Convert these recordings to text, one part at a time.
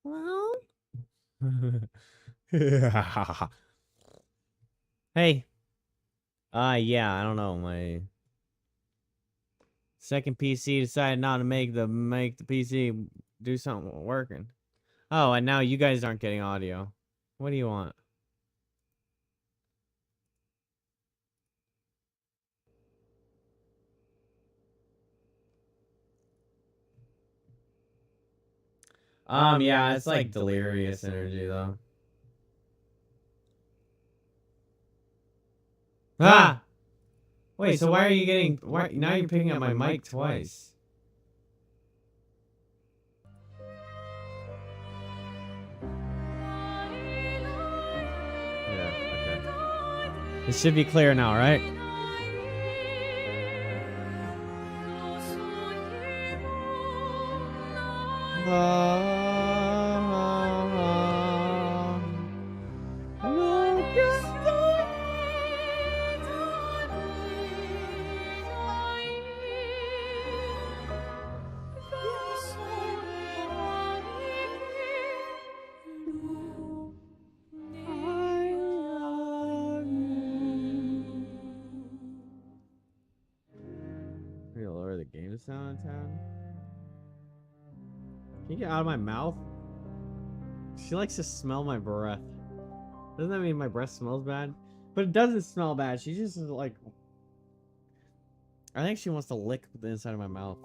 Well. Hey. Yeah, I don't know. My second PC decided not to make the PC do something working. Oh, and now you guys aren't getting audio. What do you want? Yeah, it's like delirious energy though. Ah! Wait, so why are you getting why now you're picking up my mic twice? Yeah, okay. It should be clear now, right? Maybe lower the game sound in town. Can you get out of my mouth? She likes to smell my breath. Doesn't that mean my breath smells bad? But it doesn't smell bad. She just is like... I think she wants to lick the inside of my mouth.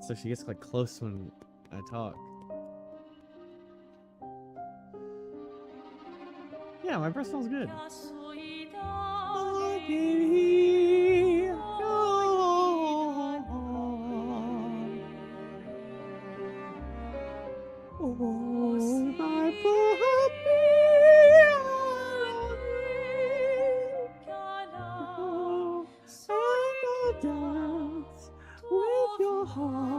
So she gets like close when I talk. Yeah, my breath smells good. Dance with your heart.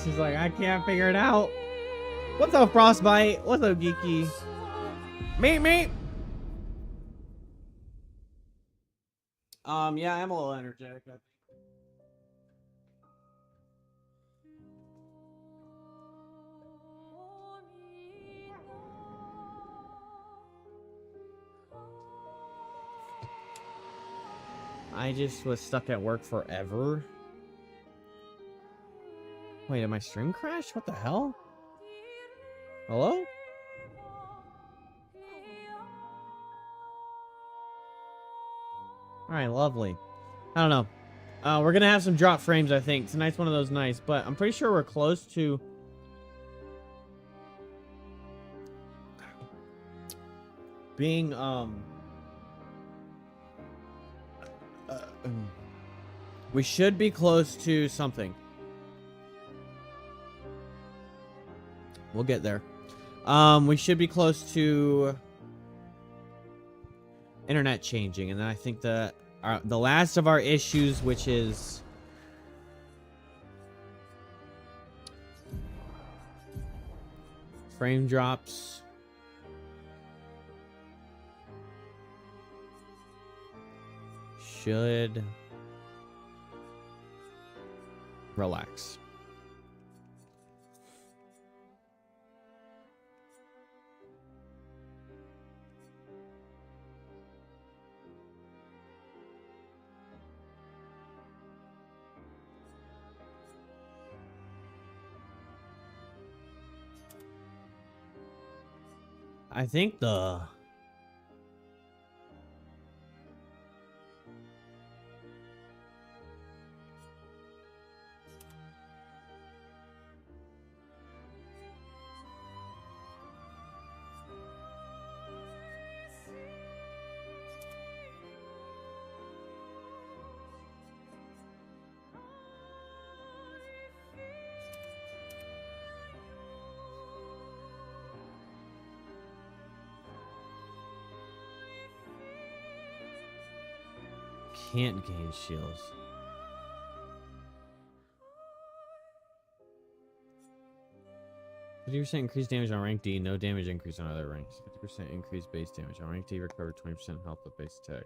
She's like, I can't figure it out. What's up, Frostbite? What's up, Geeky? Meet. Yeah, I'm a little energetic. I think. I just was stuck at work forever. Wait, did my stream crash? What the hell? Hello? Alright, lovely. I don't know. We're gonna have some drop frames, I think. Tonight's one of those nights, but I'm pretty sure we're close to... being, we should be close to something. We'll get there. We should be close to internet changing, and then I think the last of our issues, which is frame drops, should relax. I think the can't gain shields. %50 increased damage on rank D, no damage increase on other ranks. 50% increased base damage on rank D, recover 20% health with base attack.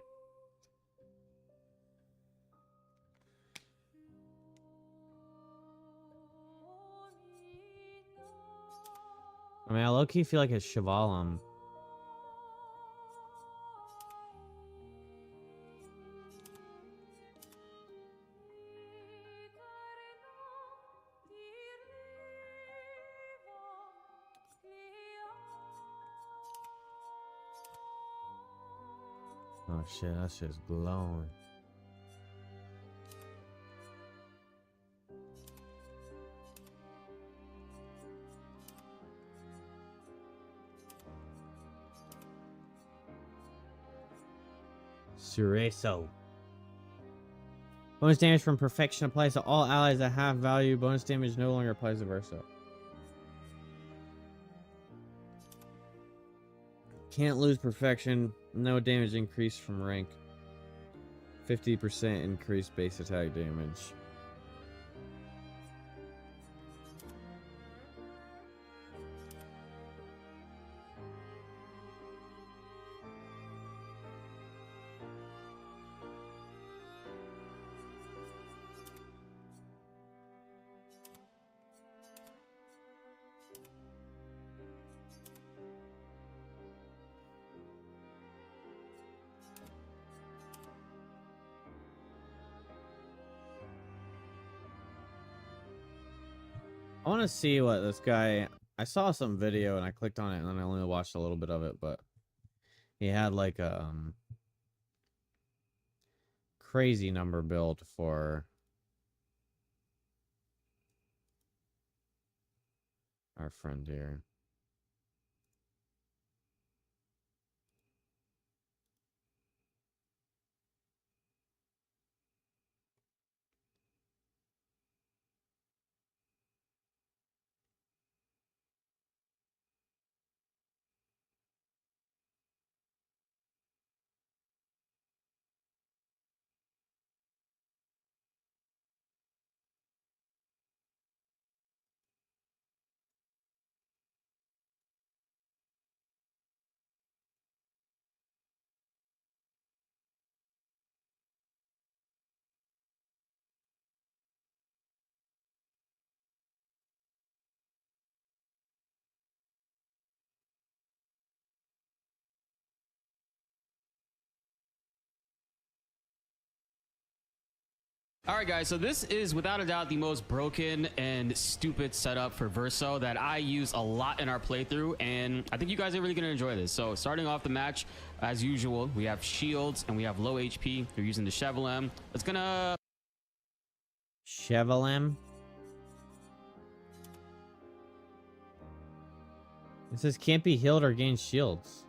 I mean, I low-key feel like it's Chevalum. Oh shit, that shit's glowing. Sureso. Bonus damage from perfection applies to all allies that have value. Bonus damage no longer applies to Verso. Can't lose perfection. No damage increase from rank. 50% increased base attack damage. I want to see what this guy... I saw some video and I clicked on it and then I only watched a little bit of it, but he had like a crazy number build for our friend here. All right, guys, so this is without a doubt the most broken and stupid setup for Verso that I use a lot in our playthrough, and I think you guys are really going to enjoy this. So starting off the match, as usual, we have shields and we have low HP. They're using the Chevalem. It's gonna... Chevalem? It says can't be healed or gain shields.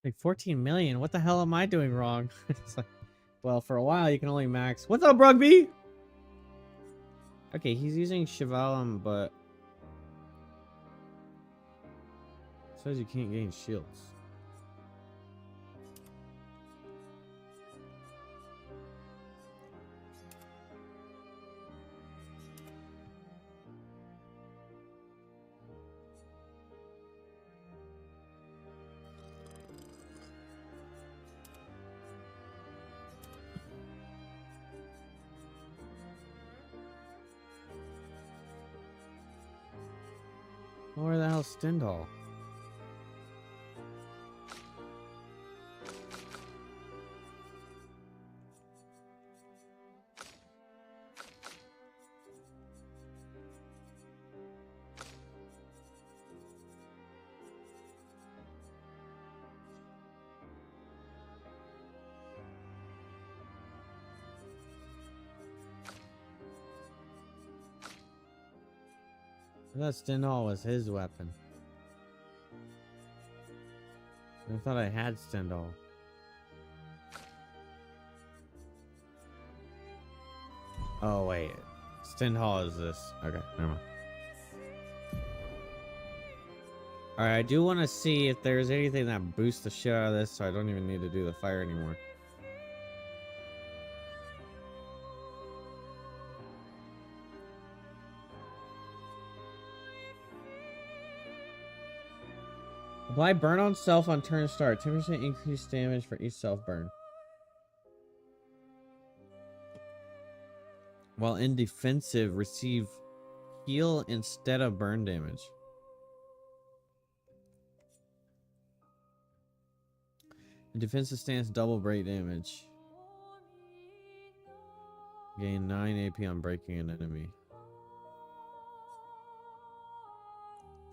Like 14 million. What the hell am I doing wrong? It's like, well, for a while you can only max. What's up, Rugby? Okay, he's using Chevalum, but it says you can't gain shields. Where the hell's Stendhal? I thought Stendhal was his weapon. I thought I had Stendhal. Oh, wait. Stendhal is this. Okay, never mind. Alright, I do want to see if there's anything that boosts the shit out of this, so I don't even need to do the fire anymore. Apply burn on self on turn start. 10% increased damage for each self burn. While in defensive, receive heal instead of burn damage. In defensive stance, double break damage. Gain 9 AP on breaking an enemy.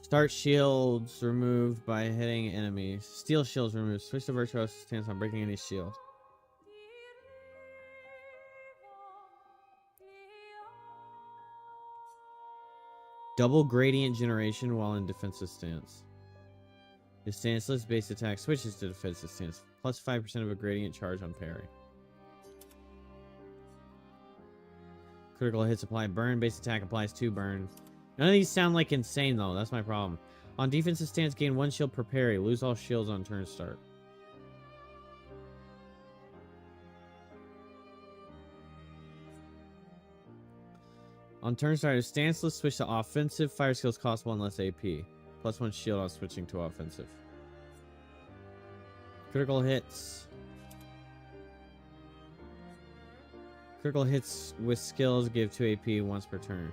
Start shields removed by hitting enemies. Steel shields removed. Switch to virtuoso stance on breaking any shield. Double gradient generation while in defensive stance. If stanceless base attack switches to defensive stance, plus 5% of a gradient charge on parry. Critical hits apply burn. Base attack applies 2 burn. None of these sound like insane though. That's my problem. On defensive stance, gain 1 shield per parry. Lose all shields on turn start. On turn start, if stanceless, switch to offensive. Fire skills cost 1 less AP. Plus 1 shield on switching to offensive. Critical hits. Critical hits with skills give 2 AP once per turn.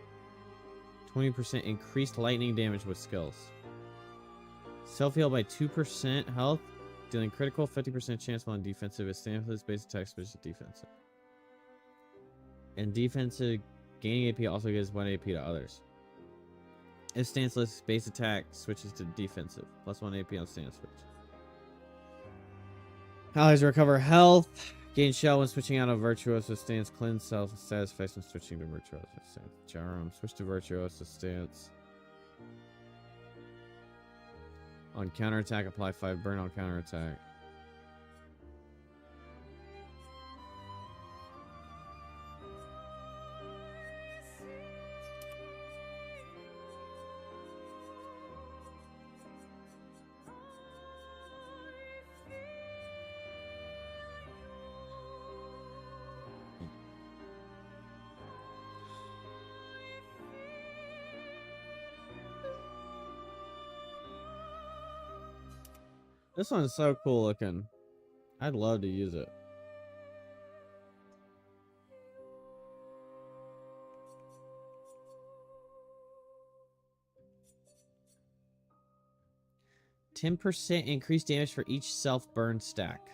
20% increased lightning damage with skills. Self-heal by 2% health. Dealing critical 50% chance while in defensive. If stanceless, base attack switch to defensive. And defensive, gaining AP also gives 1 AP to others. If stanceless, base attack switches to defensive. Plus 1 AP on stance switch. Allies recover health. Gain shell when switching out of virtuoso stance. Cleanse self status effects when switching to virtuoso stance. Jarum, switch to virtuoso stance. On counterattack, apply 5 burn on counterattack. This one's so cool looking. I'd love to use it. %10 increased damage for each self-burn stack.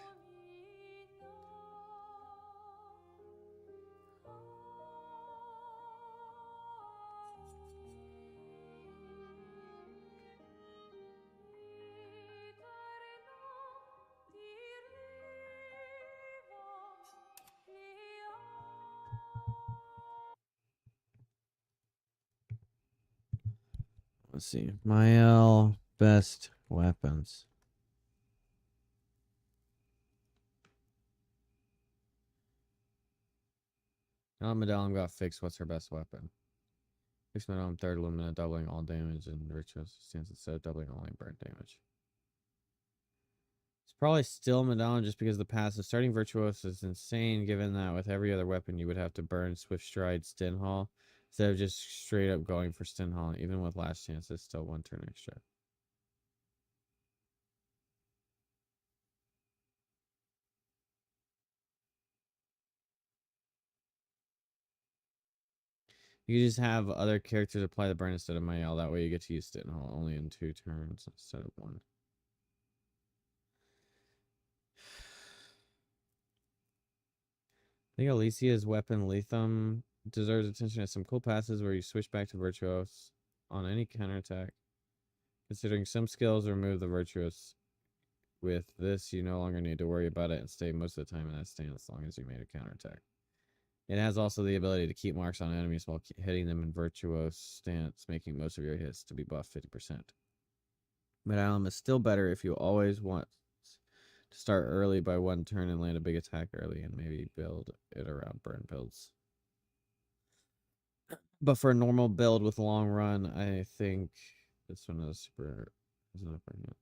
Let's see. Mael best weapons. Now Medallum got fixed. What's her best weapon? Fixed Medallum third Lumina, doubling all damage, and Virtuoso stance instead of doubling only burn damage. It's probably still Medallum just because the passive. Starting Virtuoso is insane, given that with every other weapon you would have to burn Swift Stride, Stinhall, instead of just straight up going for Stinhall. Even with last chance, it's still 1 turn extra. You just have other characters apply the burn instead of Mayel. That way you get to use Stinhall only in 2 turns instead of 1. I think Alicia's weapon, Lethum, deserves attention as some cool passes where you switch back to Virtuos on any counterattack. Considering some skills remove the Virtuos. With this, you no longer need to worry about it and stay most of the time in that stance as long as you made a counterattack. It has also the ability to keep marks on enemies while hitting them in Virtuos stance, making most of your hits to be buffed 50%. Medallum is still better if you always want to start early by 1 turn and land a big attack early and maybe build it around burn builds. But for a normal build with long run, I think this one is super. Is not burn yet.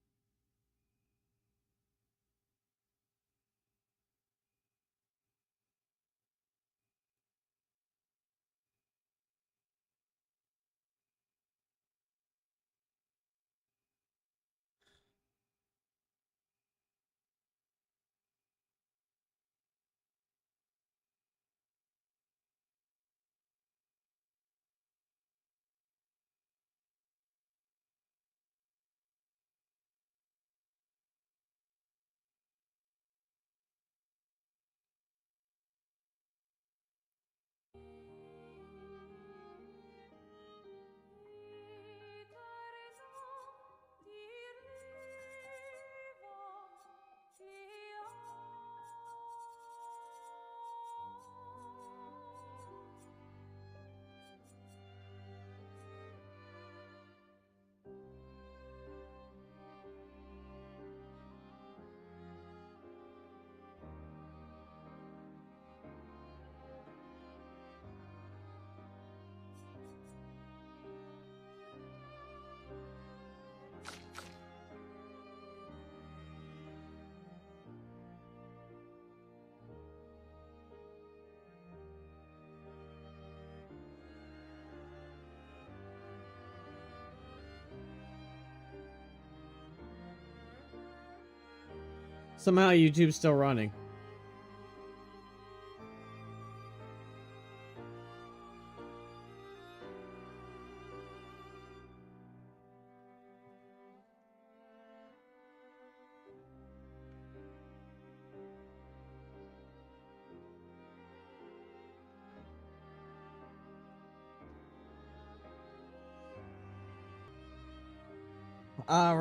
Somehow YouTube's still running.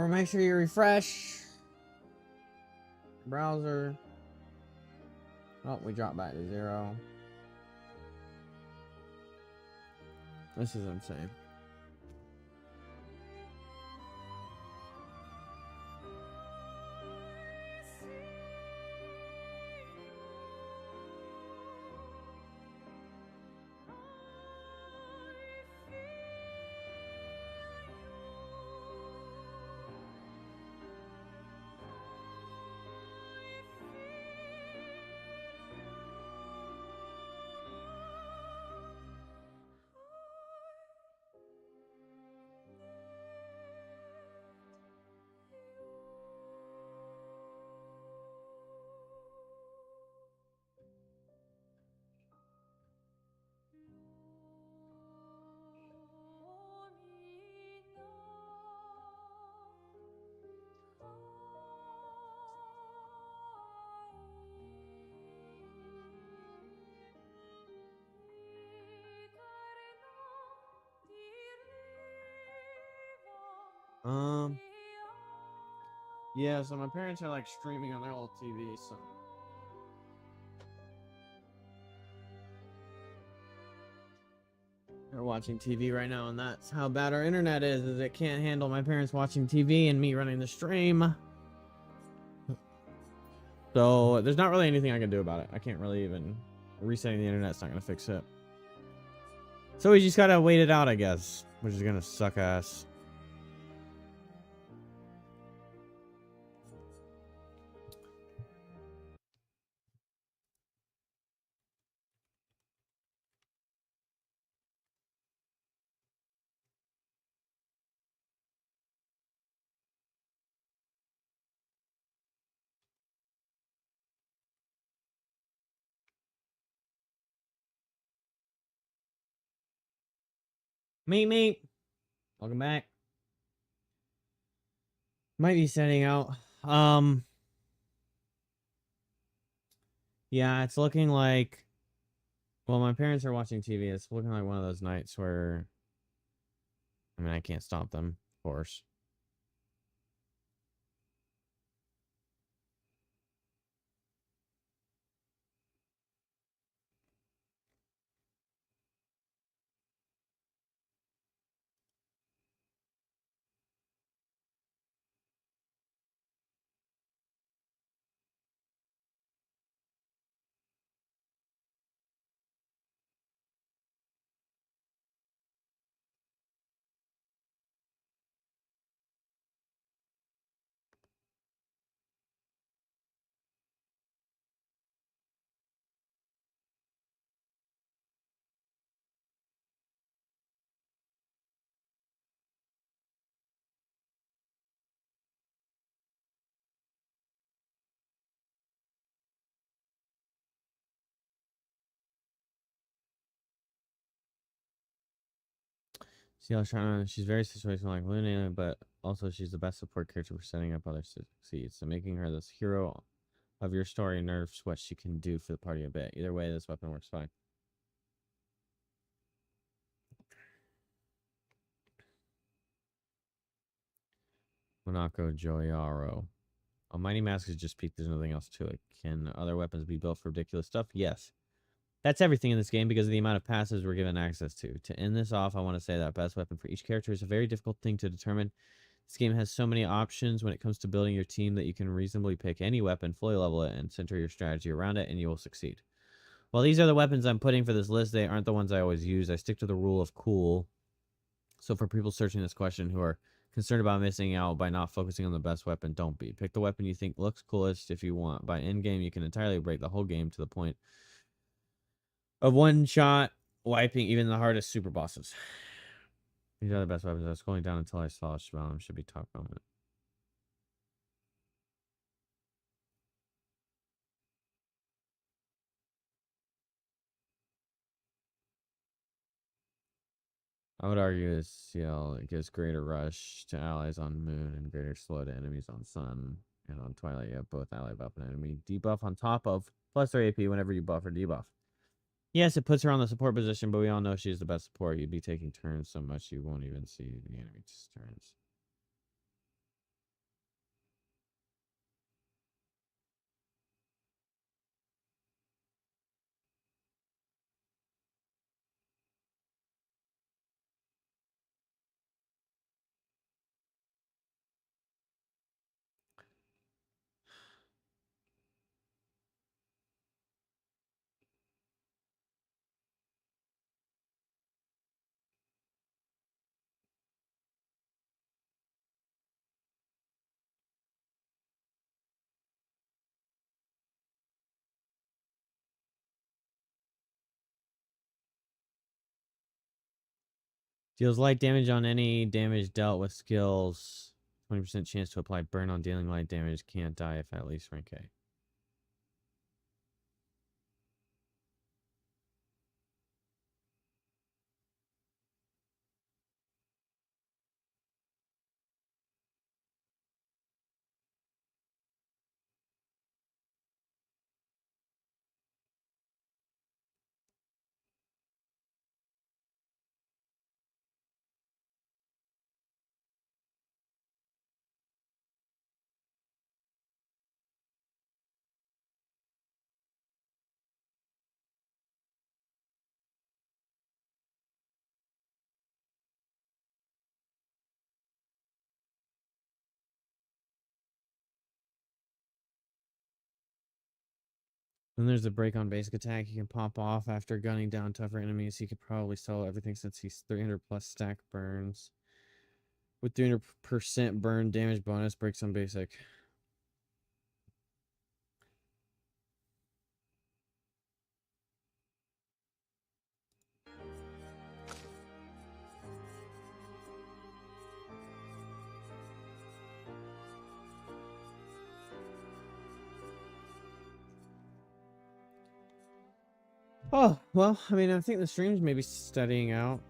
Make sure you refresh browser. Oh, we dropped back to 0. This is insane. Yeah, so my parents are like streaming on their old TV, so they're watching TV right now, and that's how bad our internet is it can't handle my parents watching TV and me running the stream. So there's not really anything I can do about it. I can't really even resetting the internet's not gonna fix it. So we just gotta wait it out, I guess. Which is gonna suck ass. Meet. Welcome back. Might be setting out. Yeah, it's looking like... Well, my parents are watching TV. It's looking like one of those nights where... I mean, I can't stop them, of course. See, I was trying to... She's very situational like Luna, but also she's the best support character for setting up others to succeed. So making her this hero of your story nerfs what she can do for the party a bit. Either way, this weapon works fine. Monaco Joyaro. A Mighty Mask is just peaked. There's nothing else to it. Can other weapons be built for ridiculous stuff? Yes. That's everything in this game because of the amount of passives we're given access to. To end this off, I want to say that best weapon for each character is a very difficult thing to determine. This game has so many options when it comes to building your team that you can reasonably pick any weapon, fully level it, and center your strategy around it, and you will succeed. While these are the weapons I'm putting for this list, they aren't the ones I always use. I stick to the rule of cool. So for people searching this question who are concerned about missing out by not focusing on the best weapon, don't be. Pick the weapon you think looks coolest if you want. By end game, you can entirely break the whole game to the point of one shot wiping even the hardest super bosses. These are the best weapons. I was scrolling down until I saw Shalom should be top moment. I would argue this CL it gives greater rush to allies on moon and greater slow to enemies on sun. And on Twilight, you have both ally buff and enemy debuff on top of plus their AP whenever you buff or debuff. Yes, it puts her on the support position, but we all know she's the best support. You'd be taking turns so much you won't even see the enemy's turns. Deals light damage on any damage dealt with skills. 20% chance to apply burn on dealing light damage. Can't die if at least rank A. Then there's a break on basic attack. You can pop off after gunning down tougher enemies. He could probably sell everything since he's 300 plus stack burns. With 300% burn damage bonus, breaks on basic. Oh, well, I mean, I think the stream's maybe studying out.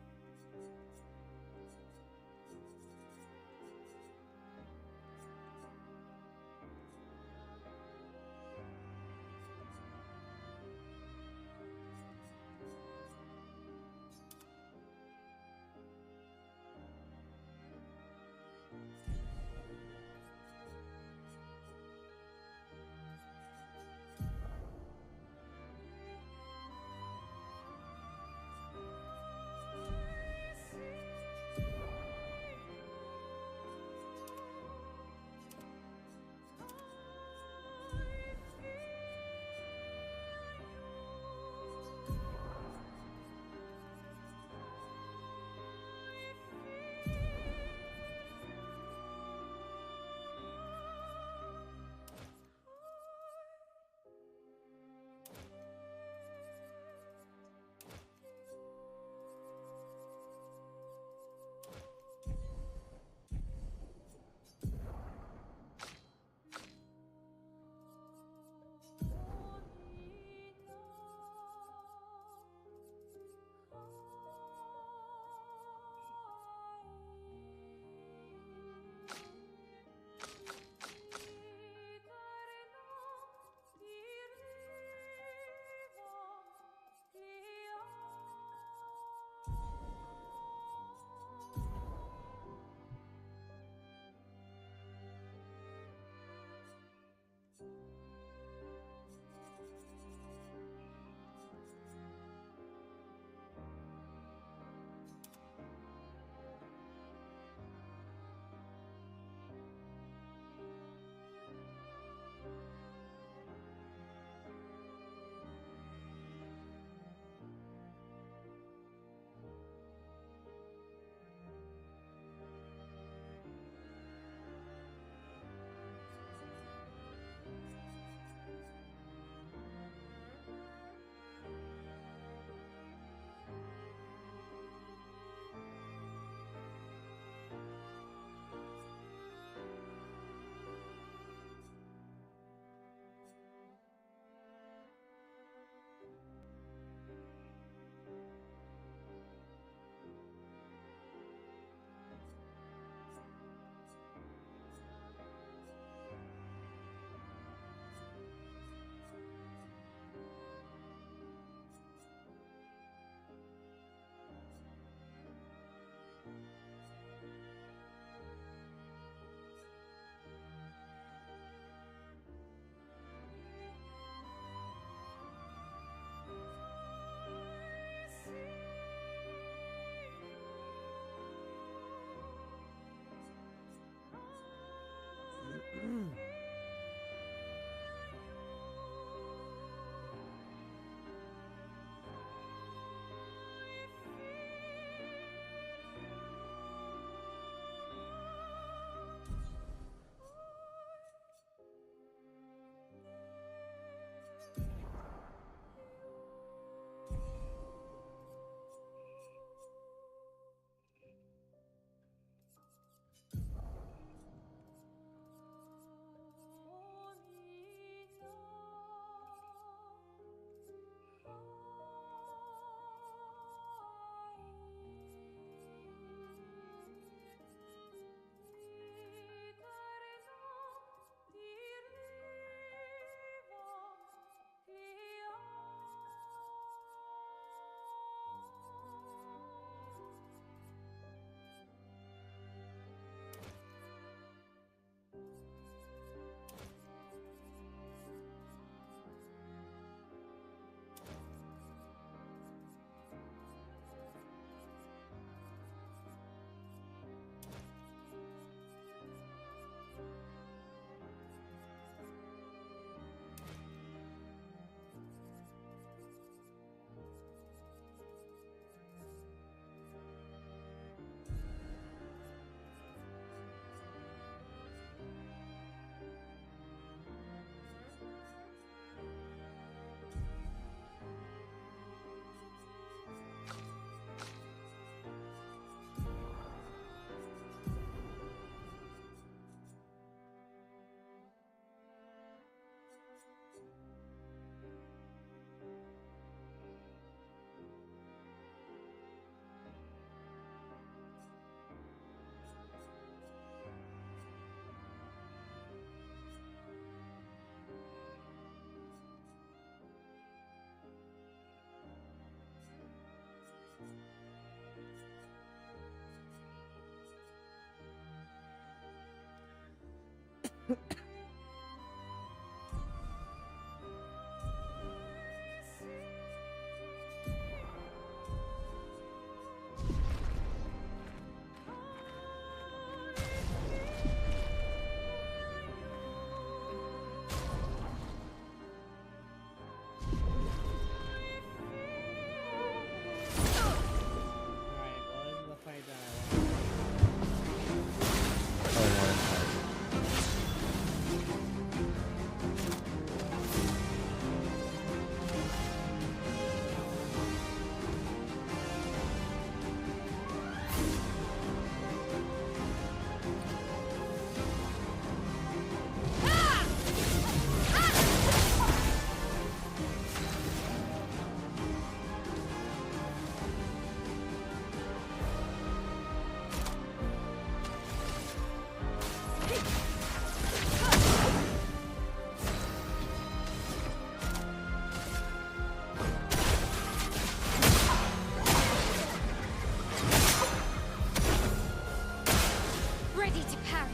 Ready to parry.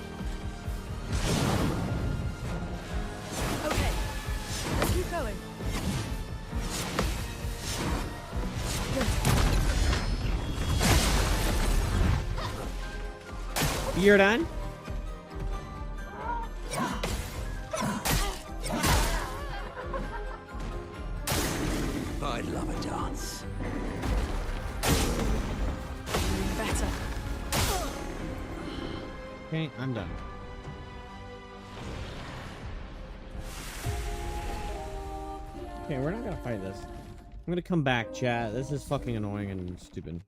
Okay, let's keep going. You're done? I'd love a dance. Better. Okay, I'm done. Okay, we're not gonna fight this. I'm gonna come back, chat. This is fucking annoying and stupid.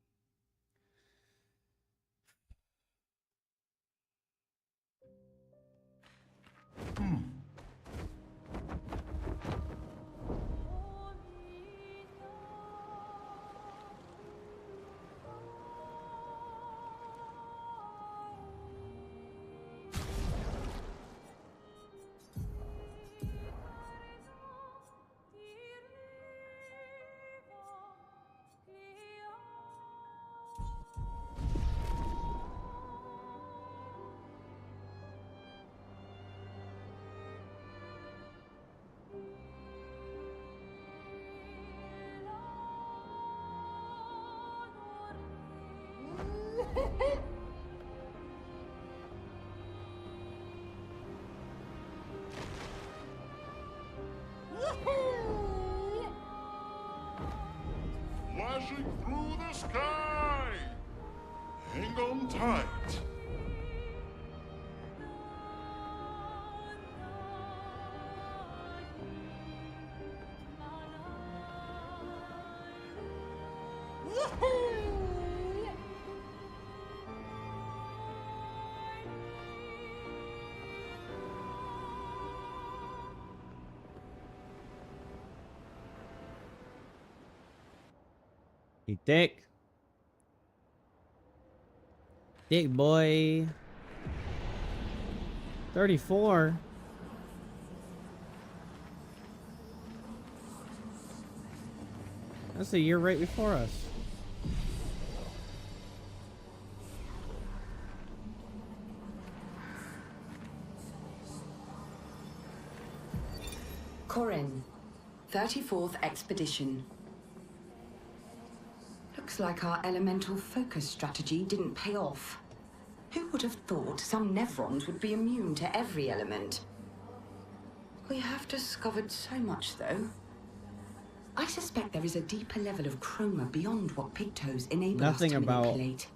Flashing through the sky! Hang on tight. He thick. Thick boy. 34. That's the year right before us. Corin, 34th Expedition. Looks like our elemental focus strategy didn't pay off. Who would have thought some Nevrons would be immune to every element? We have discovered so much, though. I suspect there is a deeper level of chroma beyond what Pictos enable Nothing us to about manipulate.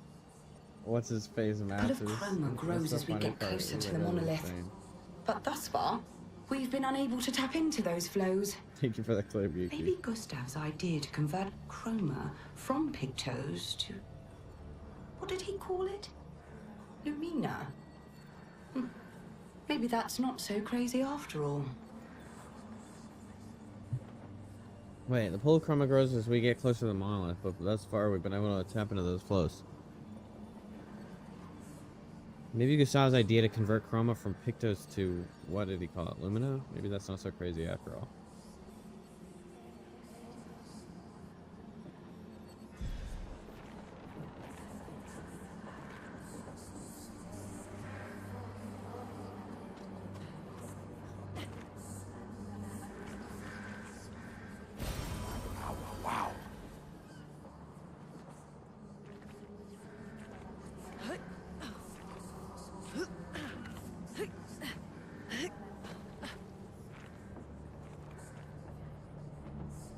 What's his face The matters. pull of chroma grows as we get closer to the monolith. But thus far, we've been unable to tap into those flows. Thank you for the clip, Yuki. Maybe Gustav's idea to convert chroma from Pictos to... what did he call it? Lumina. Maybe that's not so crazy after all. Wait, the pull chroma grows as we get closer to the monolith, but thus far we've been able to tap into those flows. Maybe Gustav's idea to convert chroma from Pictos to, what did he call it, Lumina? Maybe that's not so crazy after all.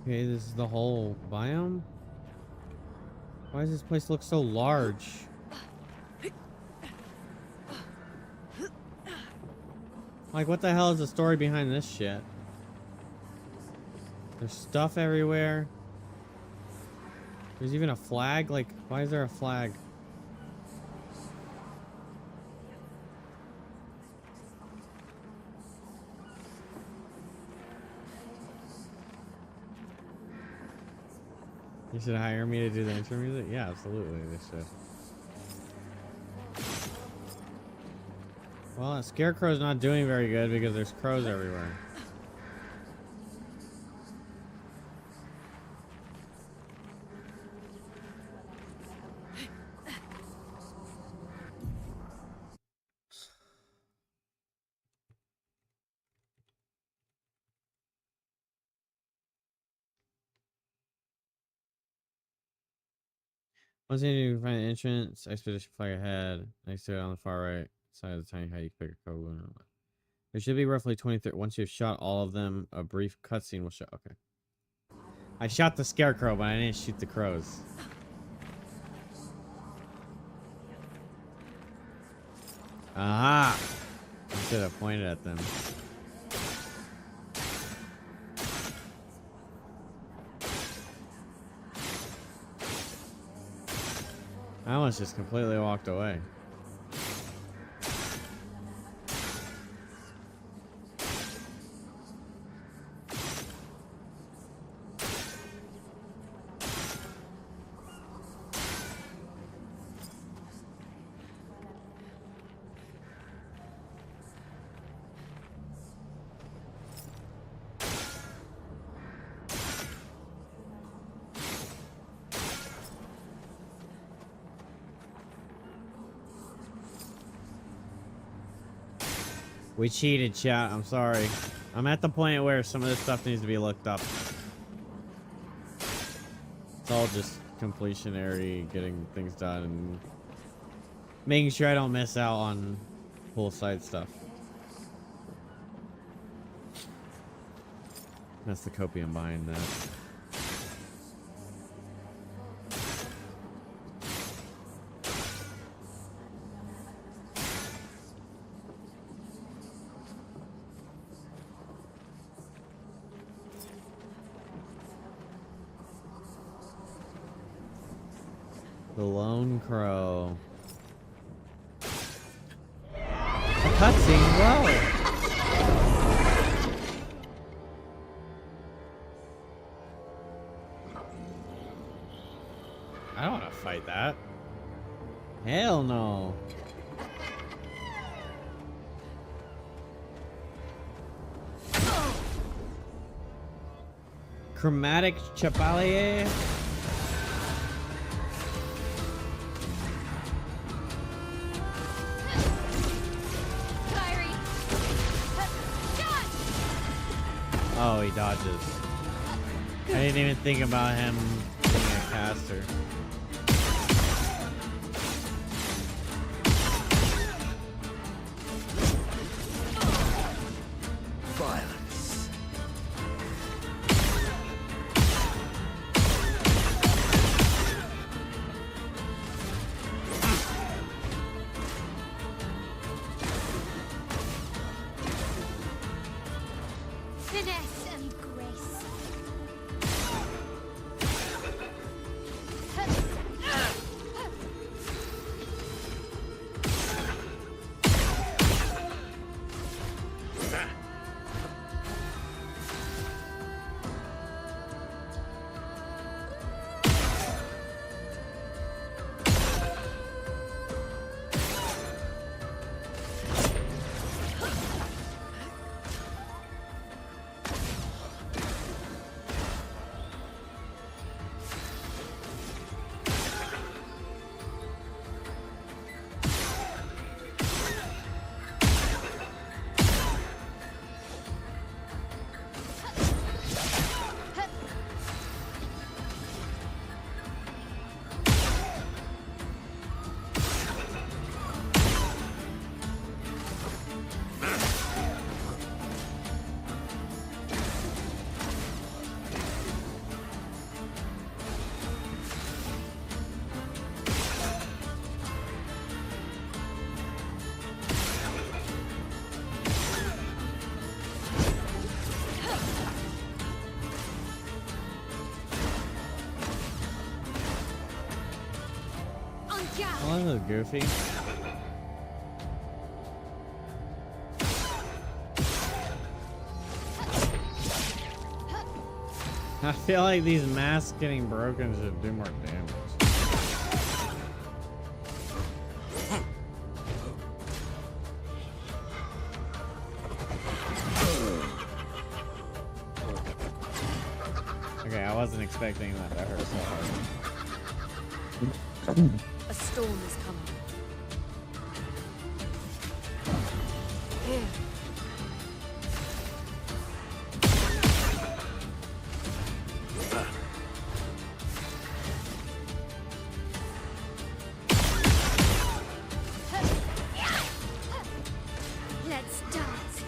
Okay, this is the whole biome? Why does this place look so large? Like, what the hell is the story behind this shit? There's stuff everywhere. There's even a flag? Like, why is there a flag? You should hire me to do the intro music? Yeah, absolutely, they should. Well, Scarecrow's not doing very good because there's crows everywhere. Once you find the entrance, expedition flag ahead. Next to it on the far right side of the tiny hut, you can pick a code. There should be roughly 23. Once you've shot all of them, a brief cutscene will show. Okay. I shot the Scarecrow, but I didn't shoot the crows. Aha! I should have pointed at them. I almost just completely walked away. We cheated, chat. I'm sorry. I'm at the point where some of this stuff needs to be looked up. It's all just completionary, getting things done, and making sure I don't miss out on cool side stuff. That's the copium behind that. The Lone Crow. A cutscene, whoa! I don't want to fight that. Hell no. Chromatic Chevalier. Oh, he dodges. I didn't even think about him being a caster. Violence. Finesse and grace. goofy. I feel like these masks getting broken should do more damage. Okay, I wasn't expecting that to hurt so hard. A storm is coming. Here. Let's dance.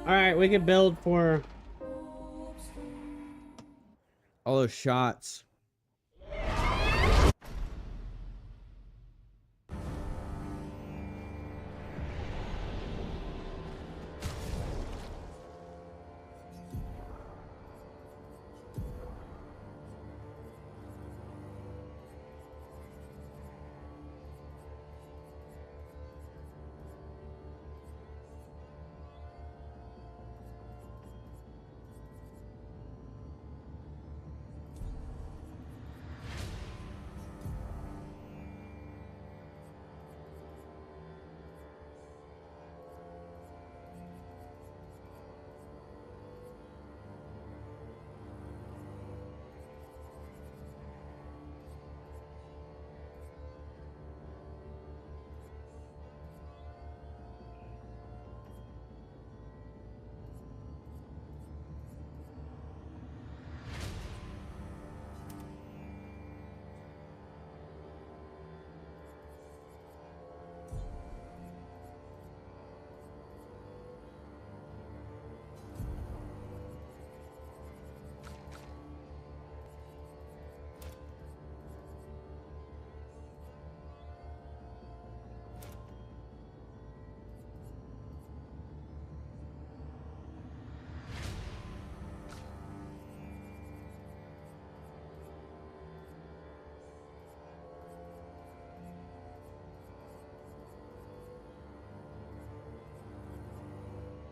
Alright, we can build for all those shots.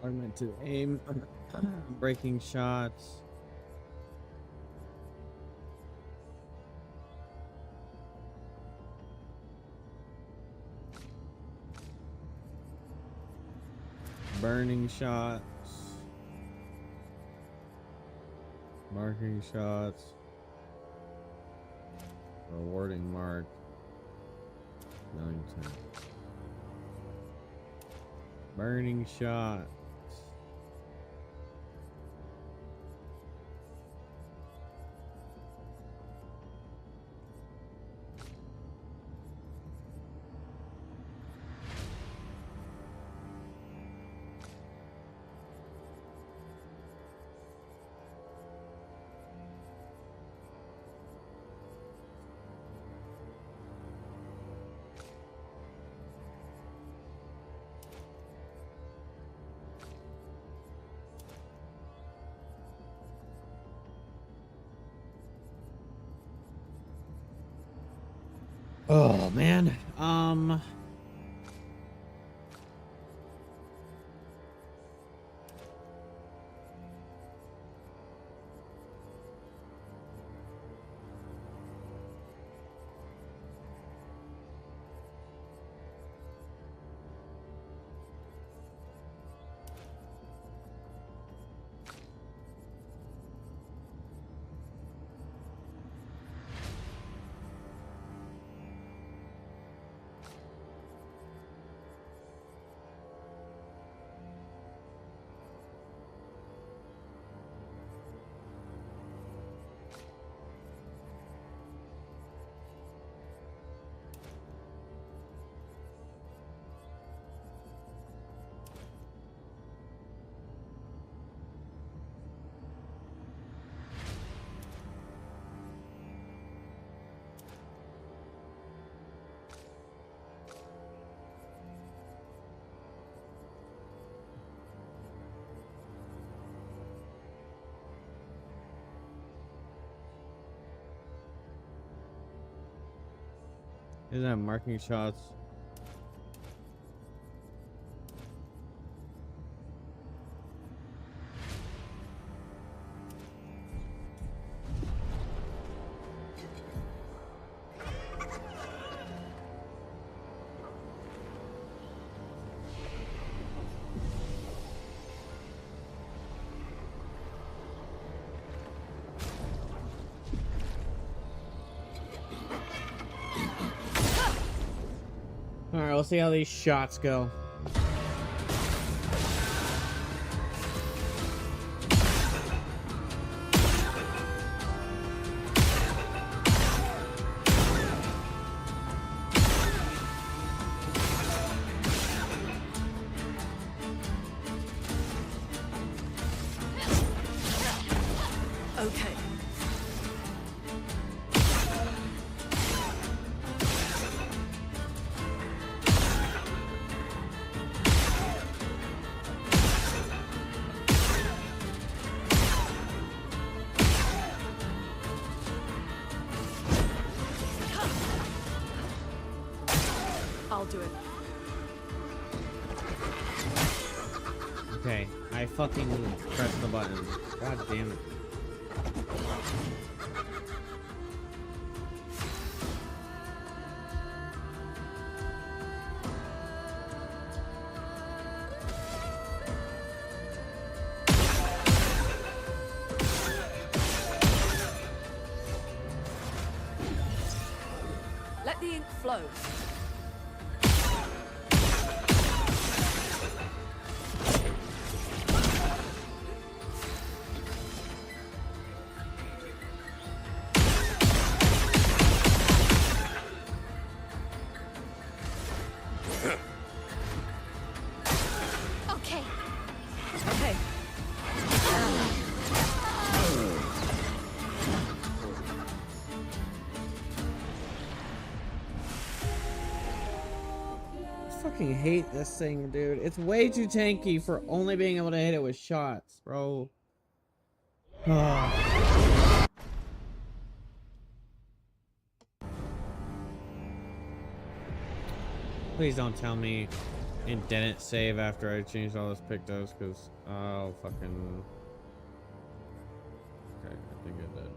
Augmented aim, breaking shots. Burning shots. Marking shots. Rewarding mark. Millington. Burning shots. Oh man. Isn't that marking shots? Alright, we'll see how these shots go. Okay. I'll do it. Okay, I fucking pressed the button. God damn it. Let the ink flow. Okay. Okay. I fucking hate this thing, dude. It's way too tanky for only being able to hit it with shots, bro. Please don't tell me it didn't save after I changed all those pictos, because I'll fucking... Okay, I think it did.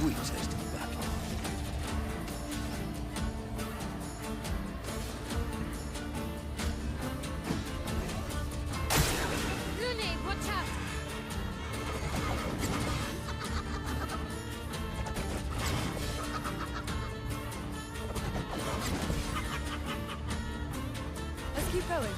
sweet taste of battle. Rooney, watch out! Let's keep going.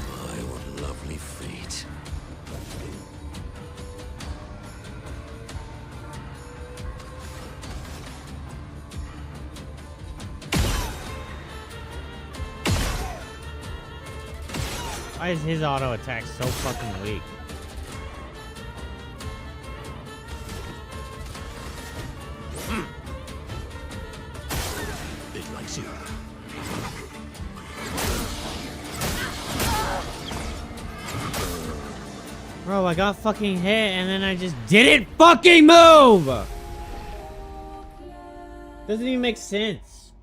My, what lovely feet. Why is his auto attack so fucking weak? It likes you. Bro, I got fucking hit and then I just didn't fucking move! Doesn't even make sense.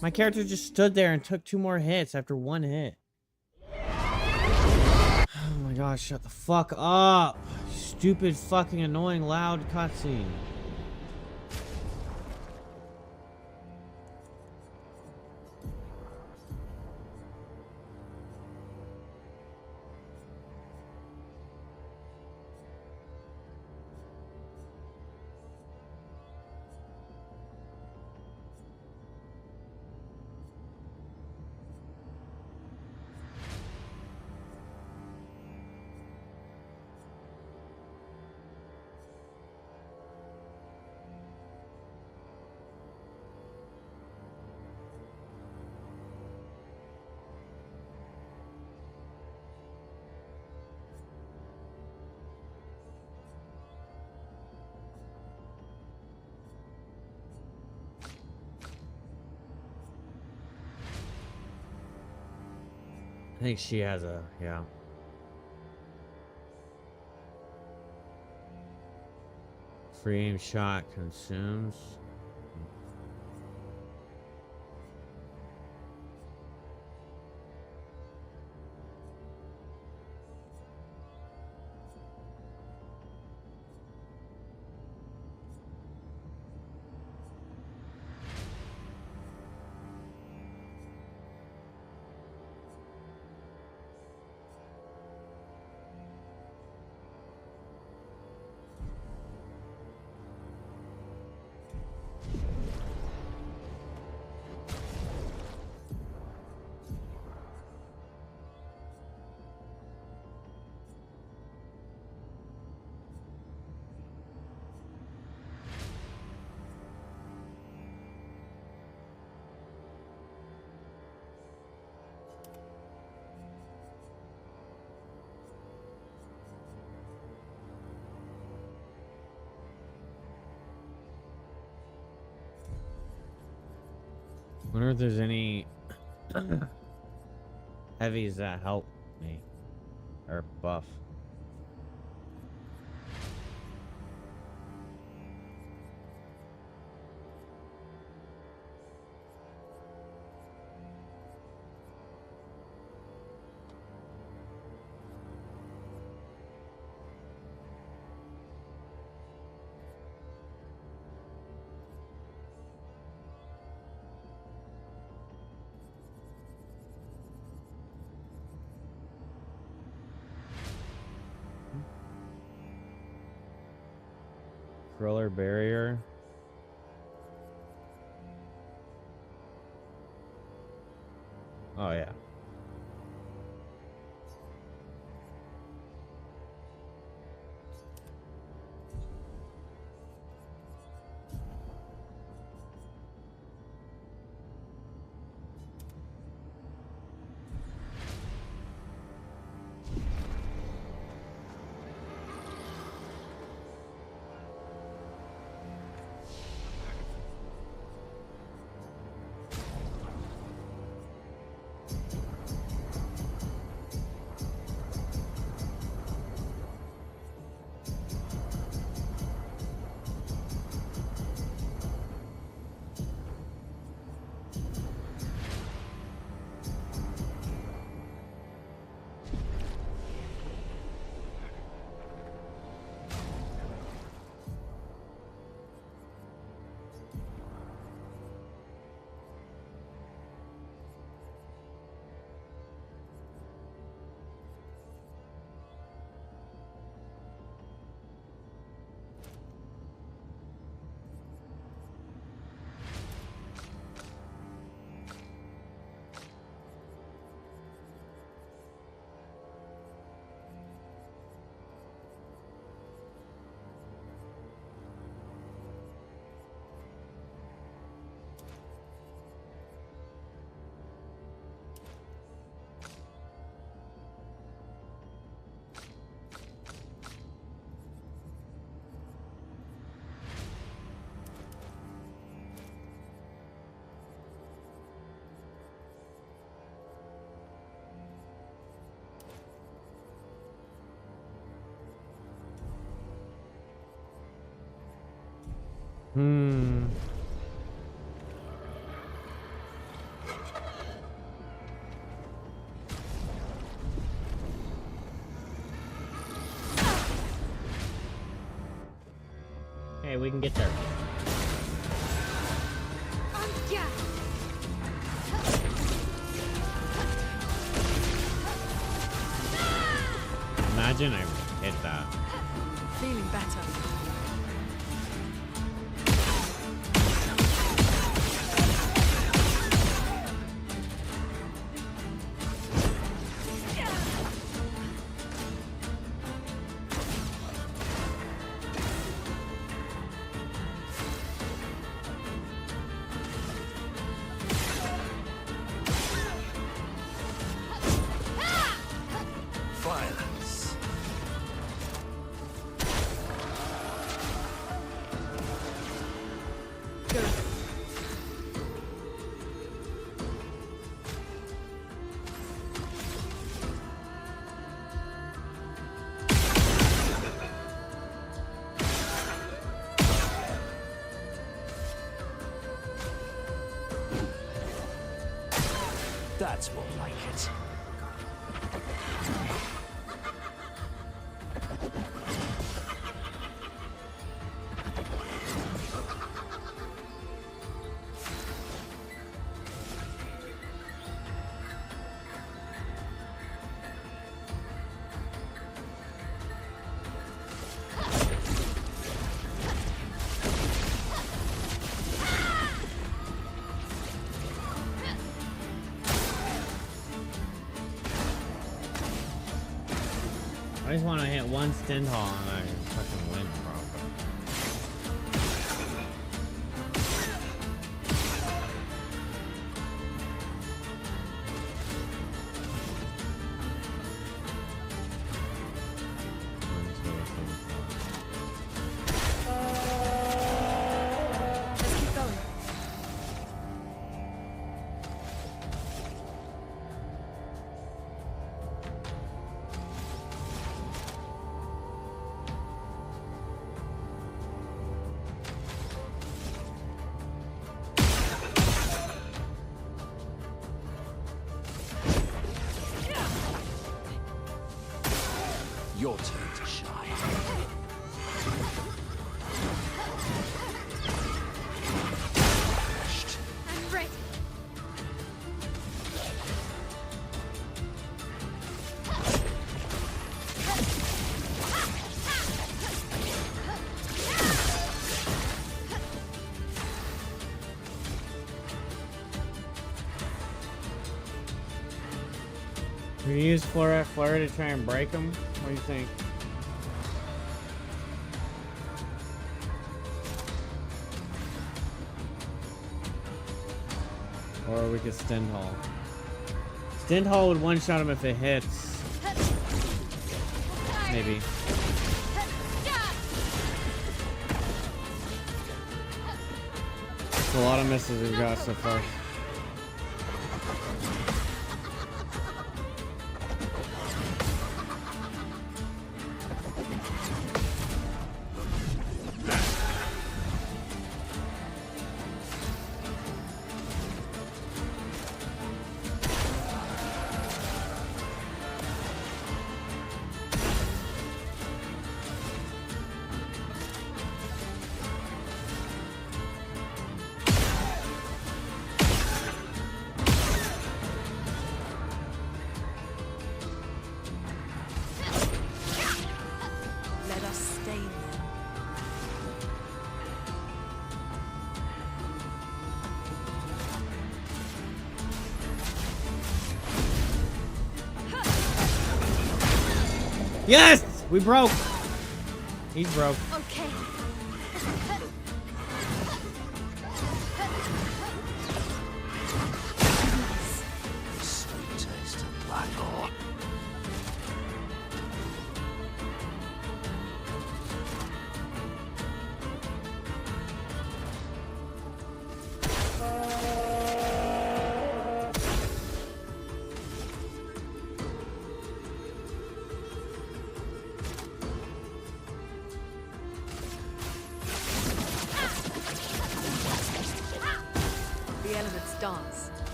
My character just stood there and took 2 more hits after 1 hit. Oh my gosh, shut the fuck up! Stupid fucking annoying loud cutscene. I think she has a, yeah. Free aim shot consumes. Wonder if there's any heavies that help me or buff. Crawler barrier. Oh yeah. Hmm. Hey, we can get there. Yeah. Imagine I hit that. Feeling better. Violence. Good. That's more like it. I just want to hit one Stendhal and I fucking win, probably. Let's keep going. We use Flare to try and break them. What do you think? Or we could Stendhal. Stendhal would one-shot him if it hits. Maybe. It's a lot of misses we've got so far. Let us stain them. Yes! We broke! He's broke. Okay. Sweet taste of black ore. The elements dance.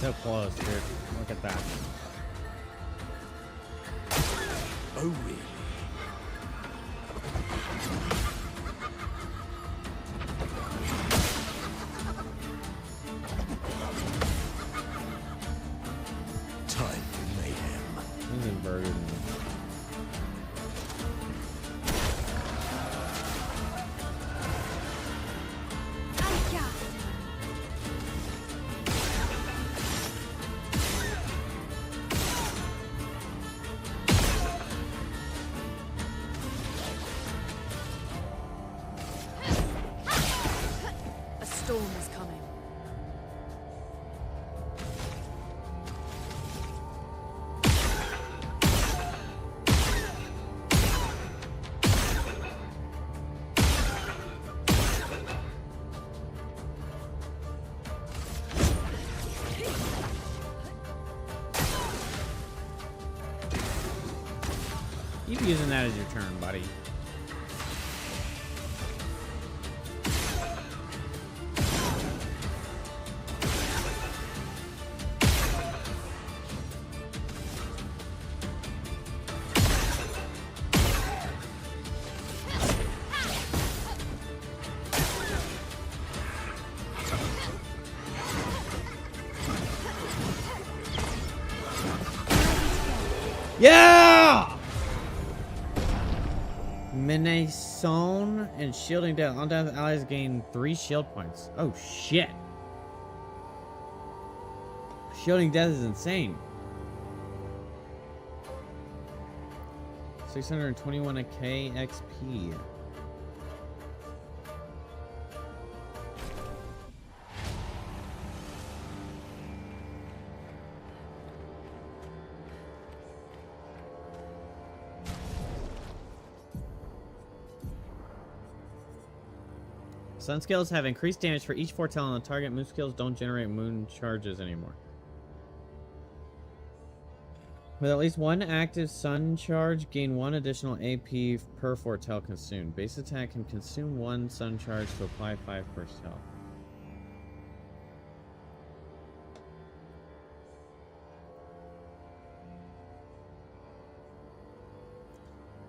So close, dude. Look at that. Oh, really? Time for mayhem. He's inverted. Aya! A storm is coming. Keep using that as your turn, buddy. Yeah! Menason and shielding death. On death, allies gain 3 shield points. Oh shit. Shielding death is insane. 621 a K XP. Sun skills have increased damage for each foretell on the target. Moon skills don't generate moon charges anymore. With at least one active sun charge, gain 1 additional AP per foretell consumed. Base attack can consume 1 sun charge to apply 5 per health.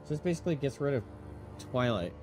So this basically gets rid of Twilight.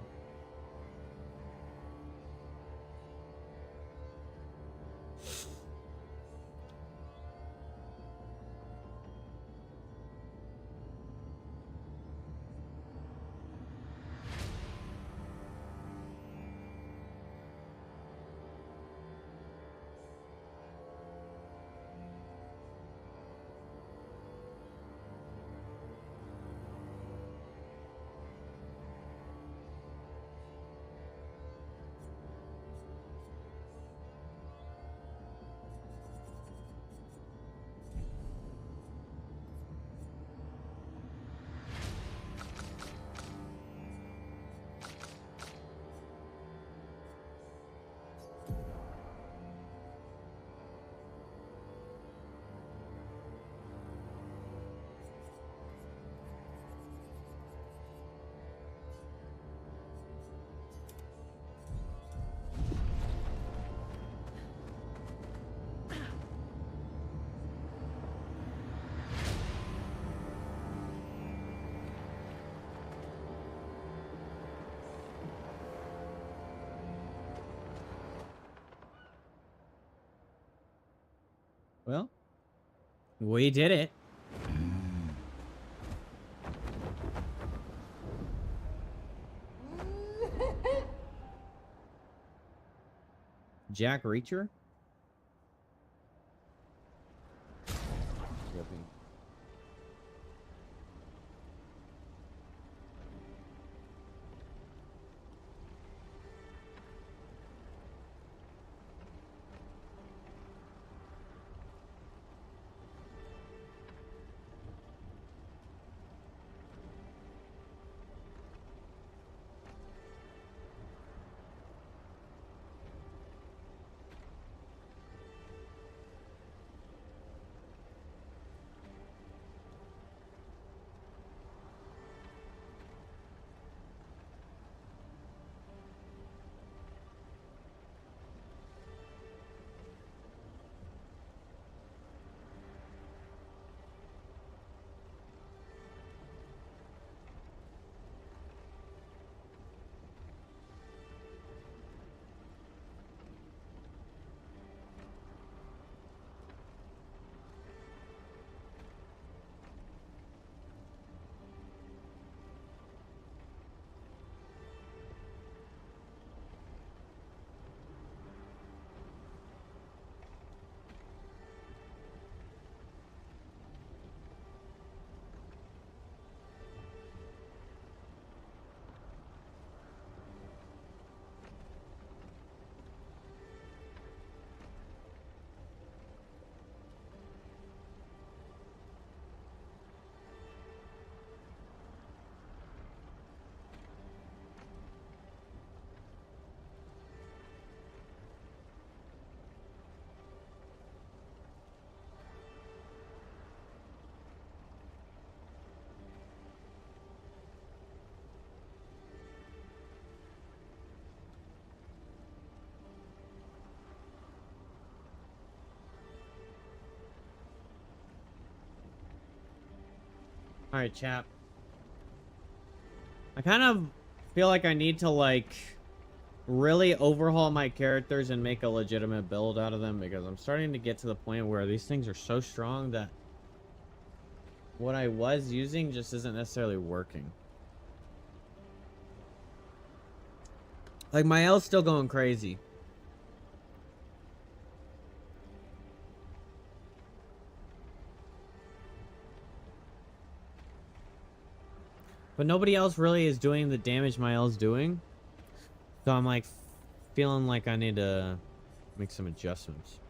Well, we did it. Jack Reacher? Ripping. Alright, chap. I kind of feel like I need to, like, really overhaul my characters and make a legitimate build out of them, because I'm starting to get to the point where these things are so strong that what I was using just isn't necessarily working. Like, my L's still going crazy. But nobody else really is doing the damage my L's doing. So I'm like feeling like I need to make some adjustments.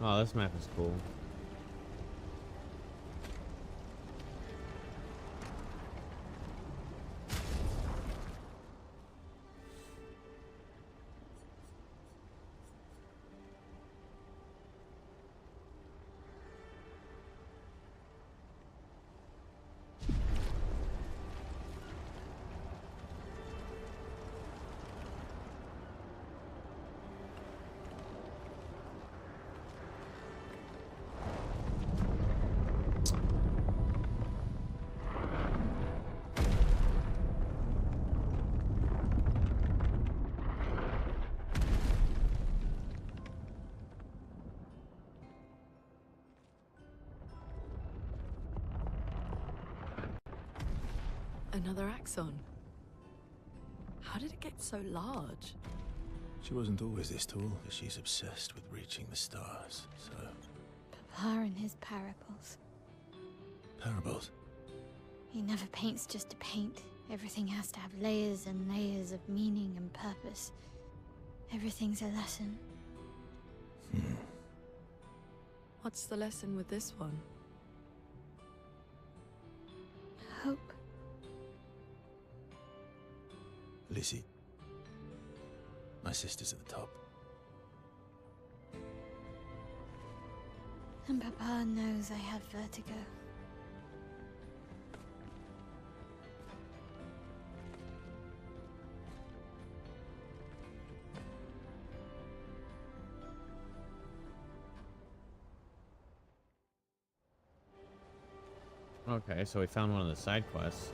Oh, this map is cool. Another axon. How did it get so large? She wasn't always this tall, but she's obsessed with reaching the stars, so... Papa and his parables. Parables? He never paints just to paint. Everything has to have layers and layers of meaning and purpose. Everything's a lesson. What's the lesson with this one? Hope. Lizzie. My sister's at the top. And Papa knows I have vertigo. Okay, so we found one of the side quests.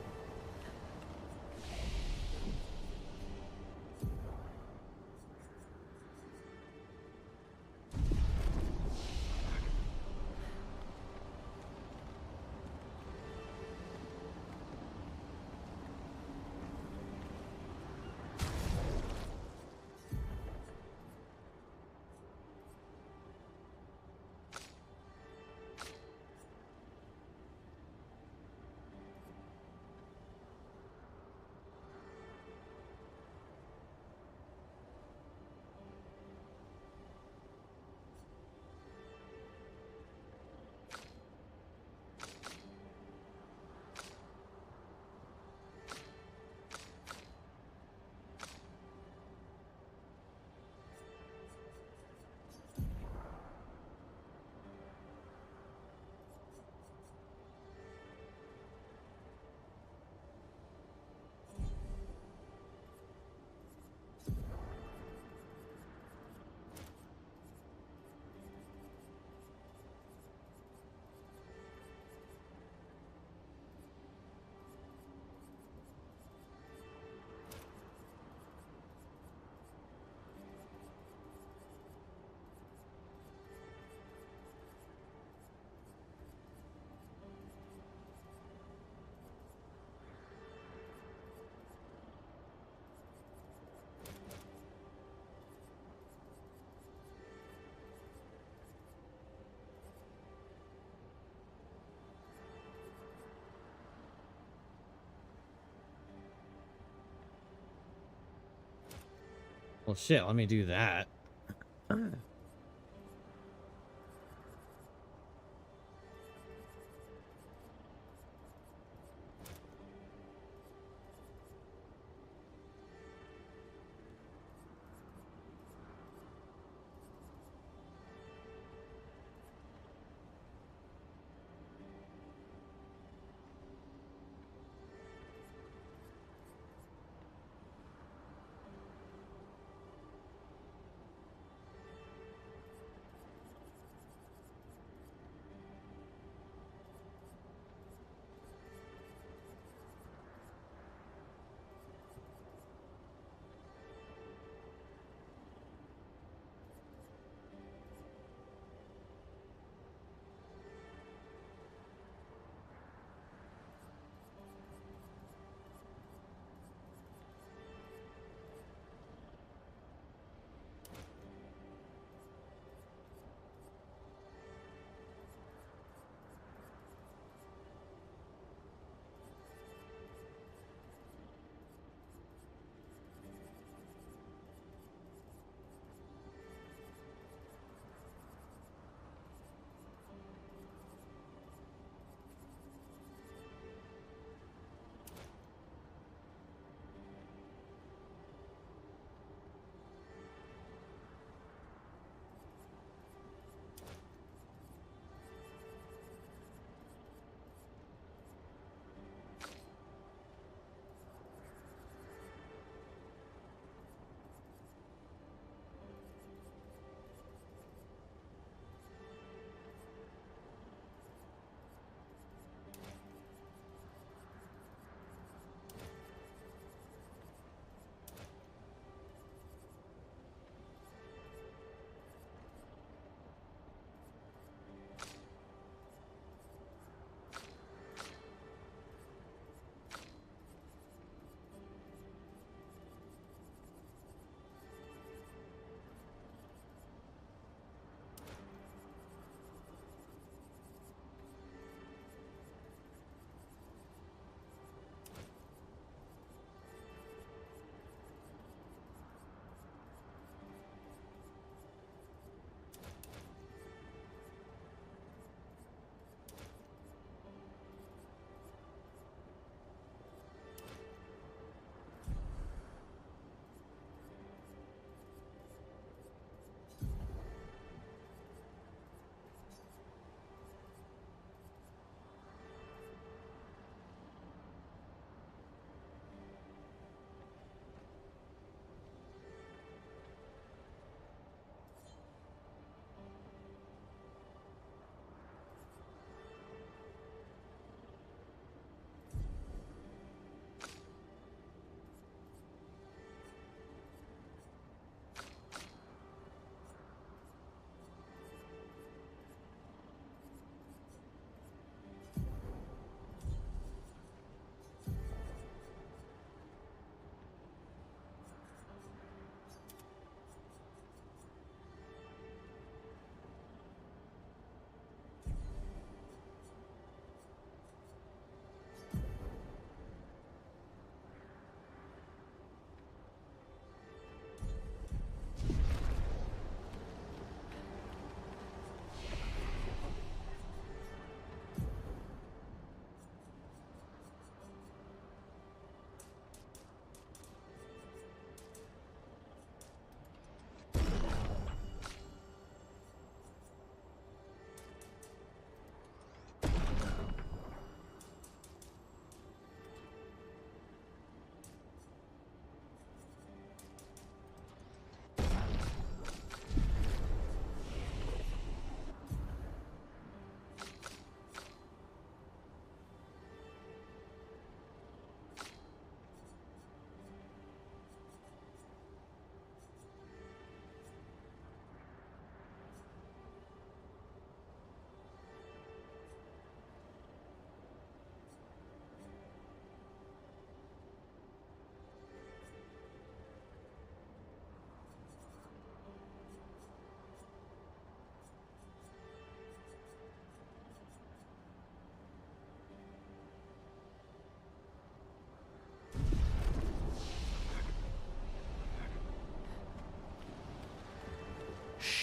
Well, shit, let me do that.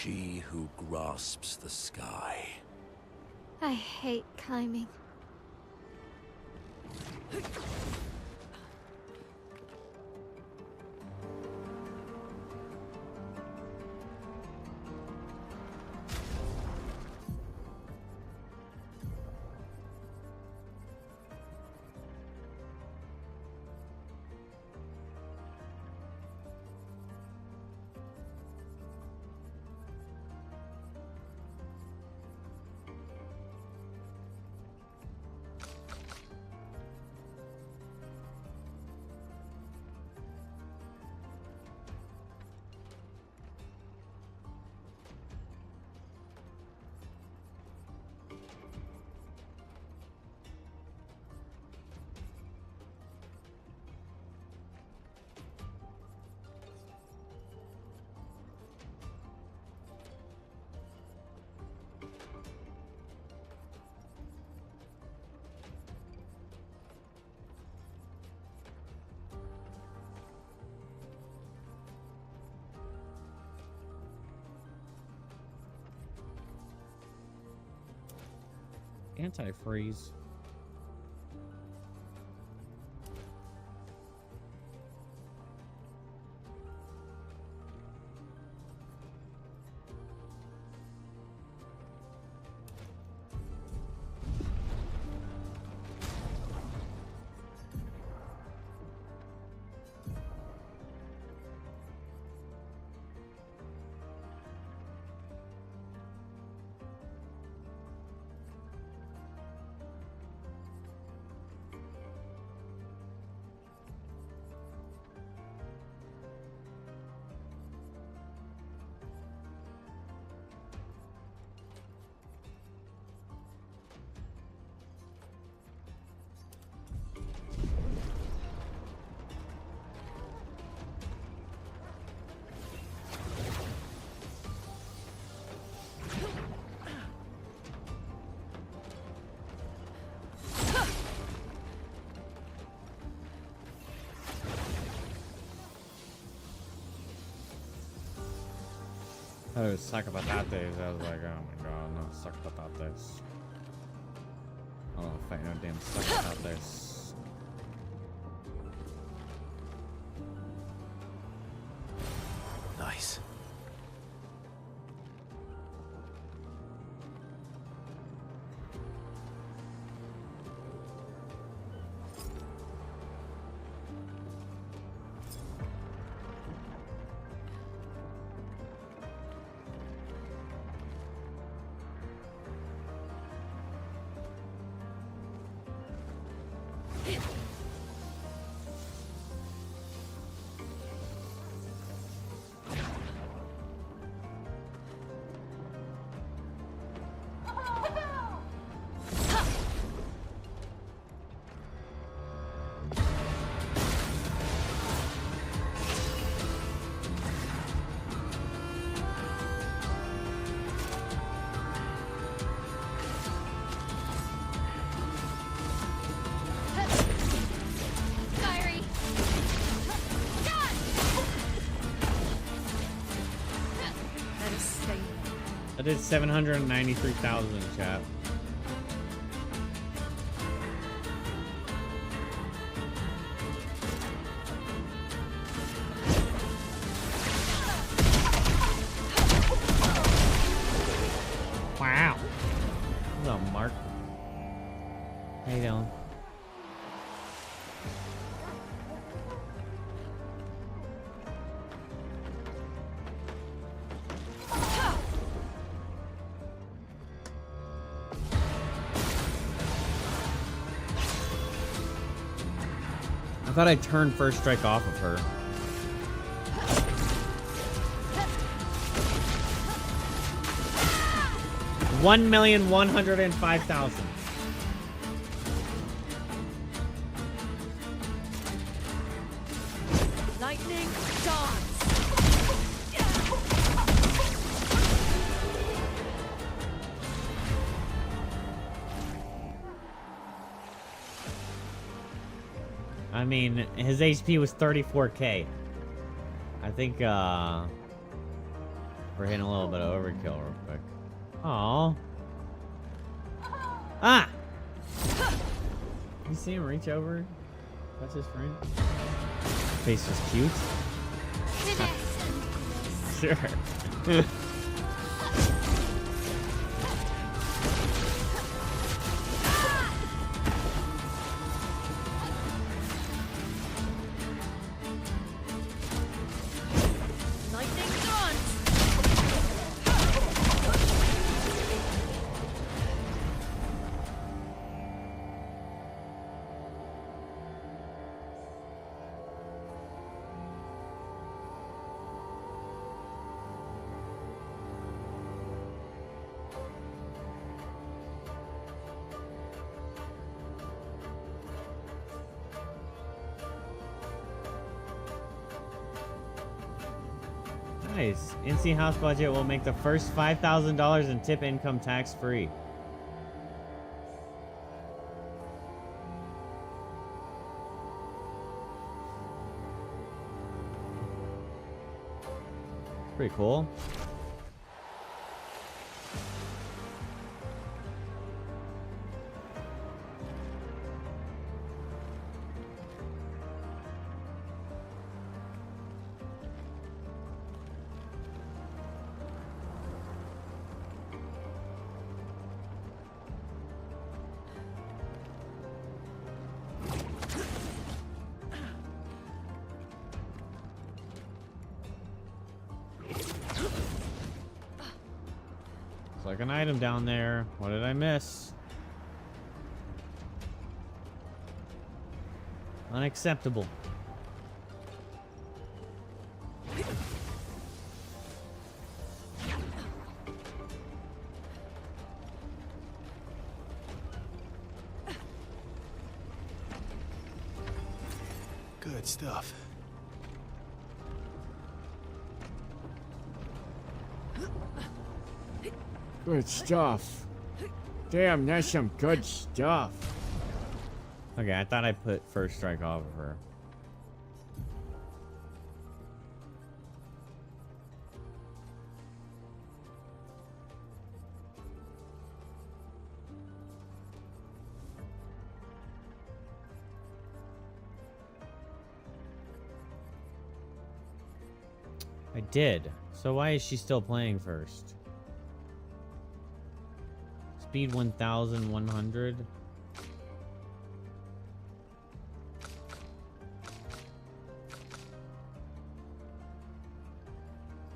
She who grasps the sky. I hate climbing. Antifreeze. Oh, it was Sacapatates. I was like, oh my god, no Sacapatates. I don't fight no damn Sacapatates. Nice. Fiery! Let us stay. I did 793,000 in chat. Wow. What's up, Mark? How you doing? I thought I turned first strike off of her. $1,105,000. Lightning dance. I mean, his HP was 34k. I think, We're hitting a little bit of overkill real quick. Aww. Ah! You see him reach over? Touch his friend? Face is cute. Sure. Nice. NC house budget will make the first $5,000 in tip income tax free. Pretty cool. Like an item down there. What did I miss? Unacceptable. Good stuff. Good stuff. Damn, that's some good stuff. Okay, I thought I put first strike off of her. I did. So why is she still playing first? Speed 1,100.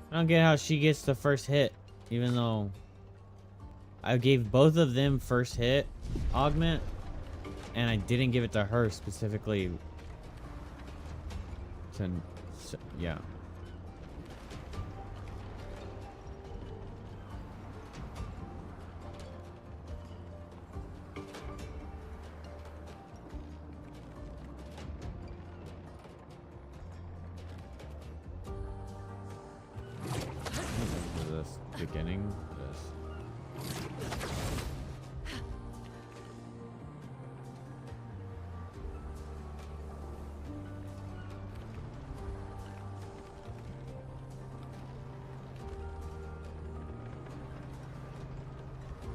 I don't get how she gets the first hit, even though I gave both of them first hit augment, and I didn't give it to her specifically. Yeah. Beginning this.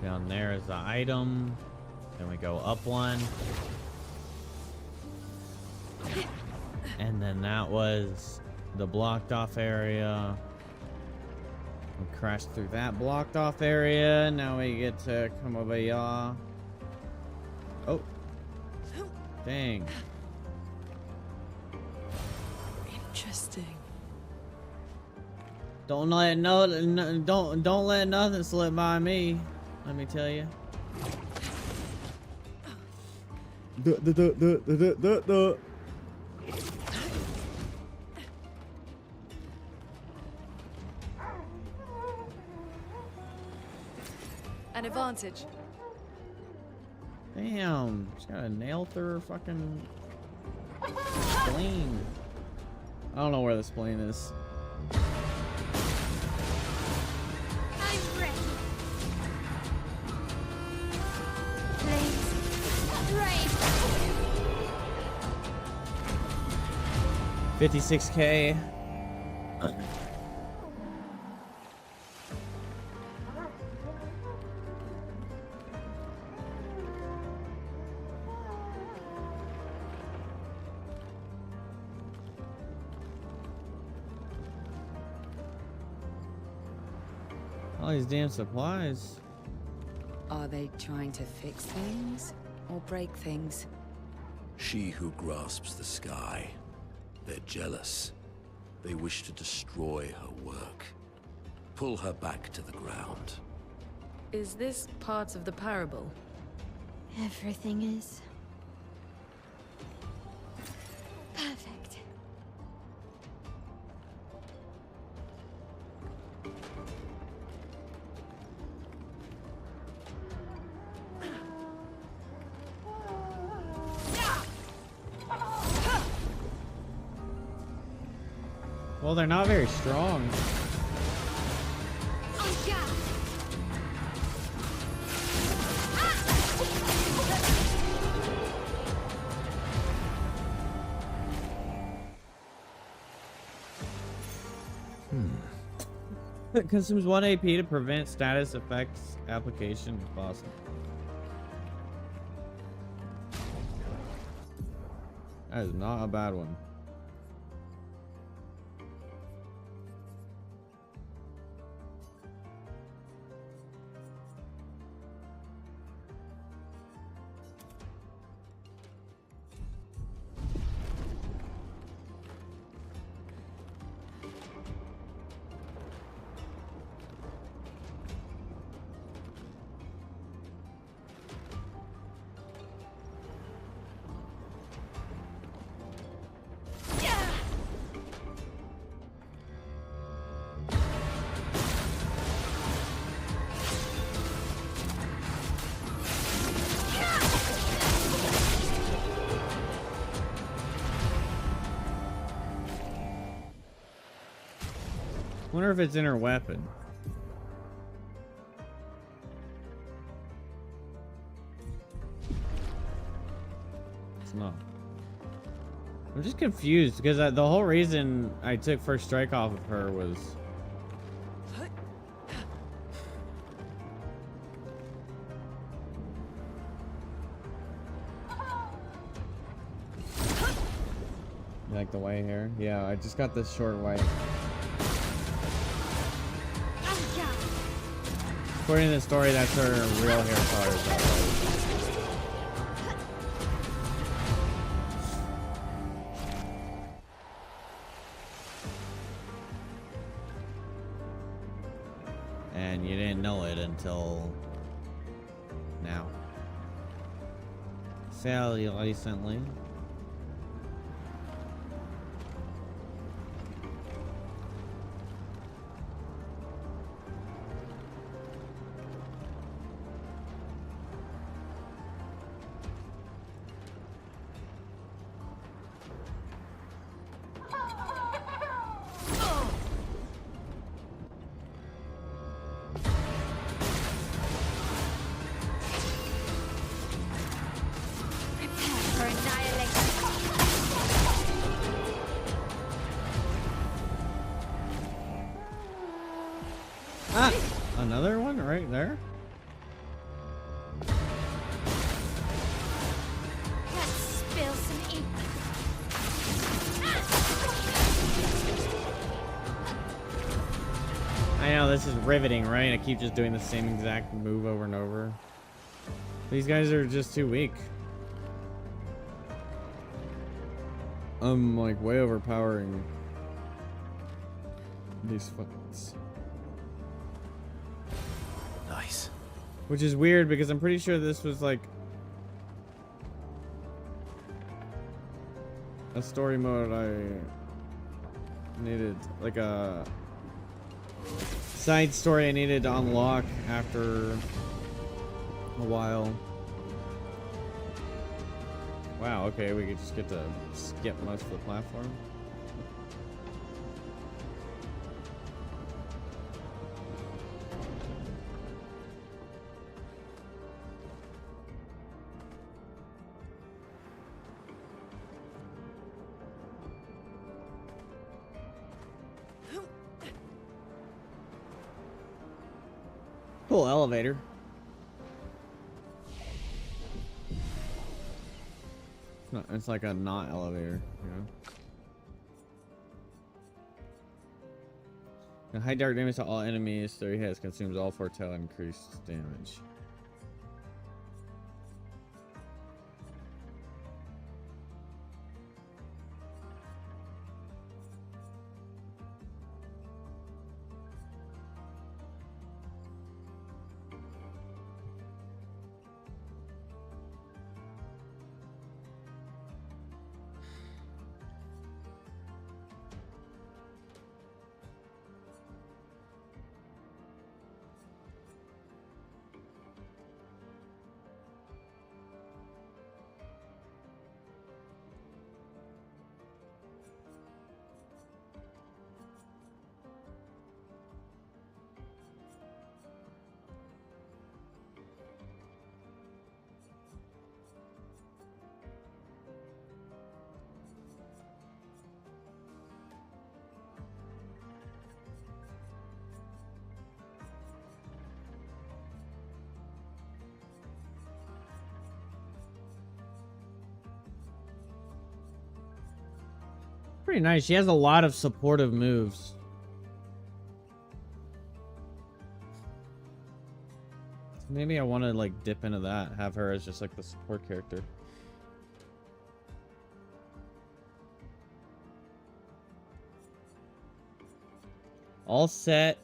Down there is the item. Then we go up one. And then that was the blocked off area. We crashed through that blocked off area. Now we get to come over here. Oh. Dang. Interesting. Don't let don't let nothing slip by me. Let me tell you. An advantage. Damn, she's got a nail through her fucking spleen. I don't know where the spleen is. I'm ready. Please. Rain. 56K. All these damn supplies. Are they trying to fix things or break things? She who grasps the sky. They're jealous. They wish to destroy her work. Pull her back to the ground. Is this part of the parable? Everything is. Perfect. Well, they're not very strong. It consumes 1 AP to prevent status effects application if possible. That is not a bad one. Wonder if it's in her weapon. It's not. I'm just confused because the whole reason I took first strike off of her was you like the white hair? Yeah, I just got this short white. According to the story, that's her real hair color. Is that right? And you didn't know it until now. Fairly recently. Another one right there? Let's spill some ink. I know, this is riveting, right? I keep just doing the same exact move over and over. These guys are just too weak. I'm like way overpowering these fucks. Nice. Which is weird because I'm pretty sure this was like a story mode I needed, like a side story I needed to unlock after a while. Wow, okay, we could just get to skip most of the platform. Cool elevator. It's like a not elevator, you know? High dark damage to all enemies. 30 hits consumes all foretell increased damage. Pretty nice. She has a lot of supportive moves. Maybe I want to like dip into that. Have her as just like the support character. All set.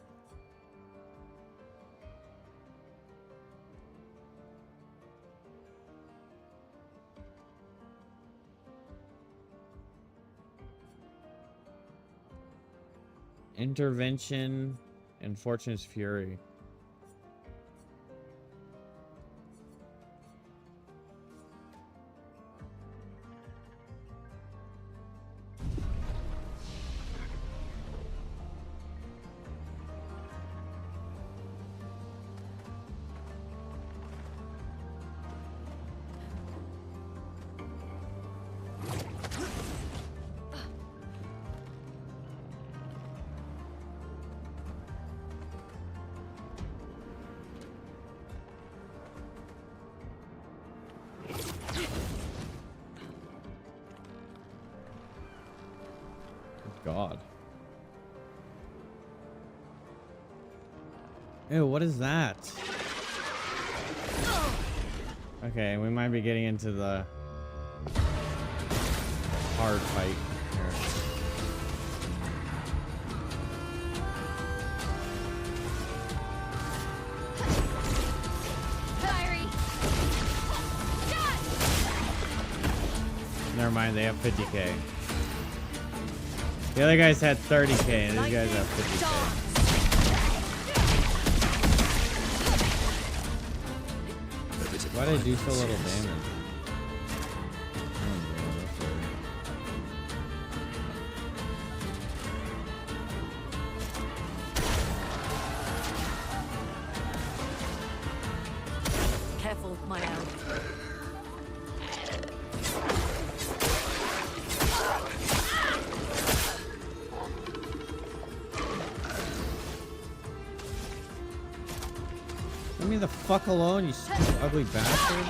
Intervention and Fortune's Fury. God. Ew, what is that? Okay, we might be getting into the hard fight here. Never mind, they have 50k. The other guys had 30k, and these guys have 50k. Why did I do so little damage? Careful, my owl. Leave me the fuck alone, you stupid ugly bastard.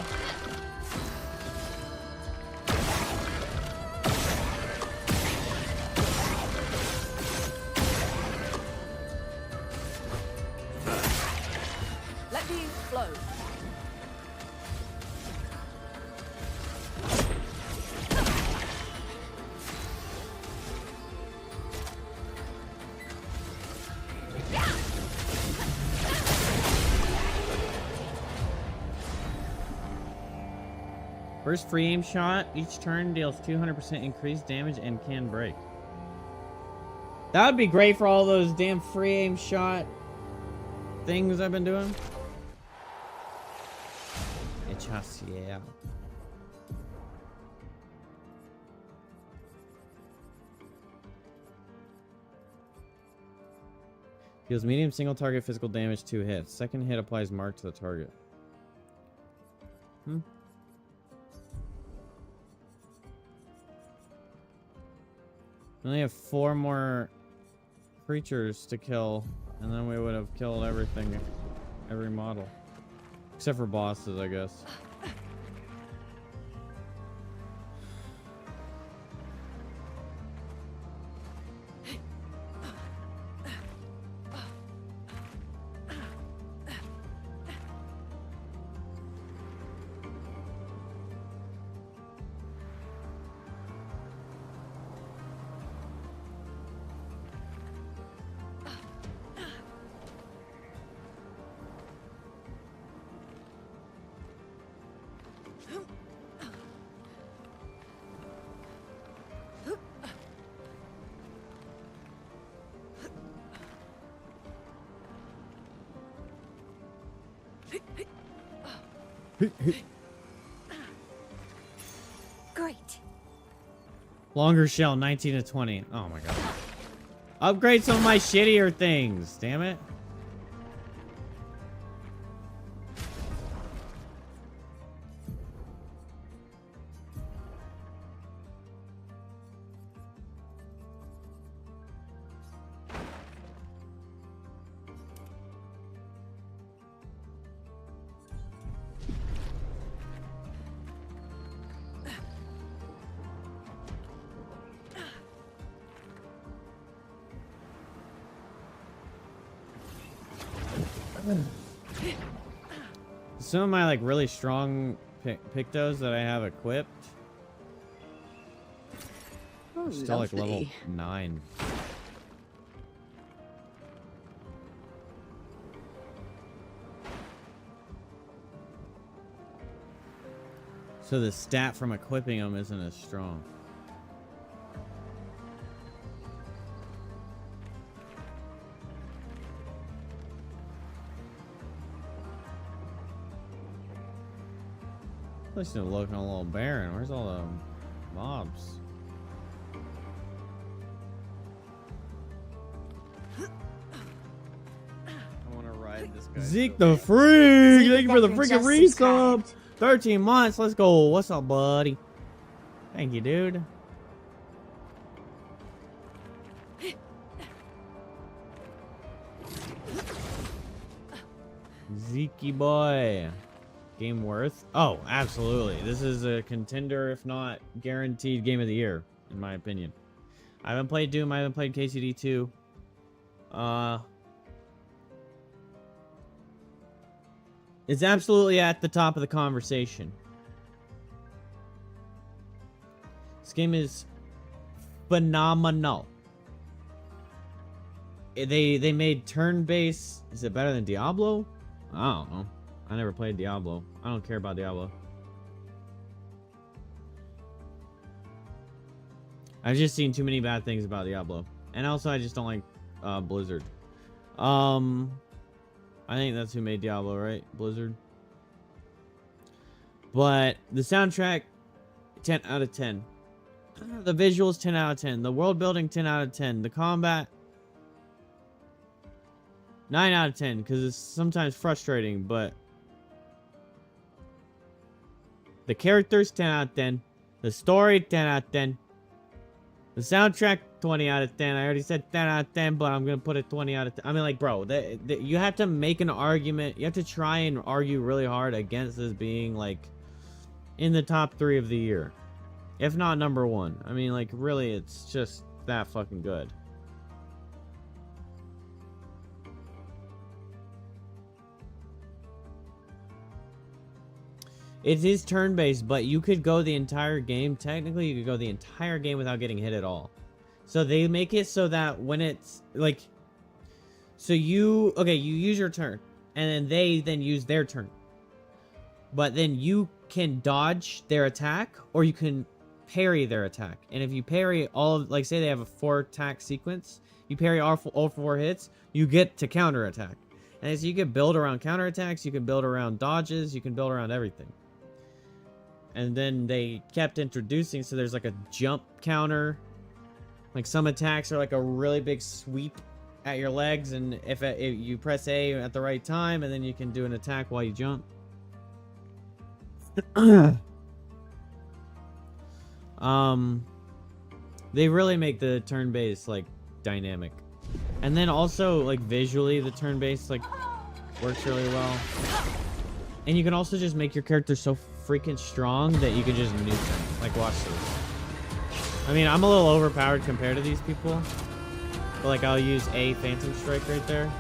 Let me flow. First free aim shot, each turn deals 200% increased damage and can break. That would be great for all those damn free aim shot things I've been doing. It's just, yeah. Deals medium single target physical damage 2 hits. Second hit applies mark to the target. We only have 4 more creatures to kill, and then we would have killed everything, every model. Except for bosses, I guess. Great. Longer shell, 19 to 20. Oh my god. Upgrade some of my shittier things. Damn it. Some of my like really strong pictos that I have equipped Oh, are still like level lovely. 9. So the stat from equipping them isn't as strong. Place to look a little barren. Where's all the mobs? I want to ride this guy. Zeke the Freak! Thank you for the freaking resub! 13 months, let's go. What's up, buddy? Thank you, dude. Zeke boy. Game worth? Oh, absolutely. This is a contender, if not guaranteed game of the year, in my opinion. I haven't played Doom. I haven't played KCD 2. It's absolutely at the top of the conversation. This game is phenomenal. They made turn-based. Is it better than Diablo? I don't know. I never played Diablo. I don't care about Diablo. I've just seen too many bad things about Diablo. And also, I just don't like Blizzard. I think that's who made Diablo, right? Blizzard. But the soundtrack, 10 out of 10. The visuals, 10 out of 10. The world building, 10 out of 10. The combat, 9 out of 10. Because it's sometimes frustrating, but... The characters, 10 out of 10. The story, 10 out of 10. The soundtrack, 20 out of 10. I already said 10 out of 10, but I'm going to put it 20 out of 10. I mean, like, bro, you have to make an argument. You have to try and argue really hard against this being, like, in the top 3 of the year. If not number 1. I mean, like, really, it's just that fucking good. It is turn-based, but you could go the entire game. Technically, you could go the entire game without getting hit at all. So they make it so that when it's, like... So you... Okay, you use your turn. And then they then use their turn. But then you can dodge their attack, or you can parry their attack. And if you parry all of... Like, say they have a 4-attack sequence. You parry all 4 hits, you get to counter-attack. And so you can build around counter-attacks, you can build around dodges, you can build around everything. And then they kept introducing, so there's like a jump counter. Like some attacks are like a really big sweep at your legs, and if you press A at the right time, and then you can do an attack while you jump. They really make the turn-based like dynamic. And then also like visually the turn-based like works really well. And you can also just make your character so freaking strong that you can just nuke them. Like, watch this. I mean, I'm a little overpowered compared to these people. But, like, I'll use a Phantom Strike right there.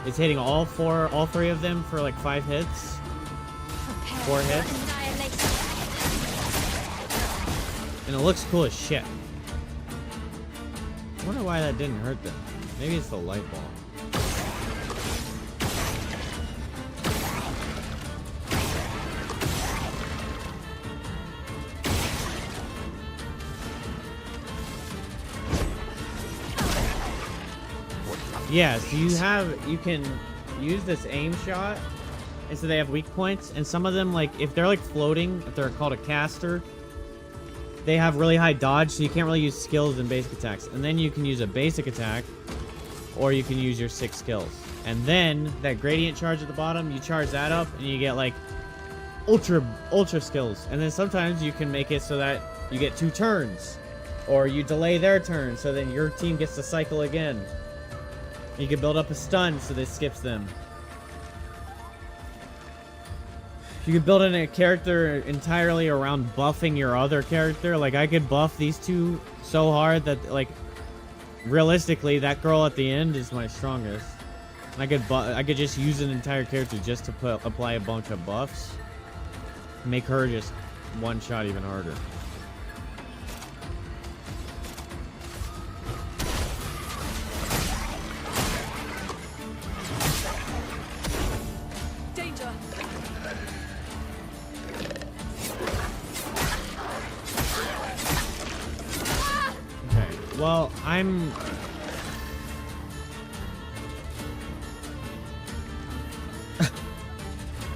It's hitting all 3 of them for, like, 5 hits. 4 hits. And it looks cool as shit. I wonder why that didn't hurt them. Maybe it's the light ball. Yeah, so you can use this aim shot And so they have weak points, and some of them, like, if they're like floating, if they're called a caster, they have really high dodge, so you can't really use skills and basic attacks. And then you can use a basic attack, or you can use your 6 skills. And then that gradient charge at the bottom, you charge that up, and you get like ultra skills. And then sometimes you can make it so that you get 2 turns, or you delay their turn, so then your team gets to cycle again. You can build up a stun so that it skips them. You could build in a character entirely around buffing your other character. Like, I could buff these two so hard that, like, realistically, that girl at the end is my strongest. And I could just use an entire character just to apply a bunch of buffs. Make her just one shot even harder. Danger! Okay, well, I'm...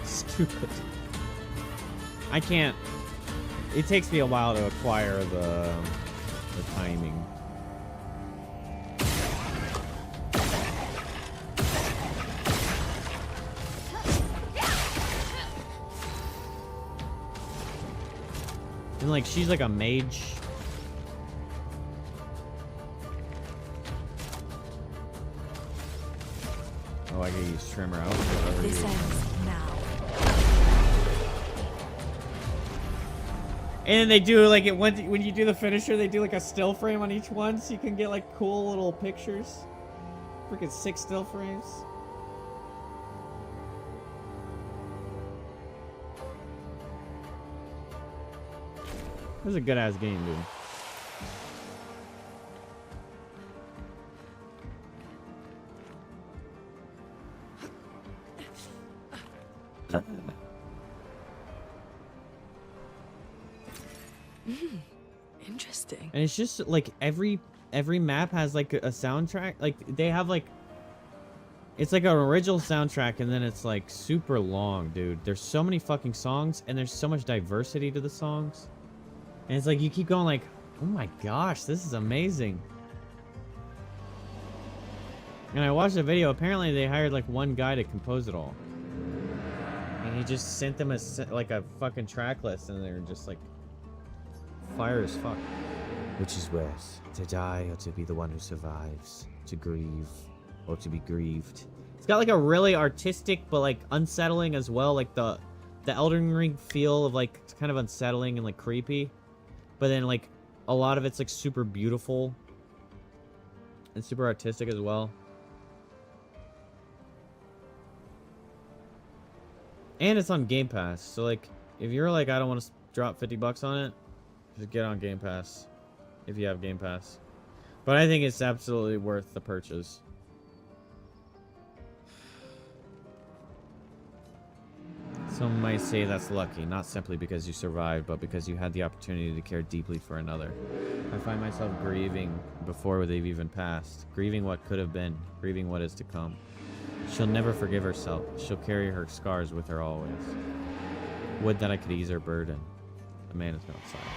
Stupid. I can't... It takes me a while to acquire the timing. And, like, she's like a mage. Oh, I gotta use trimmer. I was gonna This overuse. ends now. And they do, like, it when you do the finisher, they do, like, a still frame on each one, so you can get, like, cool little pictures. Freaking 6 still frames. This is a good-ass game, dude. Interesting. And it's just like every map has like a soundtrack. Like they have like it's like an original soundtrack, and then it's like super long, dude. There's so many fucking songs, and there's so much diversity to the songs. And it's like you keep going like, oh my gosh, this is amazing. And I watched a video. Apparently they hired like one guy to compose it all, and he just sent them like a fucking track list, and they're just like fire as fuck. Which is worse, to die or to be the one who survives, to grieve or to be grieved. It's got like a really artistic but like unsettling as well, like the Elden Ring feel of like it's kind of unsettling and like creepy, but then like a lot of it's like super beautiful and super artistic as well. And it's on Game Pass, so like if you're like, I don't want to drop $50 on it, just get on Game Pass if you have Game Pass. But I think it's absolutely worth the purchase. Some might say that's lucky, not simply because you survived, but because you had the opportunity to care deeply for another. I find myself grieving before they've even passed, grieving what could have been, grieving what is to come. She'll never forgive herself. She'll carry her scars with her always. Would that I could ease her burden. The man is not silent.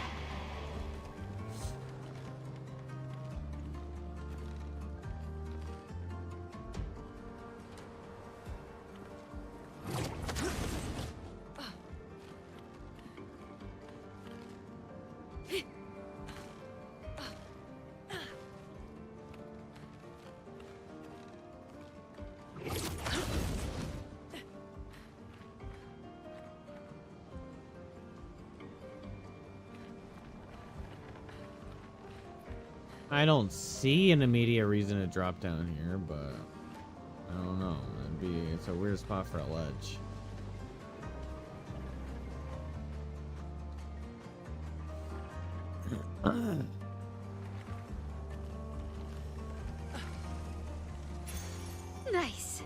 I don't see an immediate reason to drop down here, but I don't know. It's a weird spot for a ledge. Nice.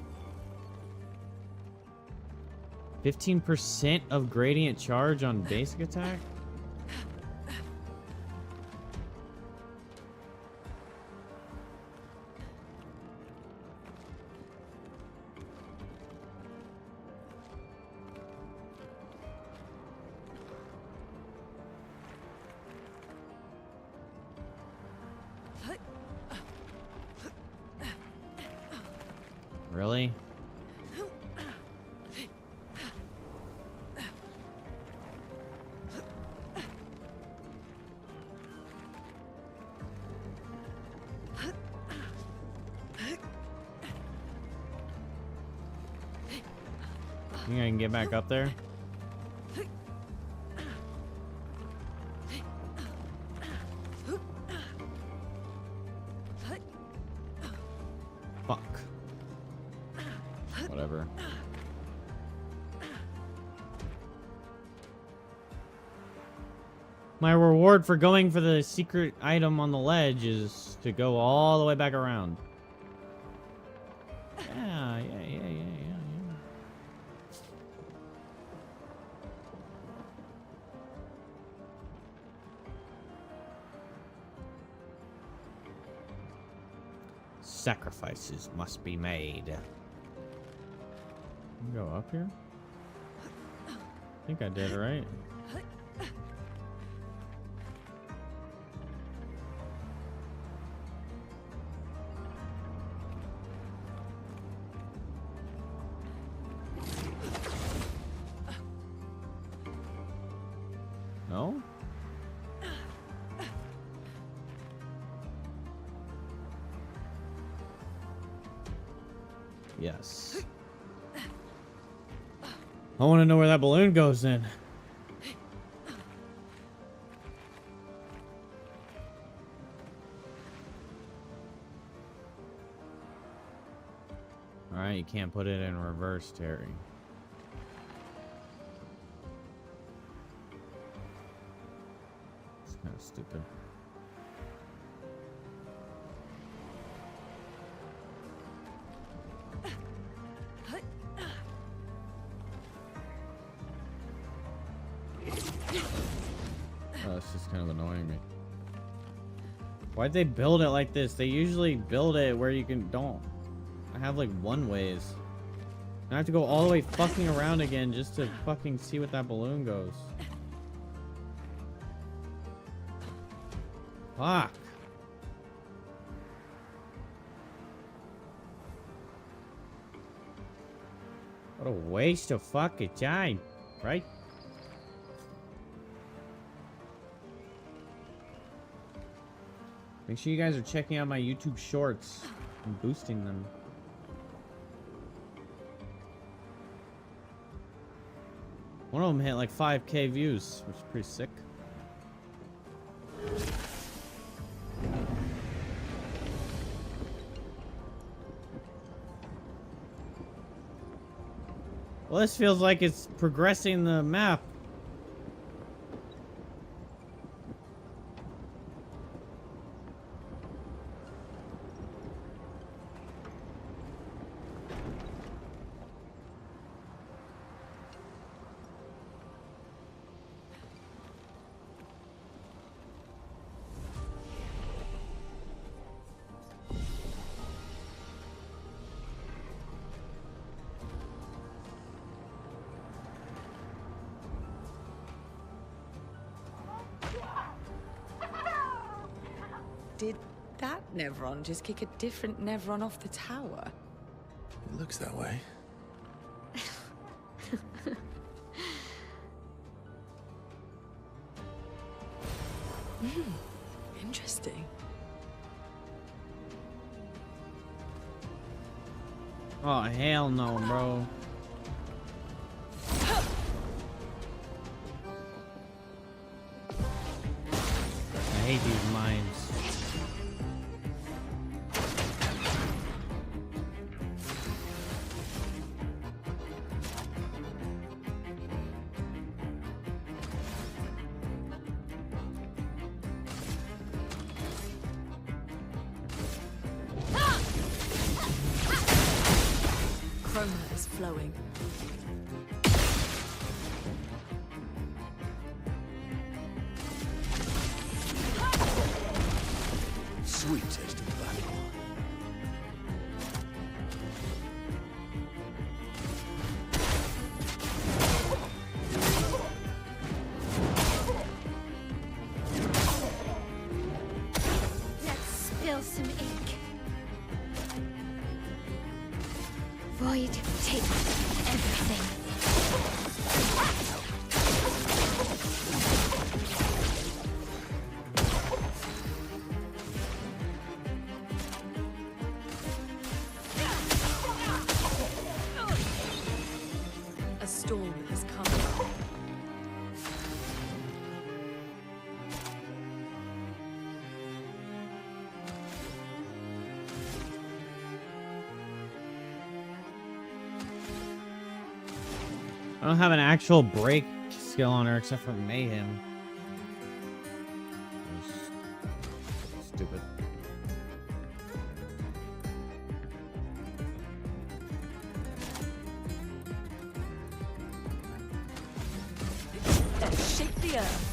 15% of gradient charge on basic attack? Really? Think I can get back up there? Fuck. Whatever. My reward for going for the secret item on the ledge is to go all the way back around. Yeah. Sacrifices must be made. Go up here? I think I did, right? No? Yes. I want to know where that balloon goes then. Alright, you can't put it in reverse, Terry. It's kind of stupid. Oh, it's just kind of annoying me. Why'd they build it like this? They usually build it where you don't. I have like one ways. I have to go all the way fucking around again just to fucking see what that balloon goes. Fuck. What a waste of fucking time, right? Make sure you guys are checking out my YouTube shorts and boosting them. One of them hit like 5K views, which is pretty sick. Well, this feels like it's progressing the map. Did that Nevron just kick a different Nevron off the tower? It looks that way. Interesting. Oh, hell no, bro. I hate these mines. Chroma is flowing. Sweet taste of battle. Let's spill some ink. void takes everything. A storm has come. I don't have an actual break skill on her except for mayhem. Stupid. Let's shake the earth.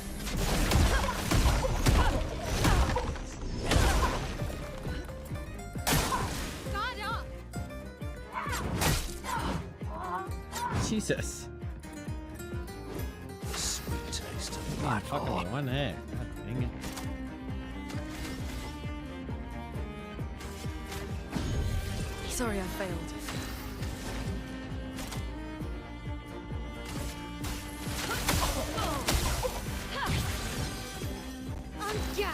Jesus. Sweet taste of black Fucking heart. one hit. God dang it. Sorry, I failed. Ungathered!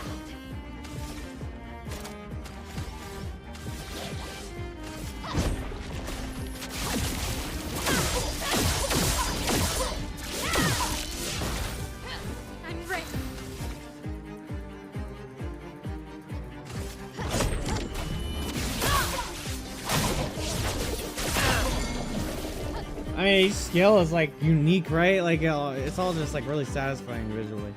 I'm ready. I mean, each skill is like unique, right? Like it's all just like really satisfying visually.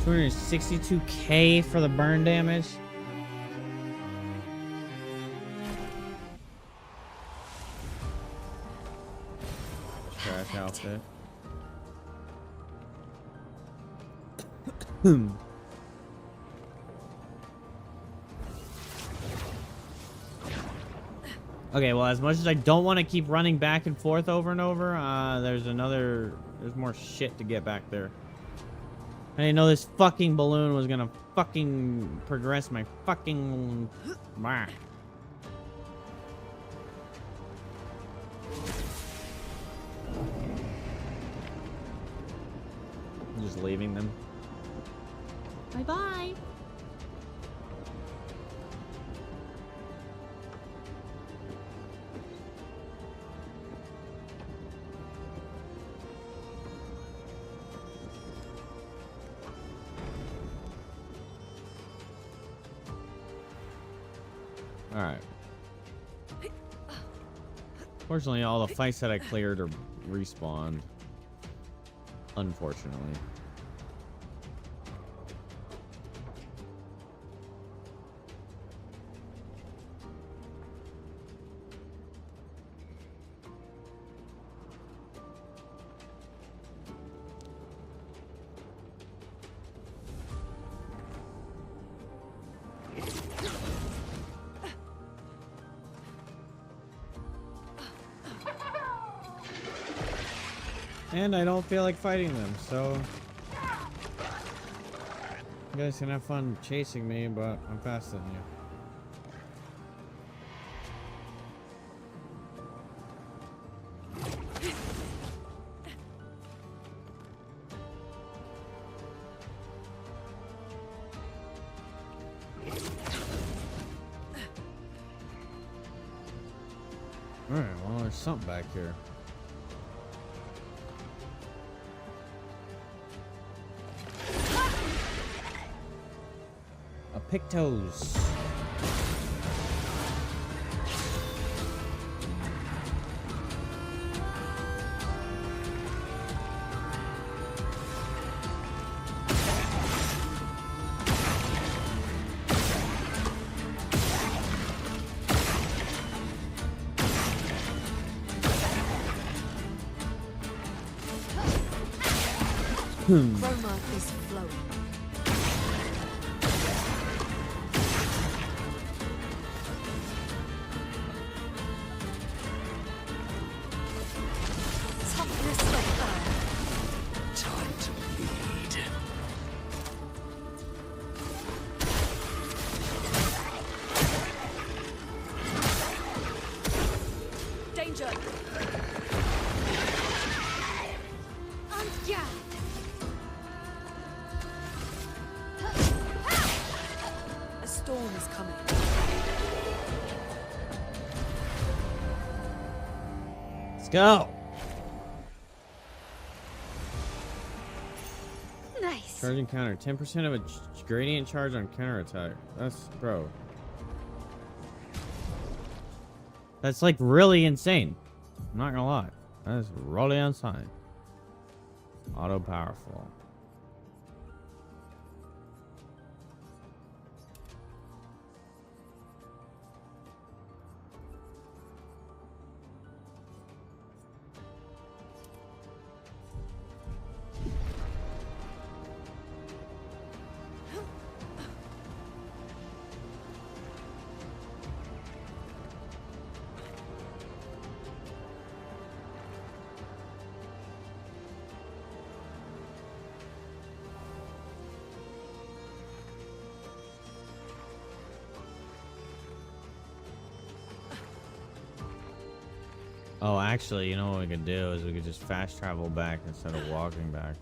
$262K for the burn damage. Trash outfit. Okay, well, as much as I don't want to keep running back and forth over and over, there's more shit to get back there. I didn't know this fucking balloon was gonna fucking progress my fucking... Bah. I'm just leaving them. Bye-bye. Alright. Fortunately, all the fights that I cleared are respawned. Unfortunately. And I don't feel like fighting them, so... You guys can have fun chasing me, but I'm faster than you. Alright, well, there's something back here. Pictos. Chroma is flowing. storm is coming. Let's go. Nice. Charging counter. 10% of a gradient charge on counterattack. That's, bro. That's like really insane. I'm not gonna lie. That is really insane. Auto powerful. Oh, actually, you know what we could do is we could just fast travel back instead of walking back.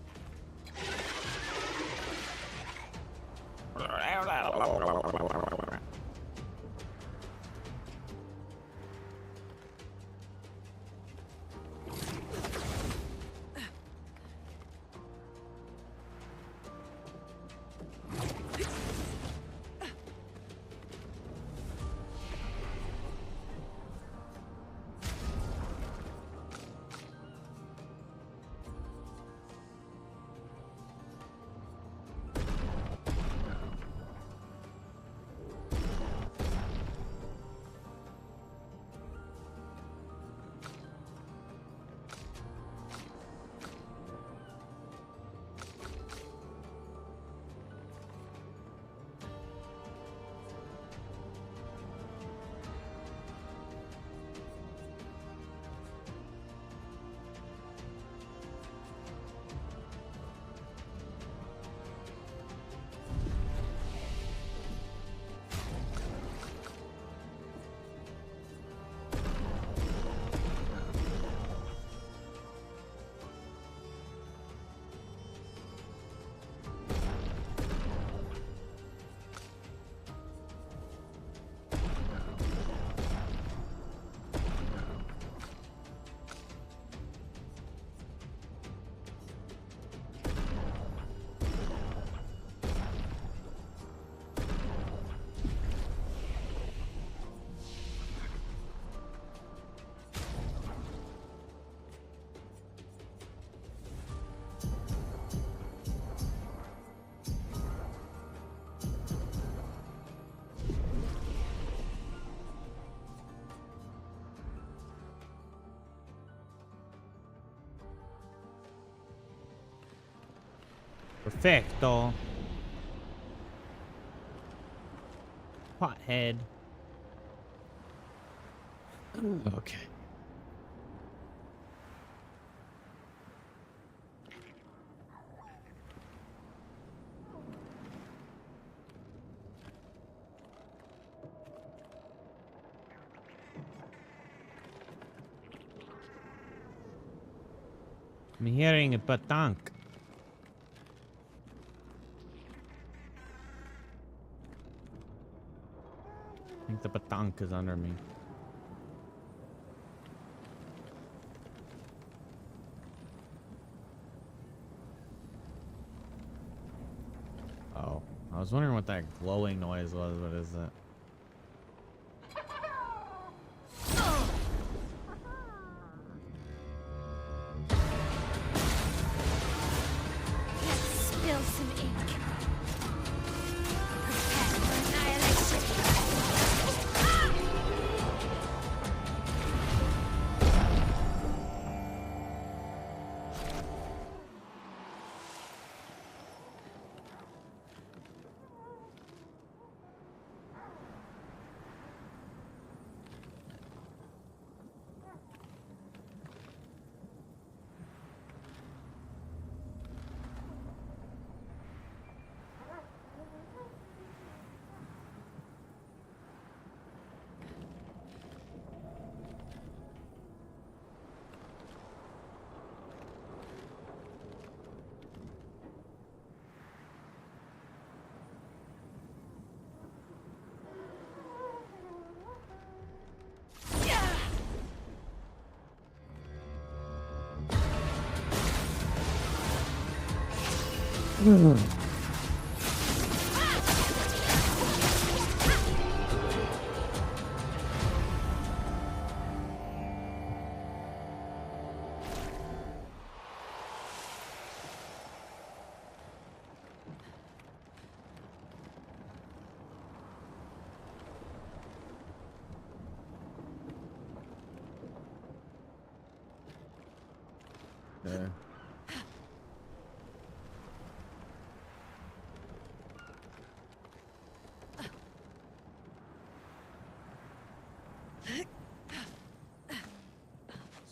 Perfecto. Pothead. Okay. I'm hearing a patank. I think the patank is under me. Oh, I was wondering what that glowing noise was. What is that? Spill some ink. Prepare for annihilation. There.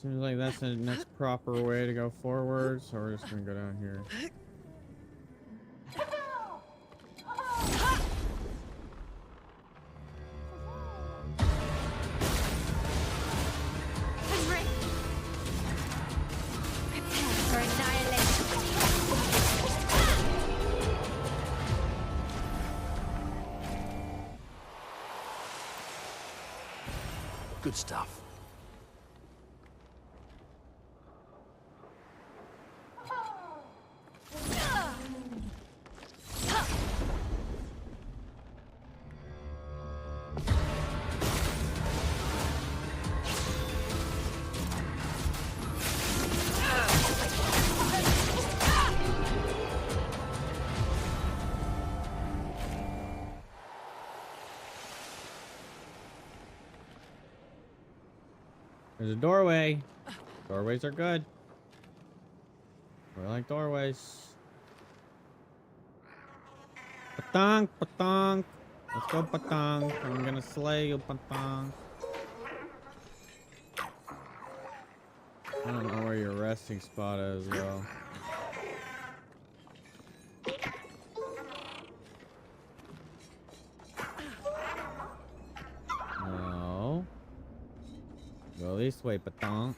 Seems like that's the next proper way to go forward, so we're just gonna go down here. Henry! Prepare for annihilation. Good stuff. There's a doorway. Doorways are good. We like doorways. Patong, patong. Let's go, patong. I'm gonna slay you, patong. I don't know where your resting spot is, though. No. Go this way, patong.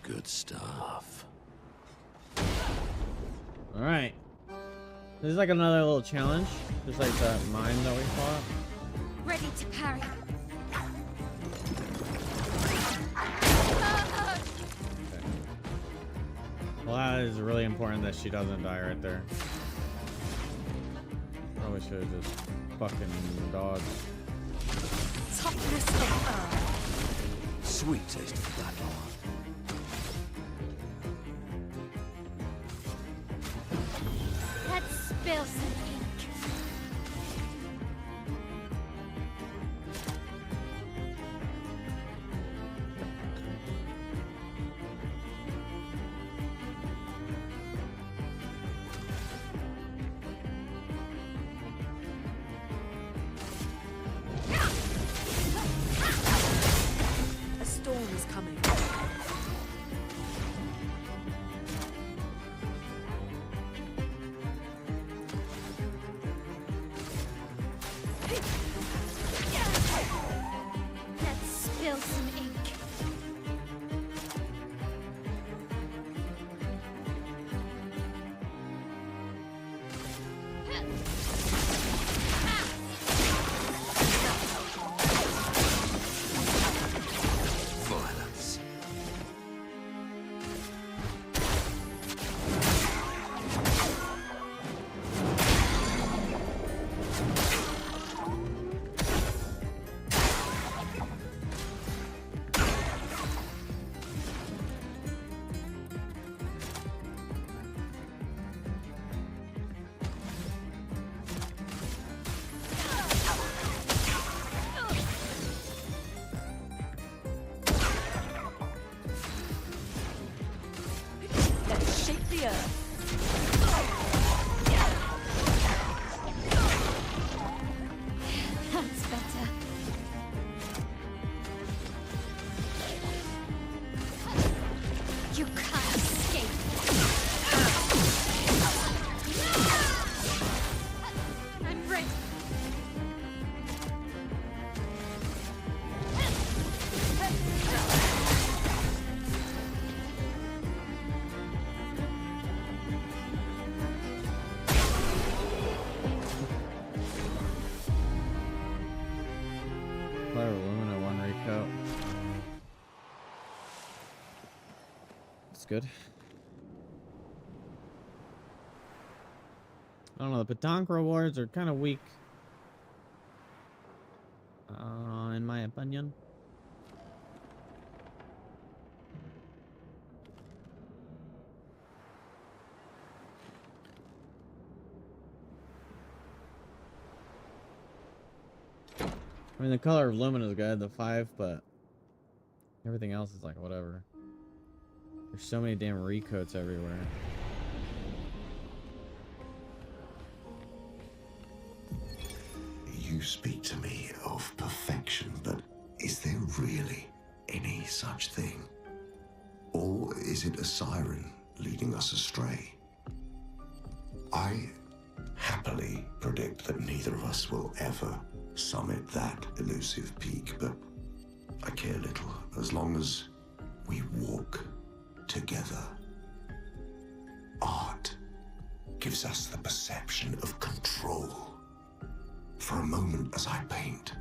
Good stuff. All right. This is like another little challenge, just like the mine that we fought. Ready to parry. Well, that is really important that she doesn't die right there. Probably should have just fucking dodged. Toughness of earth. Sweet taste of battle. Let's spill some ink. A storm is coming. Let's spill some ink. Violence. Let's shake the earth. That's better. You can't escape. I'm ready. Clair good. I don't know, the Petanque rewards are kind of weak. In my opinion. I mean, the color of Lumen is good, the 5, but everything else is like whatever. There's so many damn recoats everywhere. You speak to me of perfection, but is there really any such thing? Or is it a siren leading us astray? I happily predict that neither of us will ever summit that elusive peak, but I care little as long as we walk together. Art gives us the perception of control. For a moment as I paint,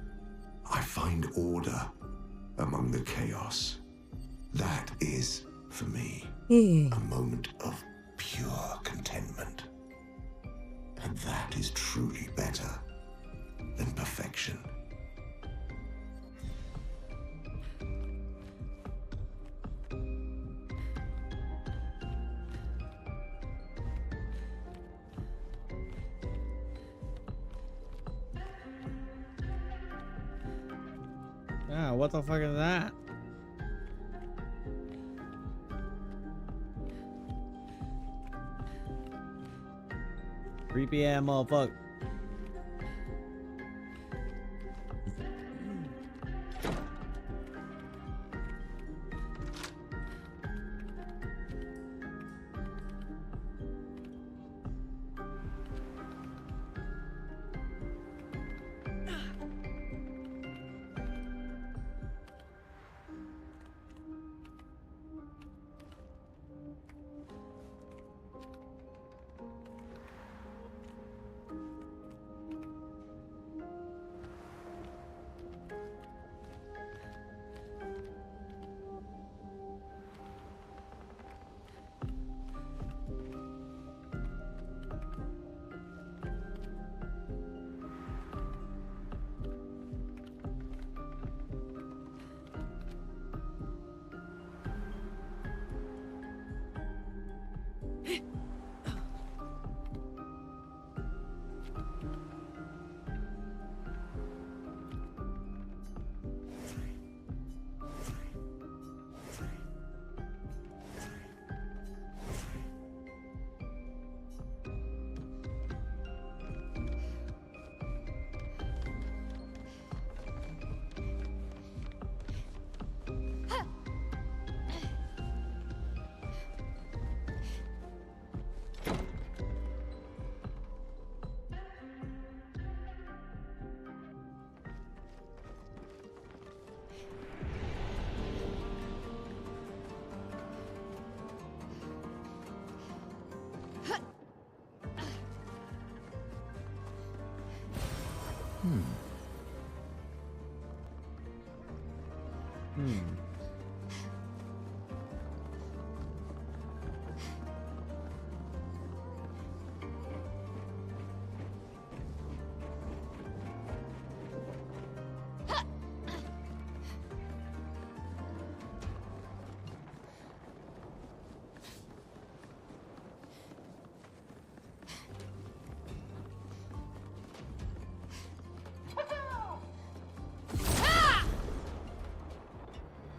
I find order among the chaos. That is, for me, a moment of pure contentment. And that is truly better than perfection. Yeah, what the fuck is that? Creepy ass motherfucker.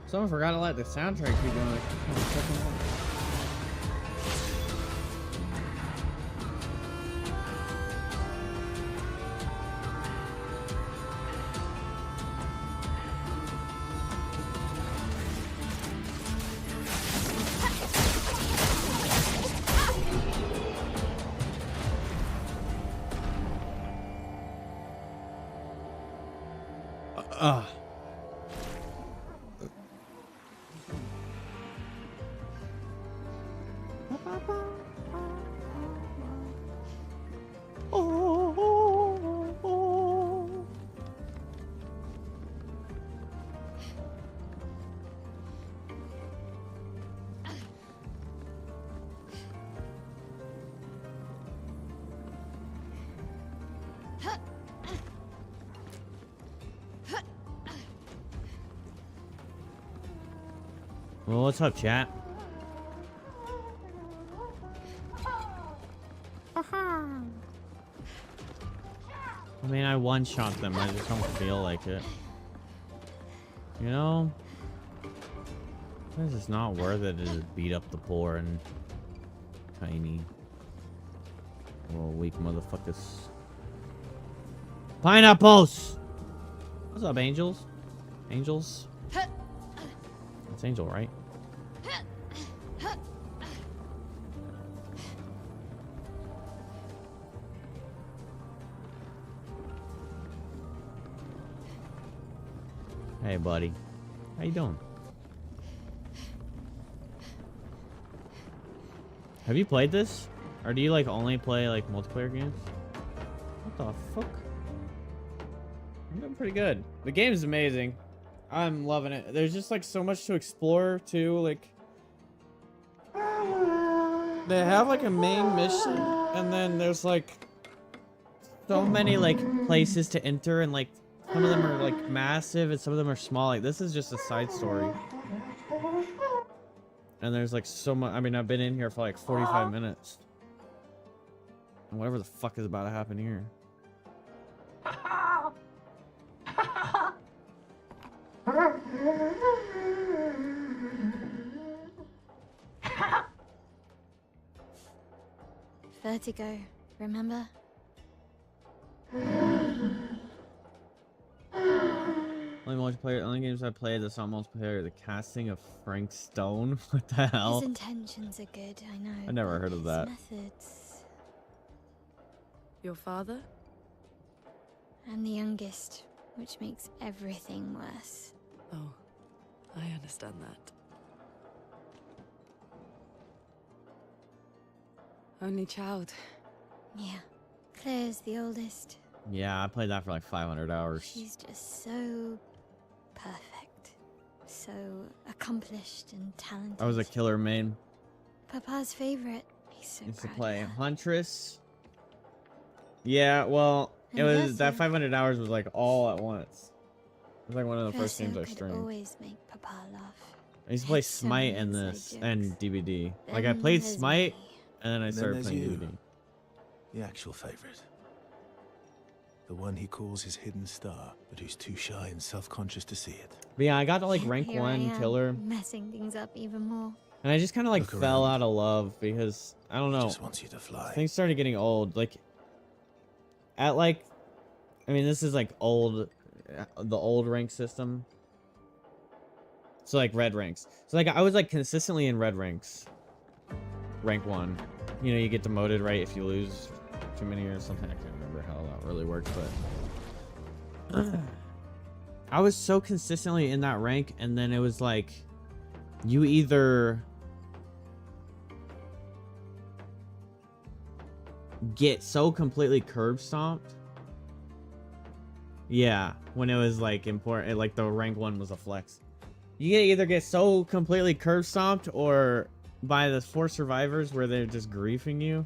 Someone forgot to let the soundtrack keep going. Well, what's up, chat? I mean, I one-shot them. I just don't feel like it. You know? This is not worth it to just beat up the poor and tiny little weak motherfuckers. Pineapples! What's up, angels? Angels? That's Angel, right? Hey, buddy. How you doing? Have you played this? Or do you, like, only play, like, multiplayer games? What the fuck? I'm doing pretty good. The game's amazing. I'm loving it. There's just, like, so much to explore, too. Like, they have, like, a main mission, and then there's, like, so many, like, places to enter, and, like, some of them are, like, massive, and some of them are small. Like, this is just a side story. And there's, like, so much. I mean, I've been in here for, like, 45 minutes. And whatever the fuck is about to happen here. Vertigo, remember? Only games I played that's not multiplayer. The casting of Frank Stone. What the hell? His intentions are good, I know. I never but heard of his that. Methods. Your father? I'm the youngest, which makes everything worse. Oh, I understand that. Only child. Yeah. Claire's the oldest. Yeah, I played that for like 500 hours. She's just so perfect. So accomplished and talented. I was a killer main. Papa's favorite. He's so Used to proud play of her. Huntress. Yeah, well, it And was that Verso. 500 hours was like all at once. It was like one of the first Verso games I could streamed. always make Papa laugh. I used to play Had so Smite many and inside this jokes. and DVD. Like I Then played there's Smite me. and then I And then started there's playing you. DVD. The actual favorite. The one he calls his hidden star, but who's too shy and self-conscious to see it. But yeah, I got to like Yet rank here I 1 am, killer, messing things up even more. and I just kind of like Look fell around. out of love because I don't He know. just wants you to fly. Things started getting old. Like at like, I mean, this is like old, the old rank system. So like red ranks. So like I was like consistently in red ranks. Rank 1. You know, you get demoted right if you lose too many or something. I can't remember how that really works, but I was so consistently in that rank, and then it was like you either get so completely curb stomped. Yeah, when it was like important, like the rank 1 was a flex. You either get so completely curb stomped or by the 4 survivors where they're just griefing you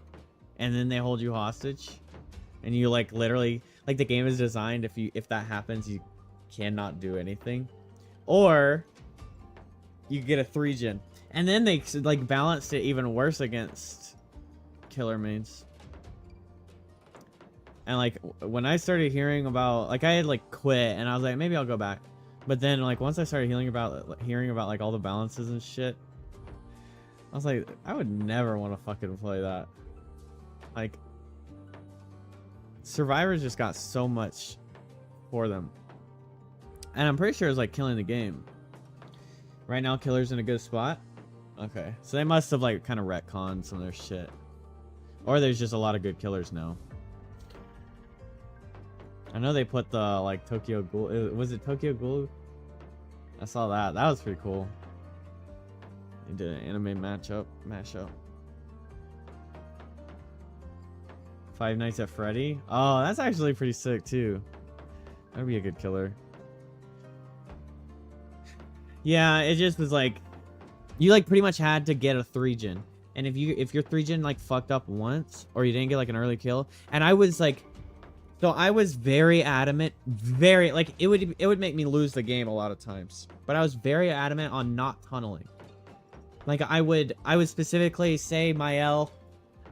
and then they hold you hostage and you like literally like the game is designed if that happens you cannot do anything, or you get a 3-gen, and then they like balanced it even worse against killer mains. And like when I started hearing about, like I had like quit and I was like maybe I'll go back, but then like once I started hearing about like all the balances and shit, I was like I would never want to fucking play that. Like survivors just got so much for them, and I'm pretty sure it's like killing the game. Right now killer's in a good spot. Okay, so they must have like kind of retconned some of their shit, or there's just a lot of good killers now. I know they put the like Tokyo Ghoul. Was it Tokyo Ghoul? I saw that. That was pretty cool. They did an anime mashup. Five Nights at Freddy. Oh, that's actually pretty sick too. That'd be a good killer. Yeah, it just was like you like pretty much had to get a 3-gen, and if your 3-gen like fucked up once or you didn't get like an early kill, and I was like. So I was very adamant, like it would make me lose the game a lot of times. But I was very adamant on not tunneling. Like, I would specifically say Mael.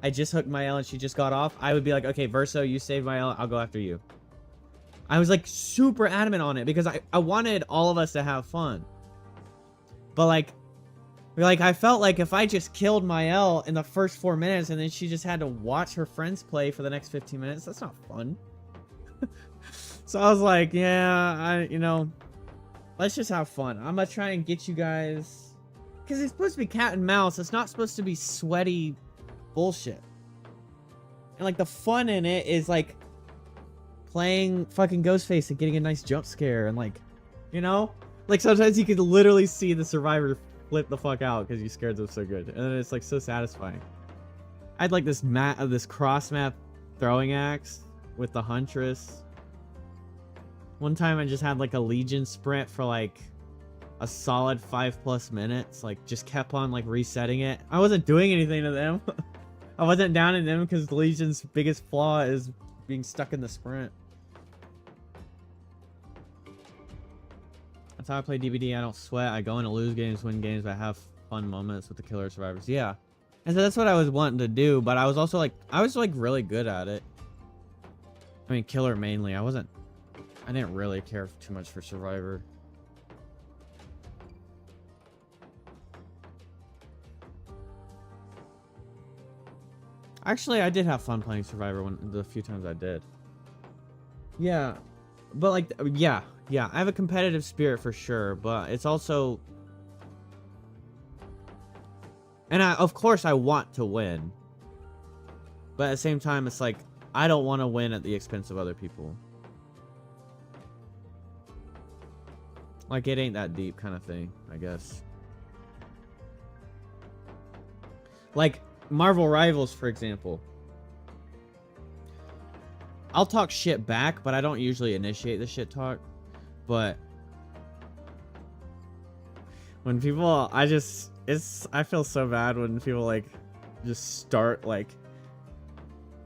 I just hooked Mael and she just got off. I would be like, okay, Verso, you save Mael. I'll go after you. I was, like, super adamant on it because I wanted all of us to have fun. But, like, I felt like if I just killed Mael in the first 4 minutes and then she just had to watch her friends play for the next 15 minutes, that's not fun. So I was like, yeah, you know, let's just have fun. I'm gonna try and get you guys, because it's supposed to be cat and mouse. It's not supposed to be sweaty bullshit. And like the fun in it is like playing fucking Ghostface and getting a nice jump scare and like, you know, like sometimes you could literally see the survivor flip the fuck out because you scared them so good, and then it's like so satisfying. I had like this cross map throwing axe with the Huntress. One time I just had like a Legion sprint for like a solid 5+ minutes, like just kept on like resetting it. I wasn't doing anything to them. I wasn't down in them because the Legion's biggest flaw is being stuck in the sprint. That's how I play DBD. I don't sweat. I go into lose games, win games, but I have fun moments with the killer survivors. Yeah. And so that's what I was wanting to do, but I was also like, really good at it. I mean, killer mainly. I didn't really care too much for survivor. Actually, I did have fun playing survivor the few times I did. Yeah, but like, yeah, I have a competitive spirit for sure, but it's also, and of course I want to win, but at the same time, it's like, I don't want to win at the expense of other people. Like, it ain't that deep kind of thing, I guess. Like, Marvel Rivals, for example. I'll talk shit back, but I don't usually initiate the shit talk. But when people, I feel so bad when people, like, just start, like,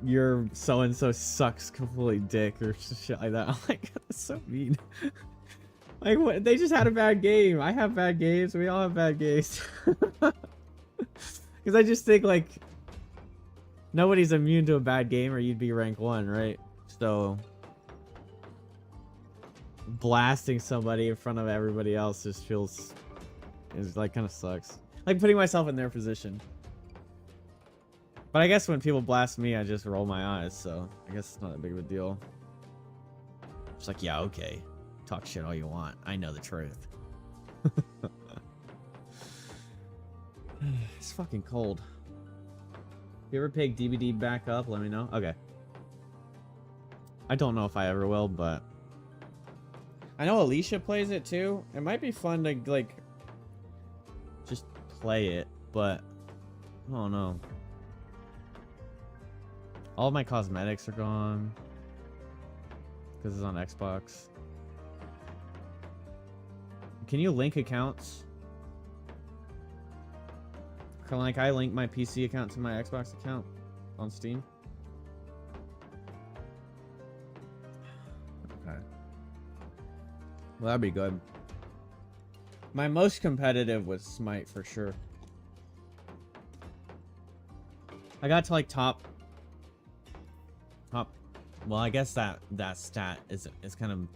your so-and-so sucks completely dick or shit like that. I'm like, that's so mean. Like, what? They just had a bad game. I have bad games. We all have bad games. Because I just think, like, nobody's immune to a bad game or you'd be rank 1, right? So, blasting somebody in front of everybody else just feels, like, kind of sucks. Like, putting myself in their position. But I guess when people blast me, I just roll my eyes, so I guess it's not that big of a deal. It's like, yeah, okay. Talk shit all you want. I know the truth. It's fucking cold. If you ever pick DBD back up, let me know. Okay. I don't know if I ever will, but I know Alicia plays it too. It might be fun to like just play it, but I don't know. All of my cosmetics are gone because it's on Xbox. Can you link accounts? Can like I link my PC account to my Xbox account on Steam? Okay. Well, that'd be good. My most competitive was Smite for sure. I got to like top. Well, I guess that stat is kind of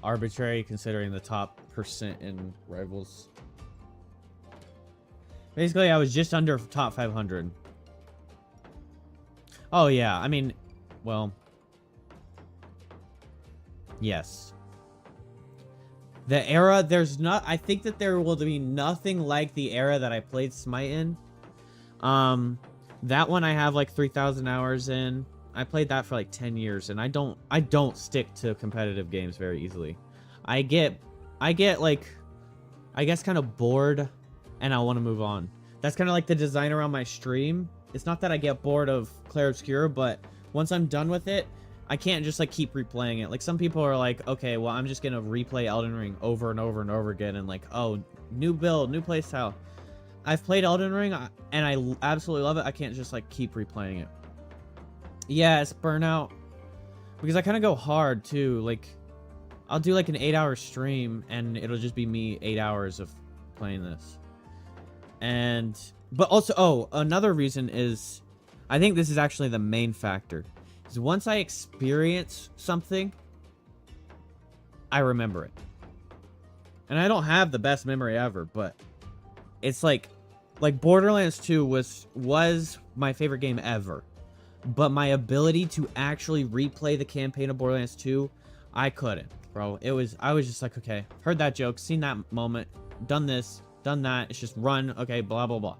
arbitrary considering the top % in Rivals. Basically, I was just under top 500. Oh yeah, I mean, well, yes. The era, I think that there will be nothing like the era that I played Smite in. That one I have like 3,000 hours in. I played that for like 10 years, and I don't stick to competitive games very easily. I get like, I guess kind of bored, and I want to move on. That's kind of like the design around my stream. It's not that I get bored of Clair Obscur, but once I'm done with it, I can't just like keep replaying it. Like some people are like, okay, well I'm just gonna replay Elden Ring over and over and over again, and like, oh, new build, new playstyle. I've played Elden Ring, and I absolutely love it. I can't just like keep replaying it. Yeah, it's burnout. Because I kind of go hard too. Like, I'll do like an 8-hour stream, and it'll just be me 8 hours of playing this. But also, oh, another reason is, I think this is actually the main factor, is once I experience something, I remember it. And I don't have the best memory ever, but it's like Borderlands 2 was my favorite game ever. But my ability to actually replay the campaign of Borderlands 2, I couldn't, bro. I was just like, okay, heard that joke, seen that moment, done this, done that. It's just run, okay, blah, blah, blah.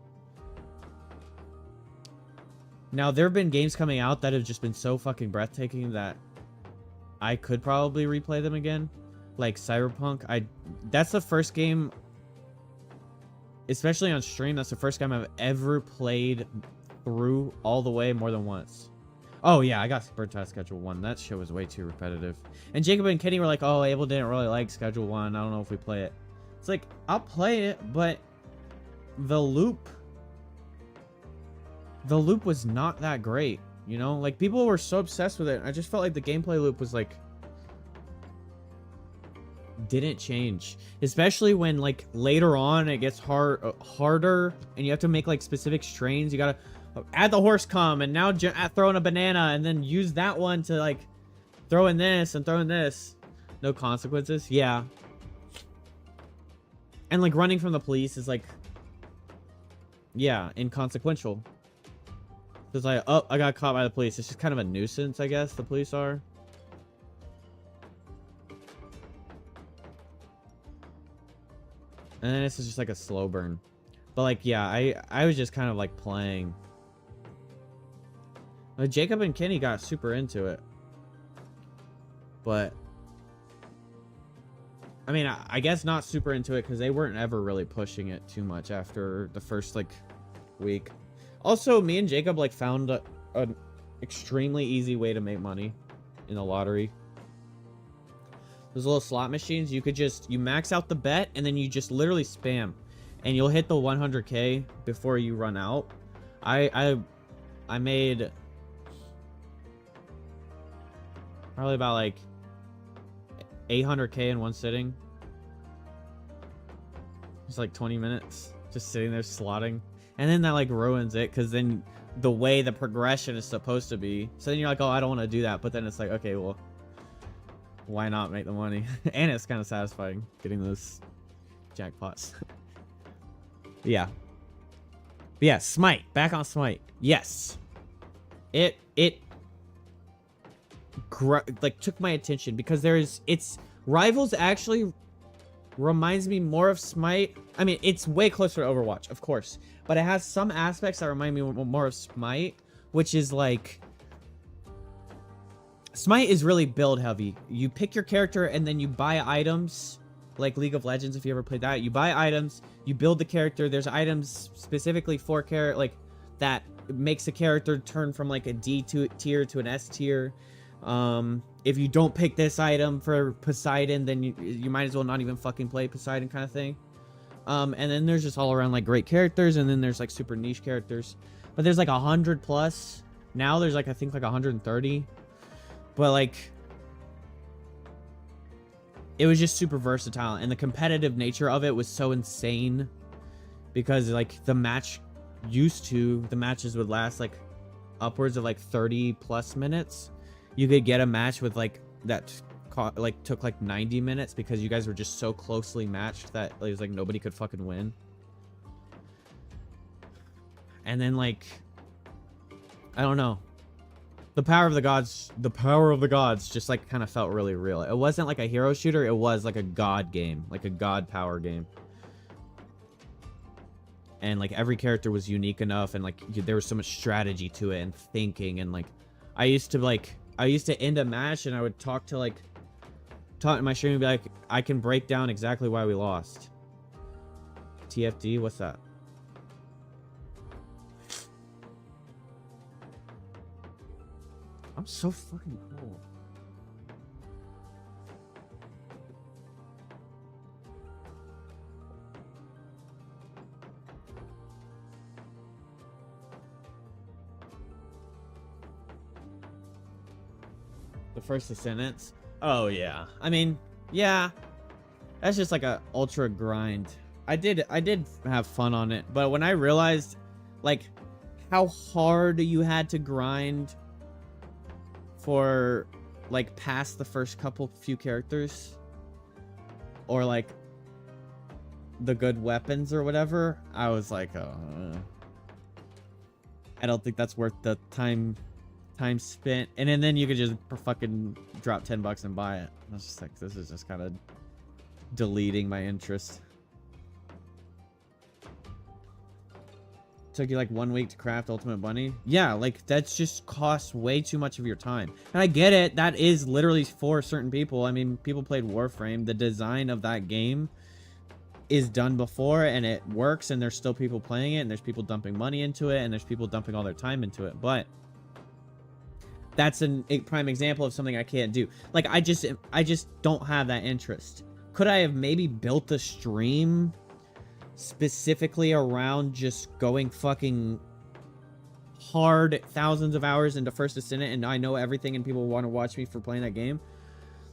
Now, there have been games coming out that have just been so fucking breathtaking that I could probably replay them again. Like Cyberpunk. That's the first game, especially on stream, that's the first game I've ever played through all the way more than once. Oh yeah, I got Burnt Out Schedule 1. That shit was way too repetitive. And Jacob and Kenny were like, oh, Abel didn't really like Schedule 1. I don't know if we play it. It's like, I'll play it, but the loop was not that great, you know? Like, people were so obsessed with it. I just felt like the gameplay loop was like, didn't change, especially when like later on it gets harder and you have to make like specific strains. You gotta add the horse cum and now throw in a banana and then use that one to like throw in this and throw in this. No consequences. Yeah. And like running from the police is like, yeah, inconsequential. It's like, oh, I got caught by the police. It's just kind of a nuisance, I guess the police are. And then this is just like a slow burn. But like, yeah, I was just kind of like playing. Jacob and Kenny got super into it. But I mean, I guess not super into it because they weren't ever really pushing it too much after the first like week. Also, me and Jacob like found an extremely easy way to make money in the lottery. Those little slot machines, you max out the bet and then you just literally spam and you'll hit the 100K before you run out. I made probably about like 800K in one sitting. It's like 20 minutes just sitting there slotting. And then that like ruins it because then the way the progression is supposed to be. So then you're like, oh, I don't want to do that. But then it's like, okay, well, why not make the money? And it's kind of satisfying getting those jackpots. Yeah. But yeah, Smite. Back on Smite. Yes. It like took my attention because Rivals actually reminds me more of Smite. I mean, it's way closer to Overwatch, of course, but it has some aspects that remind me more of Smite, which is like, Smite is really build heavy. You pick your character and then you buy items, like League of Legends, if you ever played that. You buy items, you build the character. There's items specifically for character, like that makes a character turn from like a D tier to an S tier. If you don't pick this item for Poseidon, then you might as well not even fucking play Poseidon, kind of thing. And then there's just all around like great characters, and then there's like super niche characters. But there's like 100 plus. Now there's like, I think like 130. But like, it was just super versatile, and the competitive nature of it was so insane because like the matches would last like upwards of like 30 plus minutes. You could get a match with like that took like 90 minutes because you guys were just so closely matched that it was like nobody could fucking win. And then like, I don't know, the power of the gods just like kind of felt really real. It wasn't like a hero shooter, it was like a god game, like a god power game. And like every character was unique enough, and like there was so much strategy to it and thinking, and like I used to end a match and I would talk in my stream and be like, I can break down exactly why we lost. TFD, what's that? I'm so fucking cool. The first sentence. Oh yeah. I mean, yeah. That's just like a ultra grind. I did have fun on it, but when I realized like how hard you had to grind for like past the first few characters, or like the good weapons or whatever, I was like, oh, I don't think that's worth the time spent. And then you could just fucking drop $10 and buy it. I was just like, this is just kind of deleting my interest. Took you like 1 week to craft Ultimate Bunny? Yeah, like that's just costs way too much of your time. And I get it, that is literally for certain people. I mean, people played Warframe. The design of that game is done before and it works, and there's still people playing it, and there's people dumping money into it, and there's people dumping all their time into it. But that's a prime example of something I can't do. Like I just don't have that interest. Could I have maybe built the stream specifically around just going fucking hard thousands of hours into First Ascendant, and I know everything and people want to watch me for playing that game?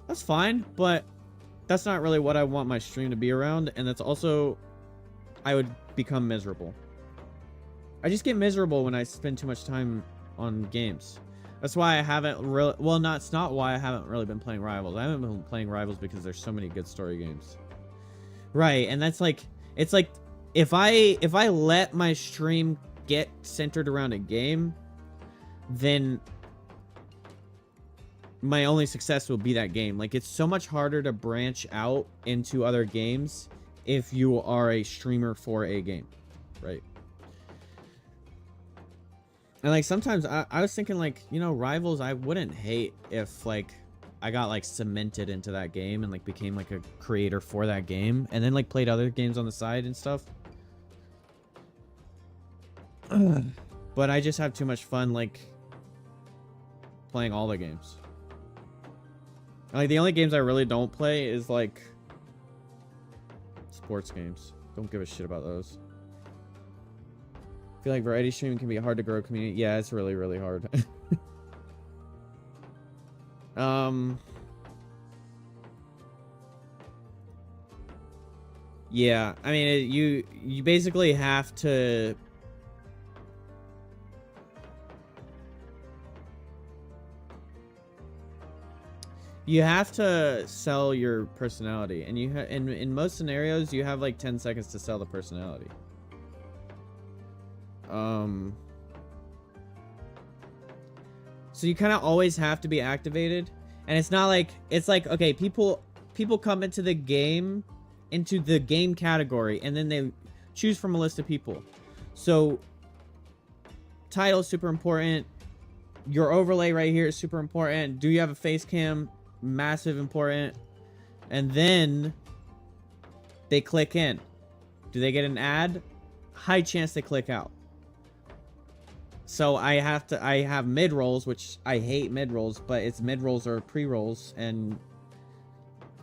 That's fine, but that's not really what I want my stream to be around, and that's also, I would become miserable. I just get miserable when I spend too much time on games. That's why I haven't really, well, it's not why I haven't really been playing Rivals. I haven't been playing Rivals because there's so many good story games. Right, and that's like, it's like, if I let my stream get centered around a game, then my only success will be that game. Like, it's so much harder to branch out into other games if you are a streamer for a game, right? And like sometimes I was thinking, like, you know, Rivals, I wouldn't hate if like I got like cemented into that game and like became like a creator for that game, and then like played other games on the side and stuff. But I just have too much fun like playing all the games. Like the only games I really don't play is like sports games. Don't give a shit about those. I feel like variety streaming can be a hard to grow community. Yeah, it's really, really hard. Yeah, I mean, you basically have to sell your personality, and in most scenarios you have like 10 seconds to sell the personality. So you kind of always have to be activated, and it's not like, it's like, okay, people come into the game category, and then they choose from a list of people. So title is super important. Your overlay right here is super important. Do you have a face cam? Massive important. And then they click in. Do they get an ad? High chance they click out. So I have mid-rolls, which I hate mid-rolls, but it's mid-rolls or pre-rolls, and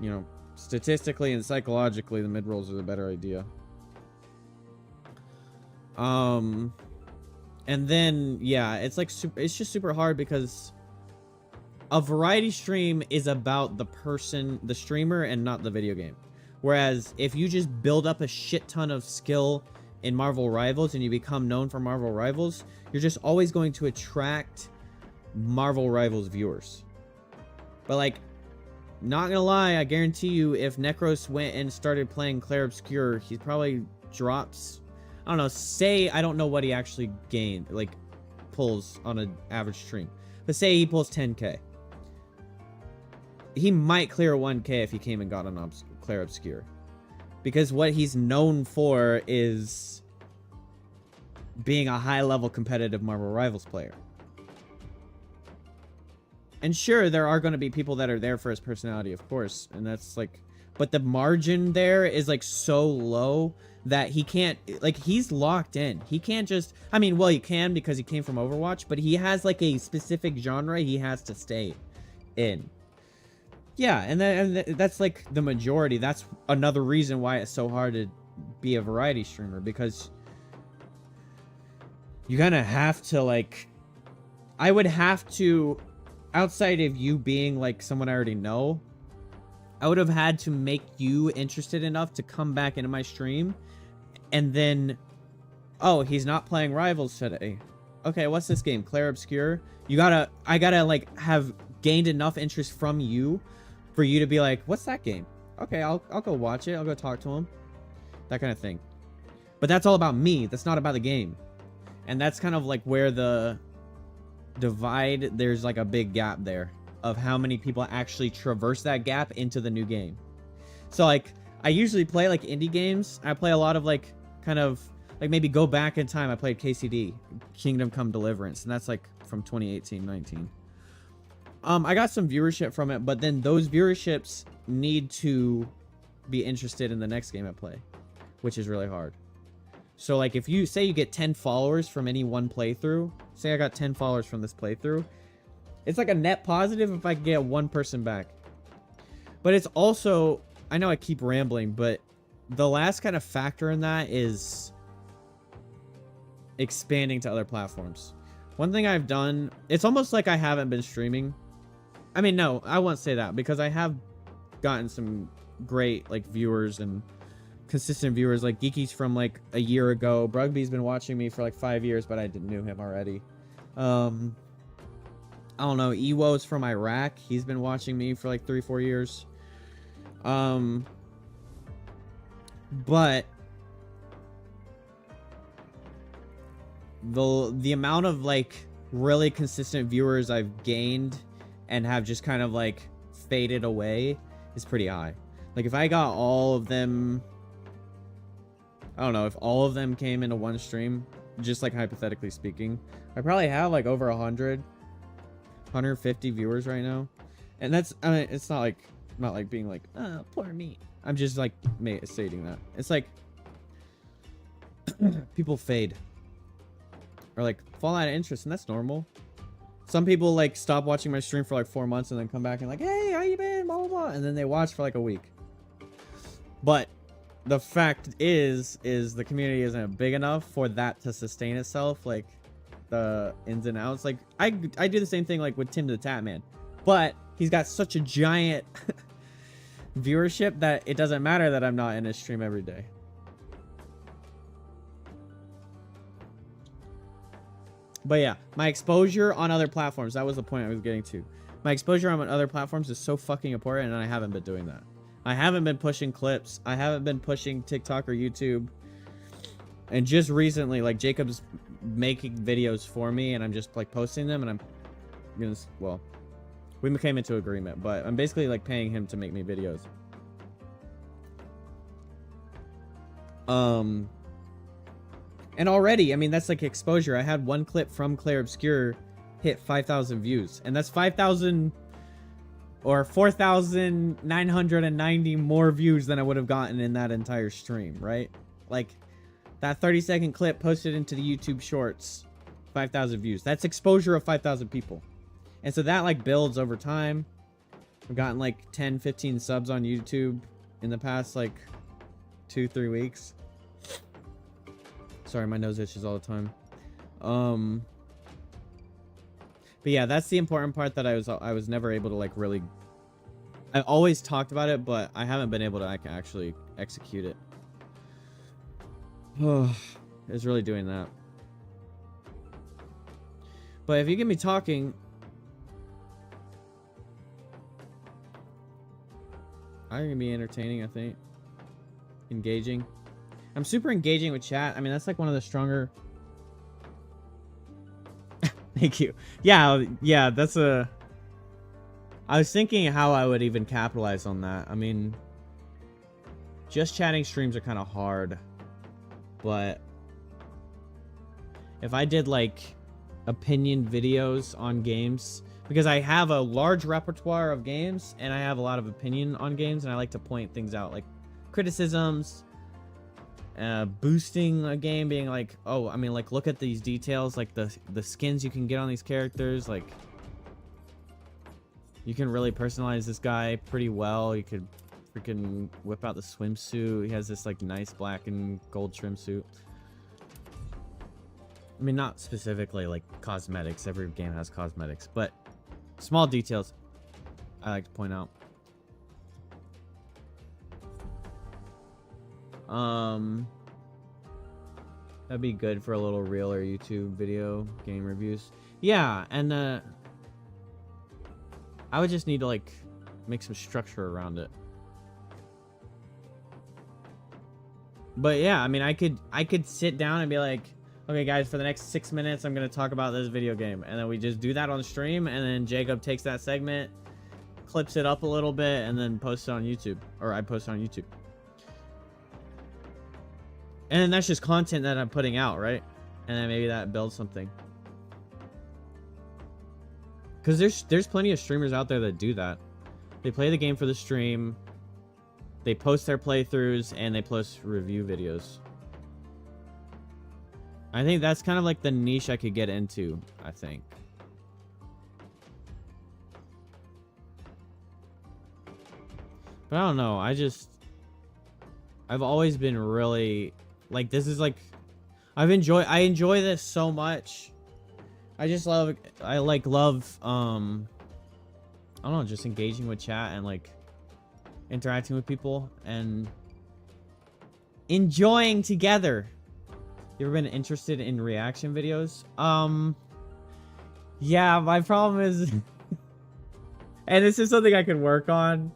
you know, statistically and psychologically the mid-rolls are the better idea. And then yeah, it's like it's just super hard because a variety stream is about the person, the streamer, and not the video game. Whereas if you just build up a shit ton of skill in Marvel Rivals and you become known for Marvel Rivals, you're just always going to attract Marvel Rivals viewers. But like, not gonna lie, I guarantee you if Necros went and started playing Clair Obscur, he probably drops, I don't know, say, I don't know what he actually gained, like pulls on an average stream, but say he pulls 10k. He might clear 1k if he came and got on Clair Obscur. Because what he's known for is being a high-level competitive Marvel Rivals player. And sure, there are going to be people that are there for his personality, of course. And that's like, but the margin there is like so low that he can't, like, he's locked in. He can't just, I mean, well, he can because he came from Overwatch, but he has like a specific genre he has to stay in. Yeah, and that's like the majority. That's another reason why it's so hard to be a variety streamer, because you kind of have to, like, I would have to, outside of you being like someone I already know, I would have had to make you interested enough to come back into my stream, and then, oh, he's not playing Rivals today. Okay, what's this game? Clair Obscur? I gotta like have gained enough interest from you for you to be like, what's that game? Okay, I'll go watch it. I'll go talk to him. That kind of thing. But that's all about me. That's not about the game. And that's kind of like where the divide, there's like a big gap there of how many people actually traverse that gap into the new game. So like, I usually play like indie games. I play a lot of like kind of like maybe go back in time. I played KCD, Kingdom Come Deliverance, and that's like from 2018-19. I got some viewership from it, but then those viewerships need to be interested in the next game I play, which is really hard. So like if you say you get 10 followers from any one playthrough, say I got 10 followers from this playthrough, it's like a net positive if I can get one person back. But it's also, I know I keep rambling, but the last kind of factor in that is expanding to other platforms. One thing I've done, it's almost like I haven't been streaming. I mean, no, I won't say that because I have gotten some great like viewers and consistent viewers, like Geeky's from like a year ago. Brugby's been watching me for like 5 years, but I didn't knew him already. I don't know, Ewo's from Iraq. He's been watching me for like 3-4 years. But the amount of like really consistent viewers I've gained and have just kind of like faded away is pretty high. Like if I got all of them, I don't know, if all of them came into one stream, just like hypothetically speaking, I probably have like over 150 viewers right now. And that's, I mean, it's not like being like, oh, poor me. I'm just like stating that. It's like people fade or like fall out of interest, and that's normal. Some people like stop watching my stream for like 4 months and then come back and like, hey, how you been? Blah, blah, blah. And then they watch for like a week. But the fact is the community isn't big enough for that to sustain itself. Like the ins and outs. Like I do the same thing like with Tim the Tap Man, but he's got such a giant viewership that it doesn't matter that I'm not in his stream every day. But yeah, my exposure on other platforms, that was the point I was getting to. My exposure on other platforms is so fucking important, and I haven't been doing that. I haven't been pushing clips. I haven't been pushing TikTok or YouTube. And just recently, like, Jacob's making videos for me, and I'm just, like, posting them, and I'm gonna, well, we came into agreement, but I'm basically, like, paying him to make me videos. And already, I mean, that's like exposure. I had one clip from Clair Obscur hit 5,000 views. And that's 5,000 or 4,990 more views than I would have gotten in that entire stream, right? Like, that 30-second clip posted into the YouTube Shorts, 5,000 views. That's exposure of 5,000 people. And so that, like, builds over time. I've gotten, like, 10, 15 subs on YouTube in the past, like, 2-3 weeks. Sorry, my nose itches all the time. But yeah, that's the important part that I was never able to like really. I always talked about it, but I haven't been able to actually execute it. It's really doing that. But if you get me talking, I'm gonna be entertaining. I think engaging. I'm super engaging with chat. I mean, that's like one of the stronger. Thank you. Yeah, that's a. I was thinking how I would even capitalize on that. I mean, just chatting streams are kind of hard, but if I did like opinion videos on games, because I have a large repertoire of games and I have a lot of opinion on games, and I like to point things out, like criticisms. Boosting a game, being like, oh, I mean, like, look at these details, like the skins you can get on these characters, like you can really personalize this guy pretty well. You could freaking whip out the swimsuit. He has this like nice black and gold swimsuit. I mean, not specifically like cosmetics, every game has cosmetics, but small details I like to point out. That'd be good for a little reel or YouTube video, game reviews. Yeah, and I would just need to like make some structure around it. But yeah, I mean, I could sit down and be like, okay, guys, for the next 6 minutes, I'm gonna talk about this video game, and then we just do that on stream, and then Jacob takes that segment, clips it up a little bit, and then posts it on YouTube, or I post it on YouTube. And then that's just content that I'm putting out, right? And then maybe that builds something. Because there's plenty of streamers out there that do that. They play the game for the stream, they post their playthroughs, and they post review videos. I think that's kind of like the niche I could get into, I think. But I don't know, I've always been really, like, this is like, I enjoy this so much. I just love, I don't know, just engaging with chat and like interacting with people and enjoying together. You ever been interested in reaction videos? Yeah, my problem is, and this is something I could work on,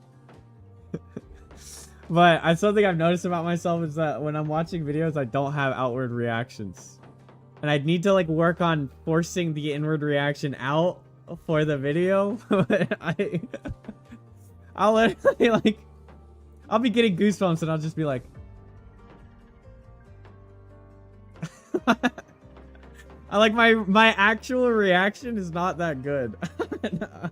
but something I've noticed about myself is that when I'm watching videos, I don't have outward reactions. And I'd need to like work on forcing the inward reaction out for the video. I'll literally like, I'll be getting goosebumps and I'll just be like, I like my actual reaction is not that good. I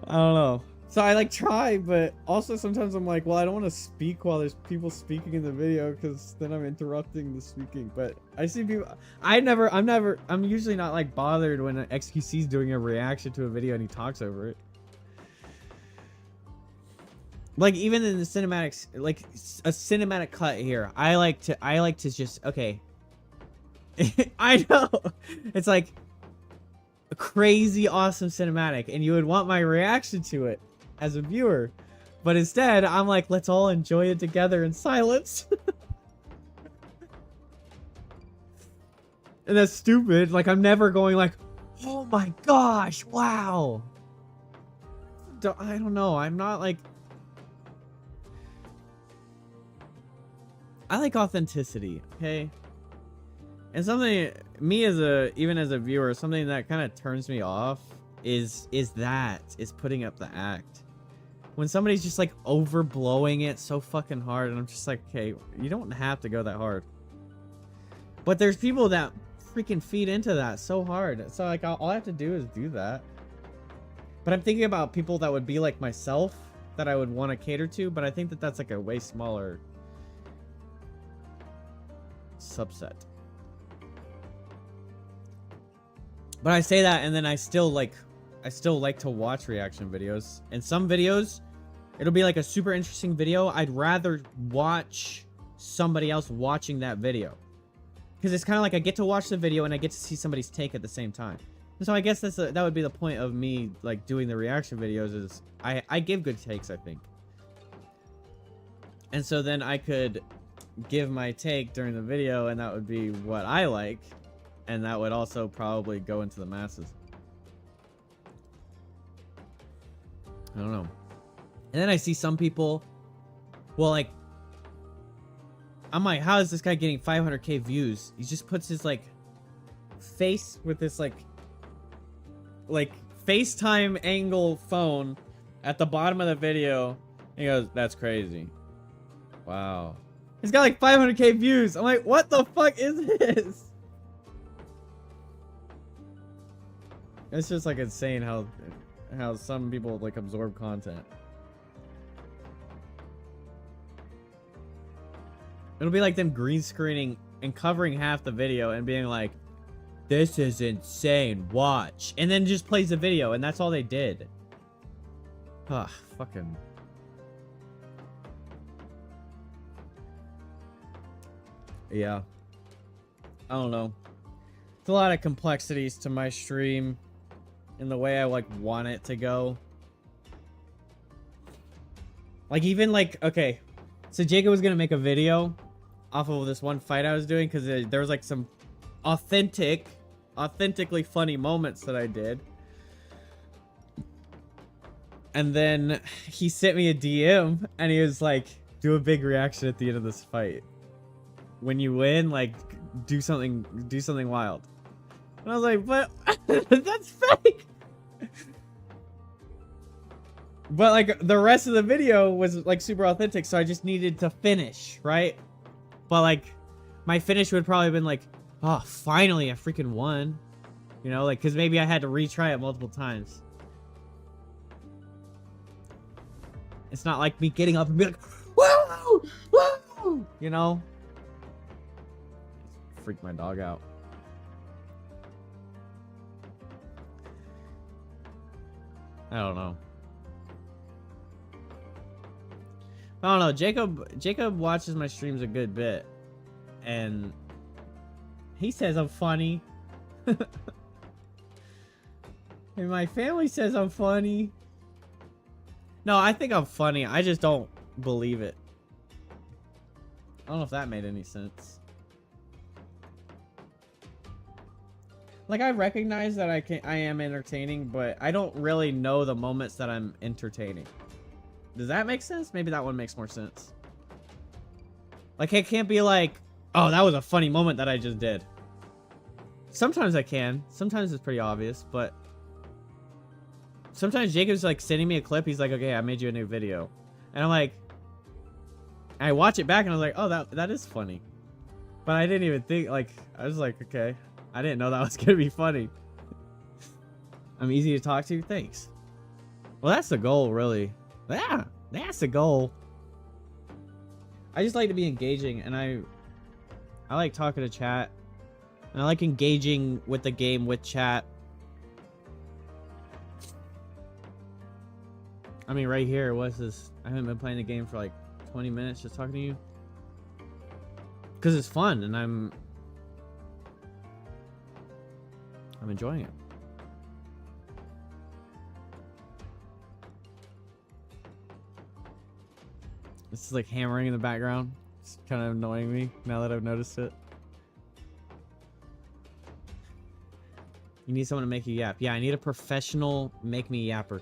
don't know. So I like try, but also sometimes I'm like, well, I don't want to speak while there's people speaking in the video because then I'm interrupting the speaking. But I see people, I'm usually not like bothered when an XQC's doing a reaction to a video and he talks over it. Like even in the cinematics, like a cinematic cut here, I like to just, okay. I know it's like a crazy awesome cinematic and you would want my reaction to it as a viewer, but instead I'm like, let's all enjoy it together in silence. And that's stupid. Like I'm never going like, oh my gosh, wow. I don't know, I'm not like, I like authenticity, okay? And something, even as a viewer, something that kind of turns me off is putting up the act. When somebody's just like overblowing it so fucking hard, and I'm just like, okay, you don't have to go that hard. But there's people that freaking feed into that so hard. So like, all I have to do is do that. But I'm thinking about people that would be like myself, that I would want to cater to, but I think that that's like a way smaller subset. But I say that, and then I still like to watch reaction videos. And some videos, it'll be like a super interesting video. I'd rather watch somebody else watching that video. Because it's kind of like I get to watch the video and I get to see somebody's take at the same time. And so I guess that would be the point of me like doing the reaction videos is I give good takes, I think. And so then I could give my take during the video, and that would be what I like. And that would also probably go into the masses. I don't know. And then I see some people, well, like, I'm like, how is this guy getting 500k views? He just puts his, like, face with this, like FaceTime angle phone at the bottom of the video. And he goes, that's crazy. Wow. He's got, like, 500k views. I'm like, what the fuck is this? It's just like insane how some people like absorb content. It'll be like them green screening and covering half the video and being like, this is insane, watch. And then just plays the video, and that's all they did. Ugh, fucking. Yeah. I don't know. It's a lot of complexities to my stream in the way I like want it to go. Like even like, okay, So Jacob was gonna make a video off of this one fight I was doing because there was like some authentically funny moments that I did. And then he sent me a DM and he was like, do a big reaction at the end of this fight. When you win, like, do something wild. And I was like, but that's fake. But like the rest of the video was like super authentic, so I just needed to finish, right? But like my finish would probably have been like, oh, finally I freaking won. You know, like, cause maybe I had to retry it multiple times. It's not like me getting up and be like, woo, woo, you know? Freak my dog out. I don't know. I don't know. Jacob watches my streams a good bit, and he says I'm funny. And my family says I'm funny. No, I think I'm funny. I just don't believe it. I don't know if that made any sense. Like, I recognize that I am entertaining, but I don't really know the moments that I'm entertaining. Does that make sense? Maybe that one makes more sense. Like, it can't be like, oh, that was a funny moment that I just did. Sometimes I can. Sometimes it's pretty obvious, but sometimes Jacob's like sending me a clip. He's like, okay, I made you a new video. And I'm like, I watch it back and I was like, oh, that is funny. But I didn't even think, like, I was like, okay, I didn't know that was going to be funny. I'm easy to talk to? Thanks. Well, that's the goal, really. Yeah, that's the goal. I just like to be engaging, and I like talking to chat. And I like engaging with the game with chat. I mean, right here, what's this? I haven't been playing the game for like 20 minutes just talking to you. Because it's fun, and I'm enjoying it. This is like hammering in the background. It's kind of annoying me now that I've noticed it. You need someone to make you yap. Yeah, I need a professional make me yapper.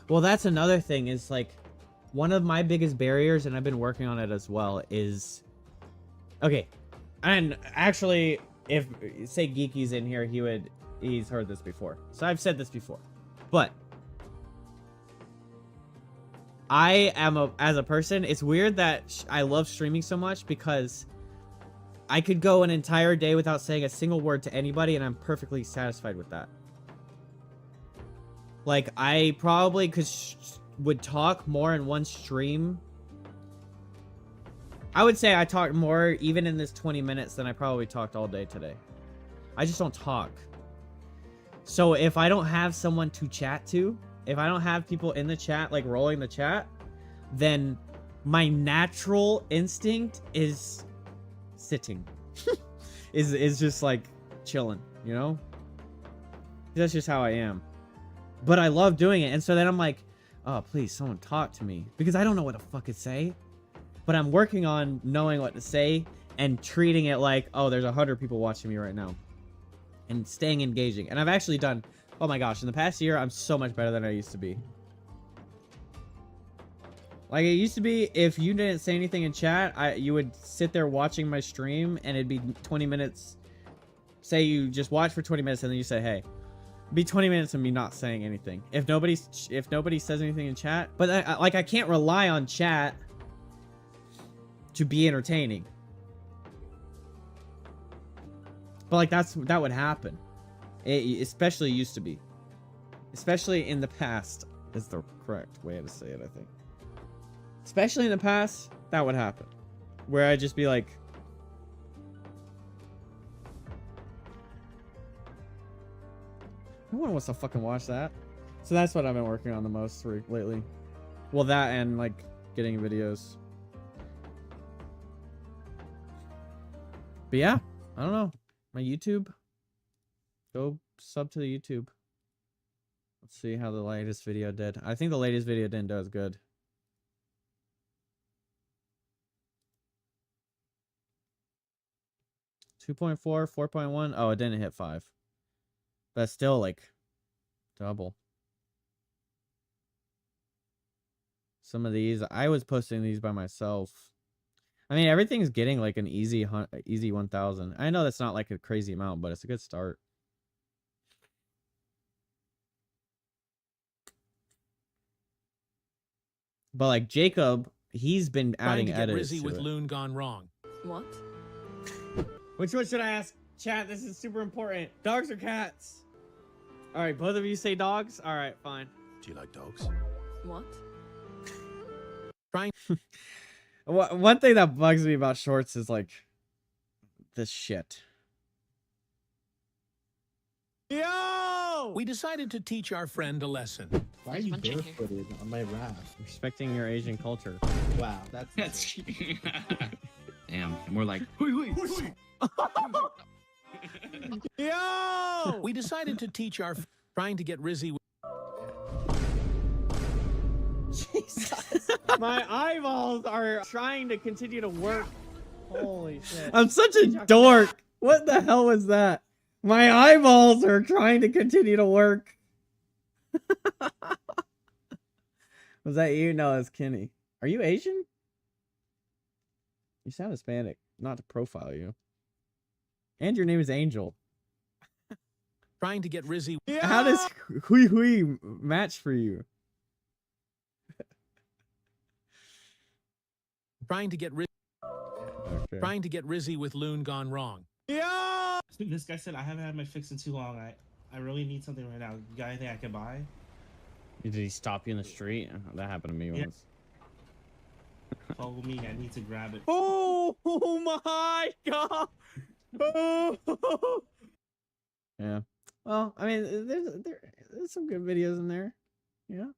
Well, that's another thing is like one of my biggest barriers, and I've been working on it as well, is okay. And actually, if say Geeky's in here, he's heard this before. So I've said this before. But I am as a person, it's weird that I love streaming so much because I could go an entire day without saying a single word to anybody and I'm perfectly satisfied with that. Like, I probably would talk more in one stream. I would say I talked more even in this 20 minutes than I probably talked all day today. I just don't talk. So if I don't have someone to chat to, if I don't have people in the chat, like rolling the chat, then my natural instinct is sitting. is just like chilling, you know? That's just how I am. But I love doing it. And so then I'm like, oh, please, someone talk to me. Because I don't know what the fuck to say. But I'm working on knowing what to say and treating it like, oh, there's 100 people watching me right now. And staying engaging. And I've actually done, oh my gosh, in the past year, I'm so much better than I used to be. Like, it used to be, if you didn't say anything in chat, you would sit there watching my stream, and it'd be 20 minutes. Say you just watch for 20 minutes, and then you say, hey. It'd be 20 minutes of me not saying anything. If nobody says anything in chat. But, I can't rely on chat to be entertaining. But, like, that would happen. It especially used to be. Especially in the past is the correct way to say it, I think. Especially in the past, that would happen. Where I'd just be like... No one wants to fucking watch that. So that's what I've been working on the most lately. Well, that and, like, getting videos. But yeah, I don't know. My YouTube. Go sub to the YouTube. Let's see how the latest video did. I think the latest video didn't do as good. .4, 4.1. Oh, it didn't hit 5. But still, like, double. Some of these, I was posting these by myself. I mean, everything's getting like an easy 1,000. I know that's not like a crazy amount, but it's a good start. But like Jacob, he's been adding edits to with it. Loon gone wrong. What? Which one should I ask? Chat, this is super important. Dogs or cats? All right, both of you say dogs? All right, fine. Do you like dogs? What? Trying. One thing that bugs me about shorts is like this shit. Yo! We decided to teach our friend a lesson. Why are you barefooted on my raft? Respecting your Asian culture. Wow, that's Damn, more like Yo! We decided to teach our trying to get Rizzy. Jesus. My eyeballs are trying to continue to work. Holy shit. I'm such a dork. What the hell was that? My eyeballs are trying to continue to work. Was that you? No, it's Kenny. Are you Asian? You sound Hispanic. Not to profile you. And your name is Angel. Trying to get Rizzy. Yeah. How does hui hui match for you? Trying to get Trying to get Rizzy with Loon gone wrong. Yeah. This guy said I haven't had my fix in too long. I really need something right now. You got anything I can buy? Did he stop you in the street? That happened to me once. Follow me. I need to grab it. Oh my god! Oh. Yeah. Well, I mean, there's some good videos in there. Yeah.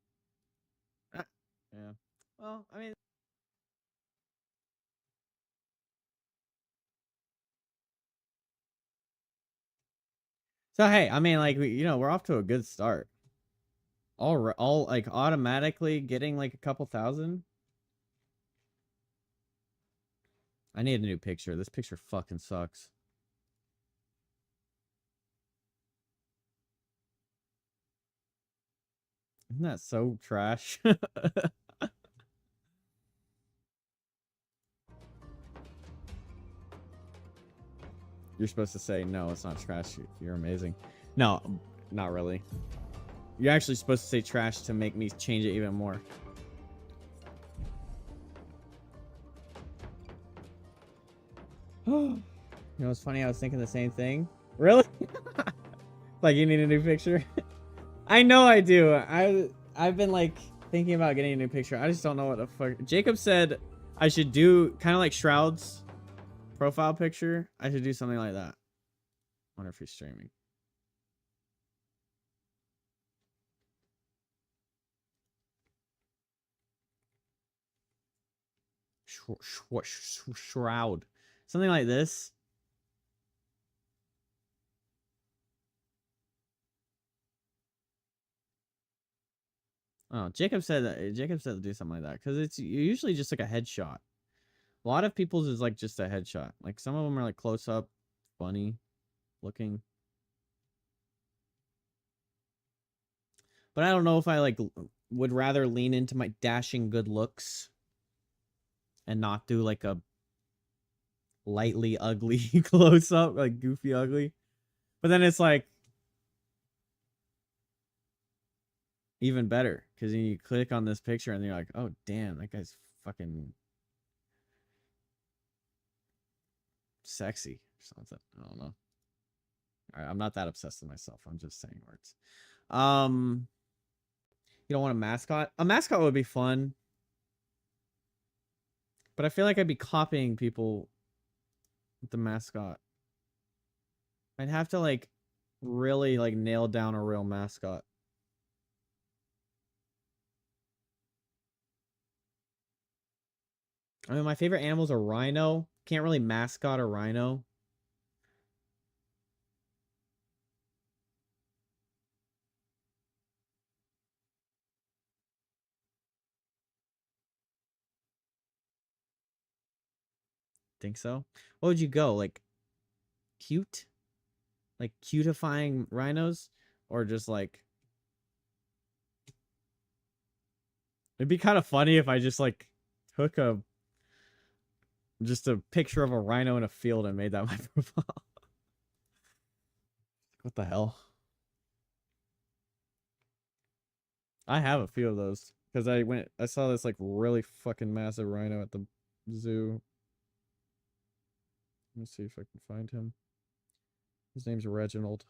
Yeah. Well, I mean. So hey, I mean, like we're off to a good start. All like automatically getting like a couple thousand. I need a new picture. This picture fucking sucks. Isn't that so trash? You're supposed to say, no, it's not trash. You're amazing. No, not really. You're actually supposed to say trash to make me change it even more. You know what's funny? I was thinking the same thing. Really? Like you need a new picture? I know I do. I've been like thinking about getting a new picture. I just don't know what the fuck. Jacob said I should do kind of like Shroud's profile picture. I should do something like that. Wonder if he's streaming. Shroud. Something like this. Oh, Jacob said to do something like that because it's usually just like a headshot. A lot of people's is like just a headshot. Like some of them are like close up, funny looking. But I don't know if I like would rather lean into my dashing good looks and not do like a lightly ugly close up, like goofy ugly. But then it's like even better because you click on this picture and you're like, oh damn, that guy's fucking sexy or something. I don't know. All right, I'm not that obsessed with myself. I'm just saying words. You don't want a mascot? A mascot would be fun. But I feel like I'd be copying people with the mascot. I'd have to like really like nail down a real mascot. I mean, my favorite animal's a rhino. Can't really mascot a rhino. think so. What would you go? Like cute? Like cutifying rhinos? Or just like... It'd be kind of funny if I just like took just a picture of a rhino in a field and made that my profile. What the hell? I have a few of those because I saw this like really fucking massive rhino at the zoo. Let me see if I can find him. His name's Reginald.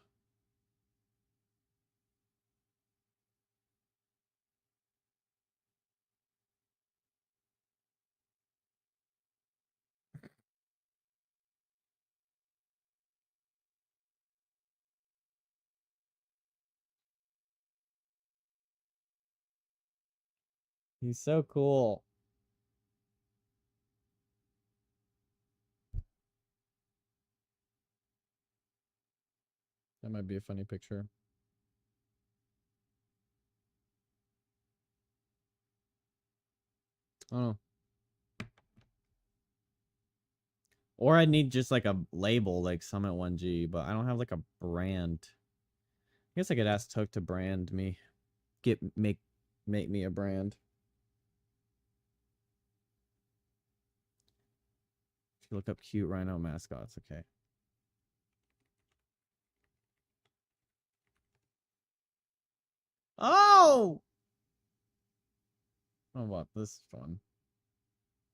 He's so cool. That might be a funny picture. I don't know. Or I need just like a label like Summit 1G, but I don't have like a brand. I guess I could ask Toke to brand me. Make me a brand. If you look up cute rhino mascots, okay. Oh! Oh, what? This one.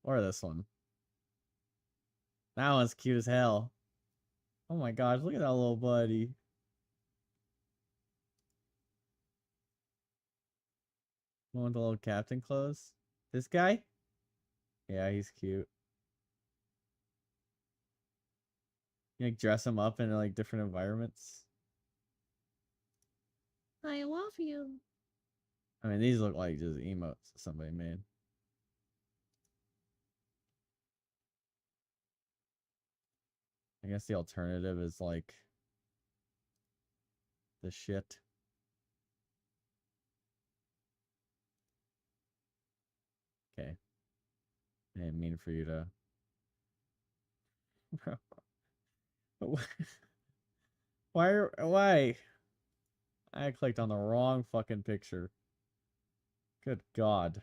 Or this one. That one's cute as hell. Oh my gosh, look at that little buddy. One with the little captain clothes. This guy? Yeah, he's cute. You like dress him up in like different environments. I love you. I mean, these look like just emotes somebody made. I guess the alternative is like the shit. Okay. I didn't mean for you to... Why? I clicked on the wrong fucking picture. Good God.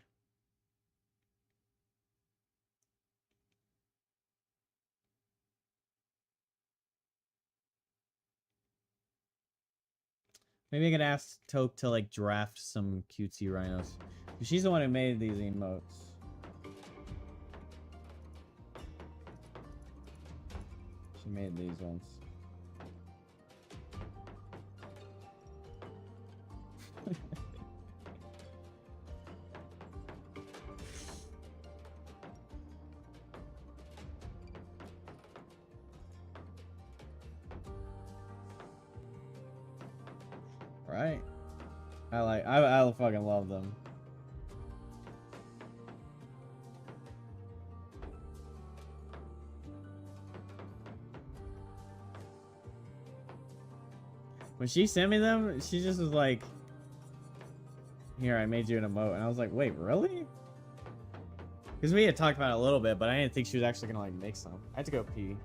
Maybe I could ask Toke to like draft some cutesy rhinos. She's the one who made these emotes. She made these ones. Right? I fucking love them. When she sent me them, she just was like, here, I made you an emote. And I was like, wait, really? Because we had talked about it a little bit, but I didn't think she was actually going to like make some. I had to go pee.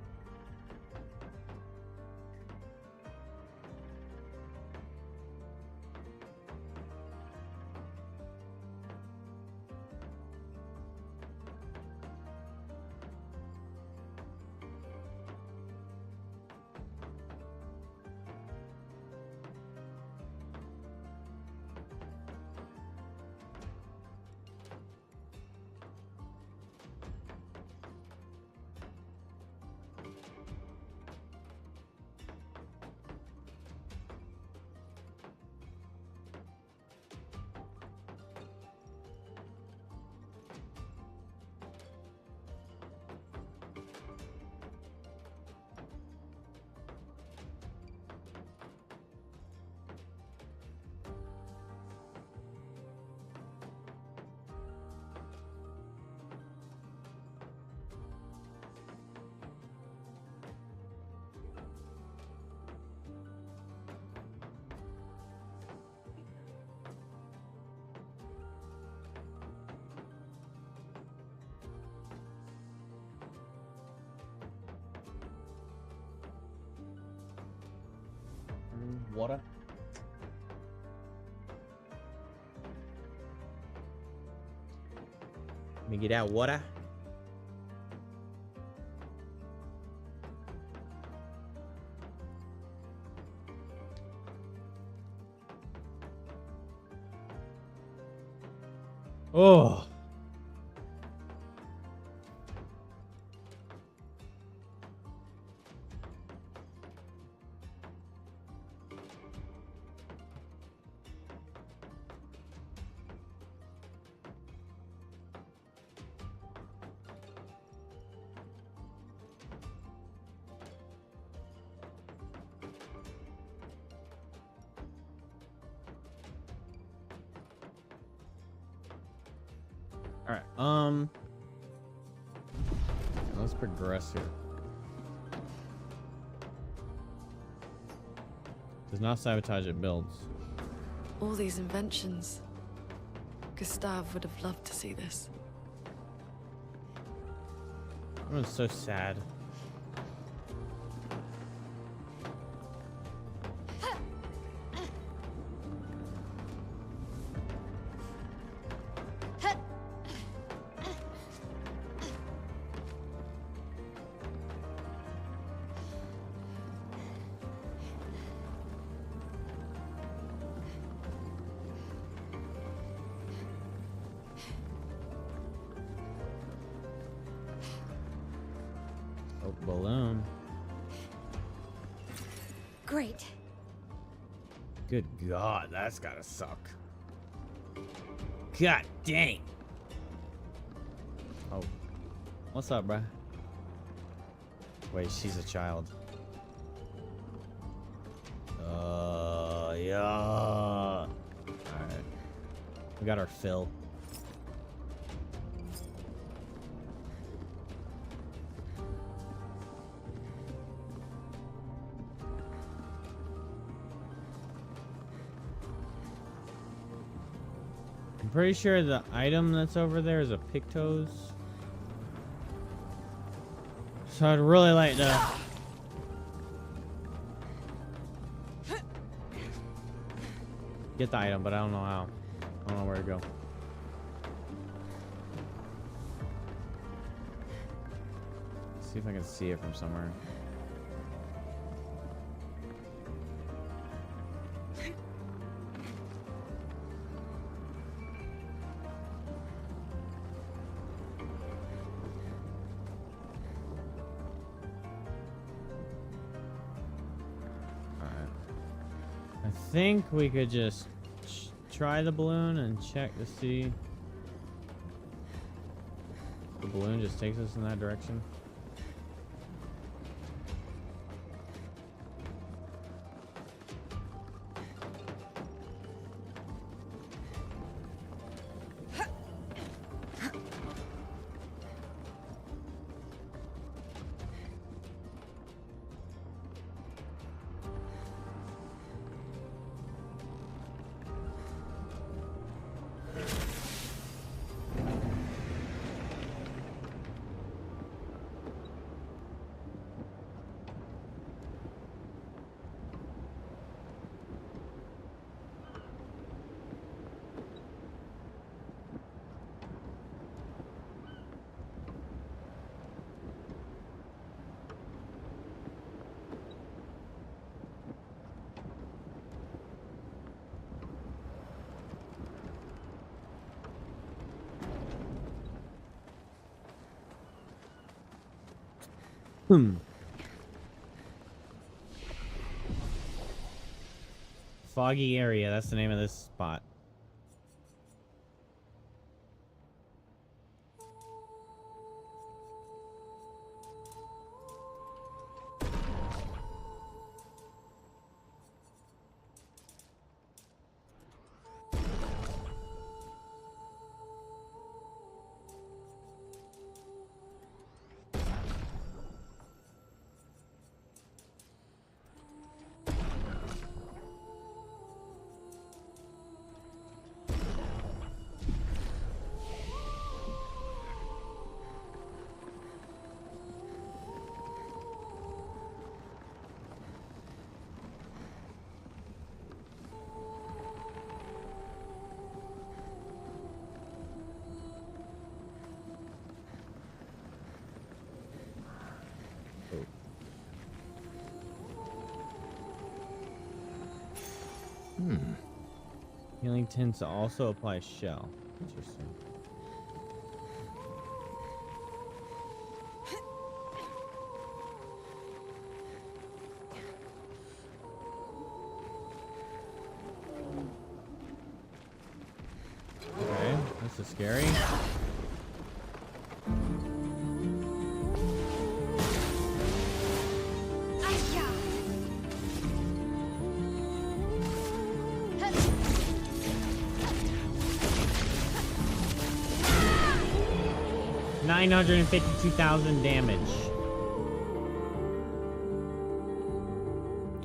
Water. Let me get that water. Oh. All right. Let's progress here. Does not sabotage, it builds. All these inventions. Gustav would have loved to see this. Everyone's so sad. Oh, balloon. Great. Good God, that's gotta suck. God dang. Oh. What's up, bruh? Wait, she's a child. Yeah. Alright. We got our fill. I'm pretty sure the item that's over there is a Pictos. So I'd really like to get the item, but I don't know how. I don't know where to go. See if I can see it from somewhere. I think we could just try the balloon and check to see. The balloon just takes us in that direction. Foggy area, that's the name of this spot. Healing tends to also apply shell. Interesting. Okay, this is scary. $952,000 damage.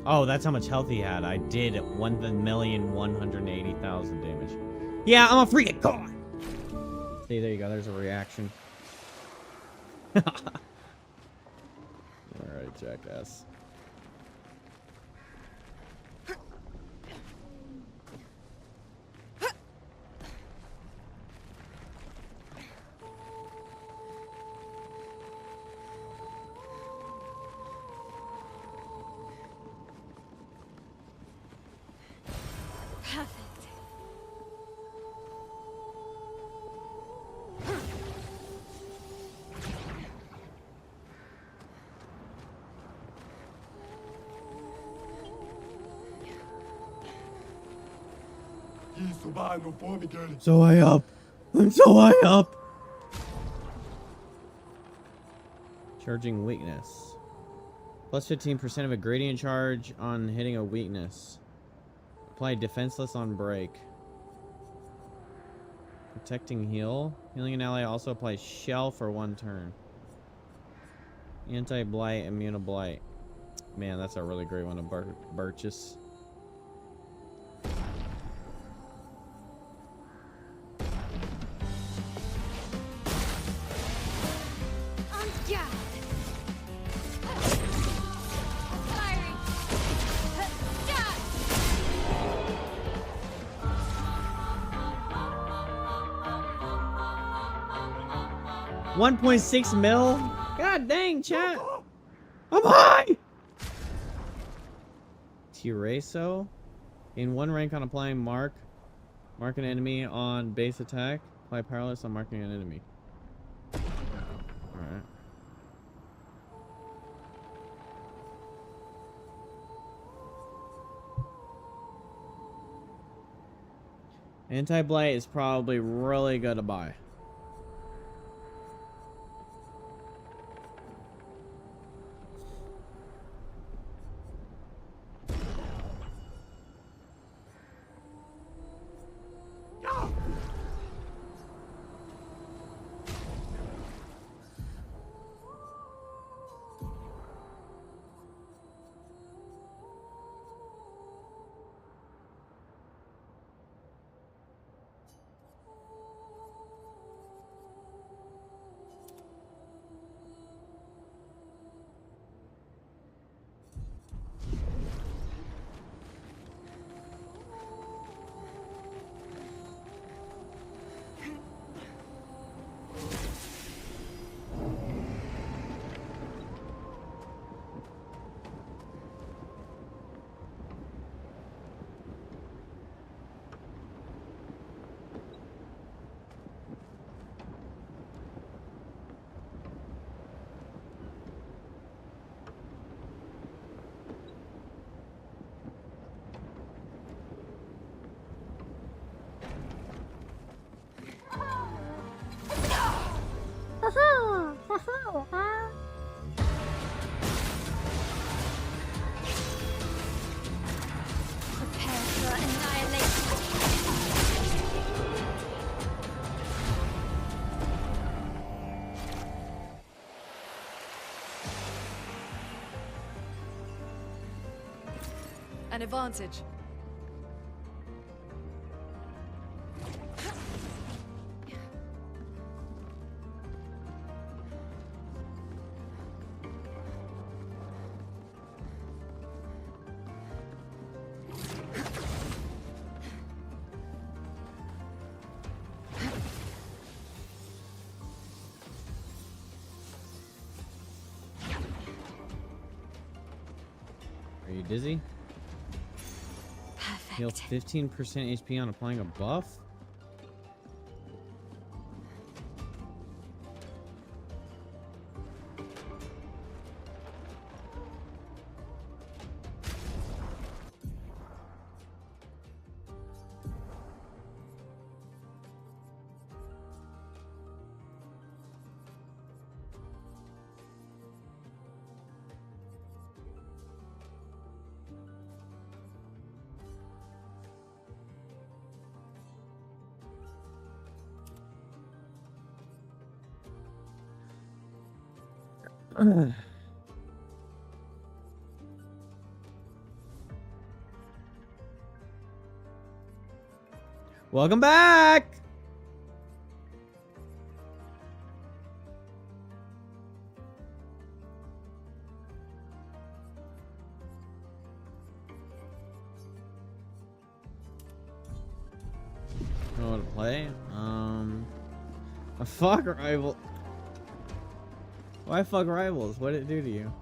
Oh, that's how much health he had. I did 1,180,000 damage. Yeah, I'm a freaking god. See, there you go. There's a reaction. Alright, jackass. Perfect. So high up. I'm so high up. Charging weakness. Plus 15% of a gradient charge on hitting a weakness. Apply defenseless on break. Protecting heal. Healing an ally also applies shell for 1 turn. Anti-blight, immune to blight. Man, that's a really great one to purchase. $1.6 mil? God dang, chat. I'm high! Tiraso. Gain 1 rank on applying mark. Mark an enemy on base attack. Apply powerless on marking an enemy. Alright. Anti-blight is probably really good to buy. Prepare for annihilation. An advantage. Are you dizzy? Perfect. Heal 15% HP on applying a buff? Welcome back! Know what to play? A fuck rival. Why fuck rivals? What did it do to you?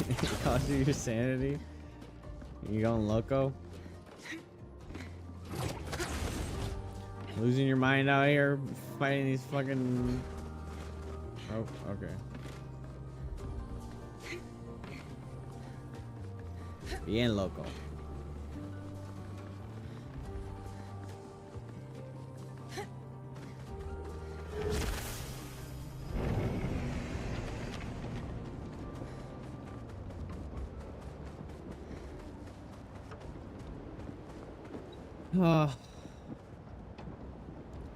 It cost you your sanity? You going loco? Losing your mind out here fighting these fucking... Oh, okay. Bien loco.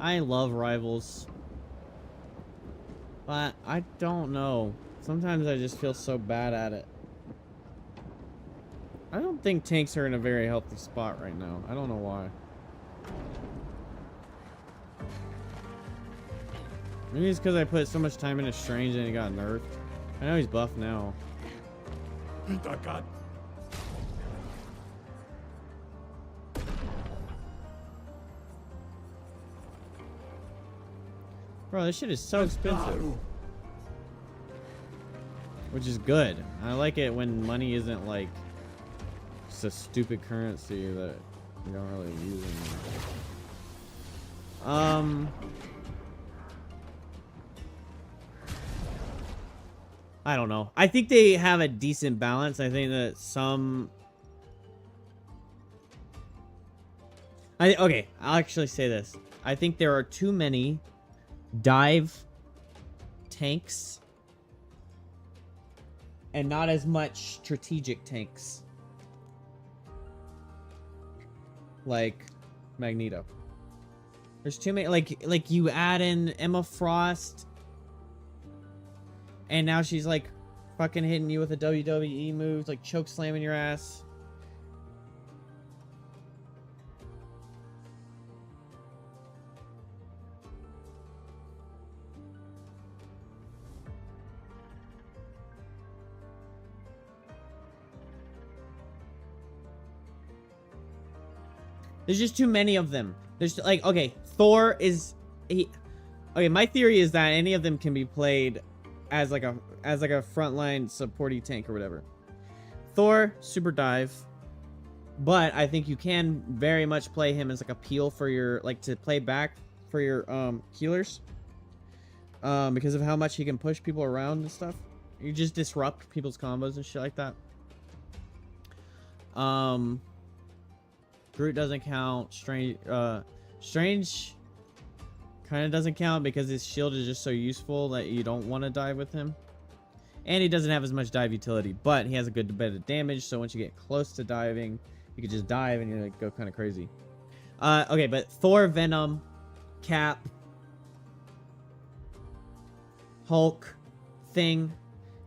I love rivals, but I don't know. Sometimes I just feel so bad at it. I don't think tanks are in a very healthy spot right now. I don't know why. Maybe it's because I put so much time into Strange and he got nerfed. I know he's buff now. Bro, this shit is so expensive. Which is good. I like it when money isn't like just a stupid currency that you don't really use anymore. I don't know. I think they have a decent balance. I think that some... Okay, I'll actually say this. I think there are too many dive tanks and not as much strategic tanks like Magneto. There's too many, like you add in Emma Frost and now she's like fucking hitting you with a WWE move, like choke slamming your ass. There's just too many of them. There's like, okay, Thor is okay, my theory is that any of them can be played as like a frontline supporty tank or whatever. Thor, super dive. But I think you can very much play him as like a peel for your, like, to play back for your healers. Because of how much he can push people around and stuff. You just disrupt people's combos and shit like that. Groot doesn't count. Strange kind of doesn't count because his shield is just so useful that you don't want to dive with him. And he doesn't have as much dive utility, but he has a good bit of damage, so once you get close to diving, you can just dive and you like go kind of crazy. Okay, but Thor, Venom, Cap, Hulk, Thing.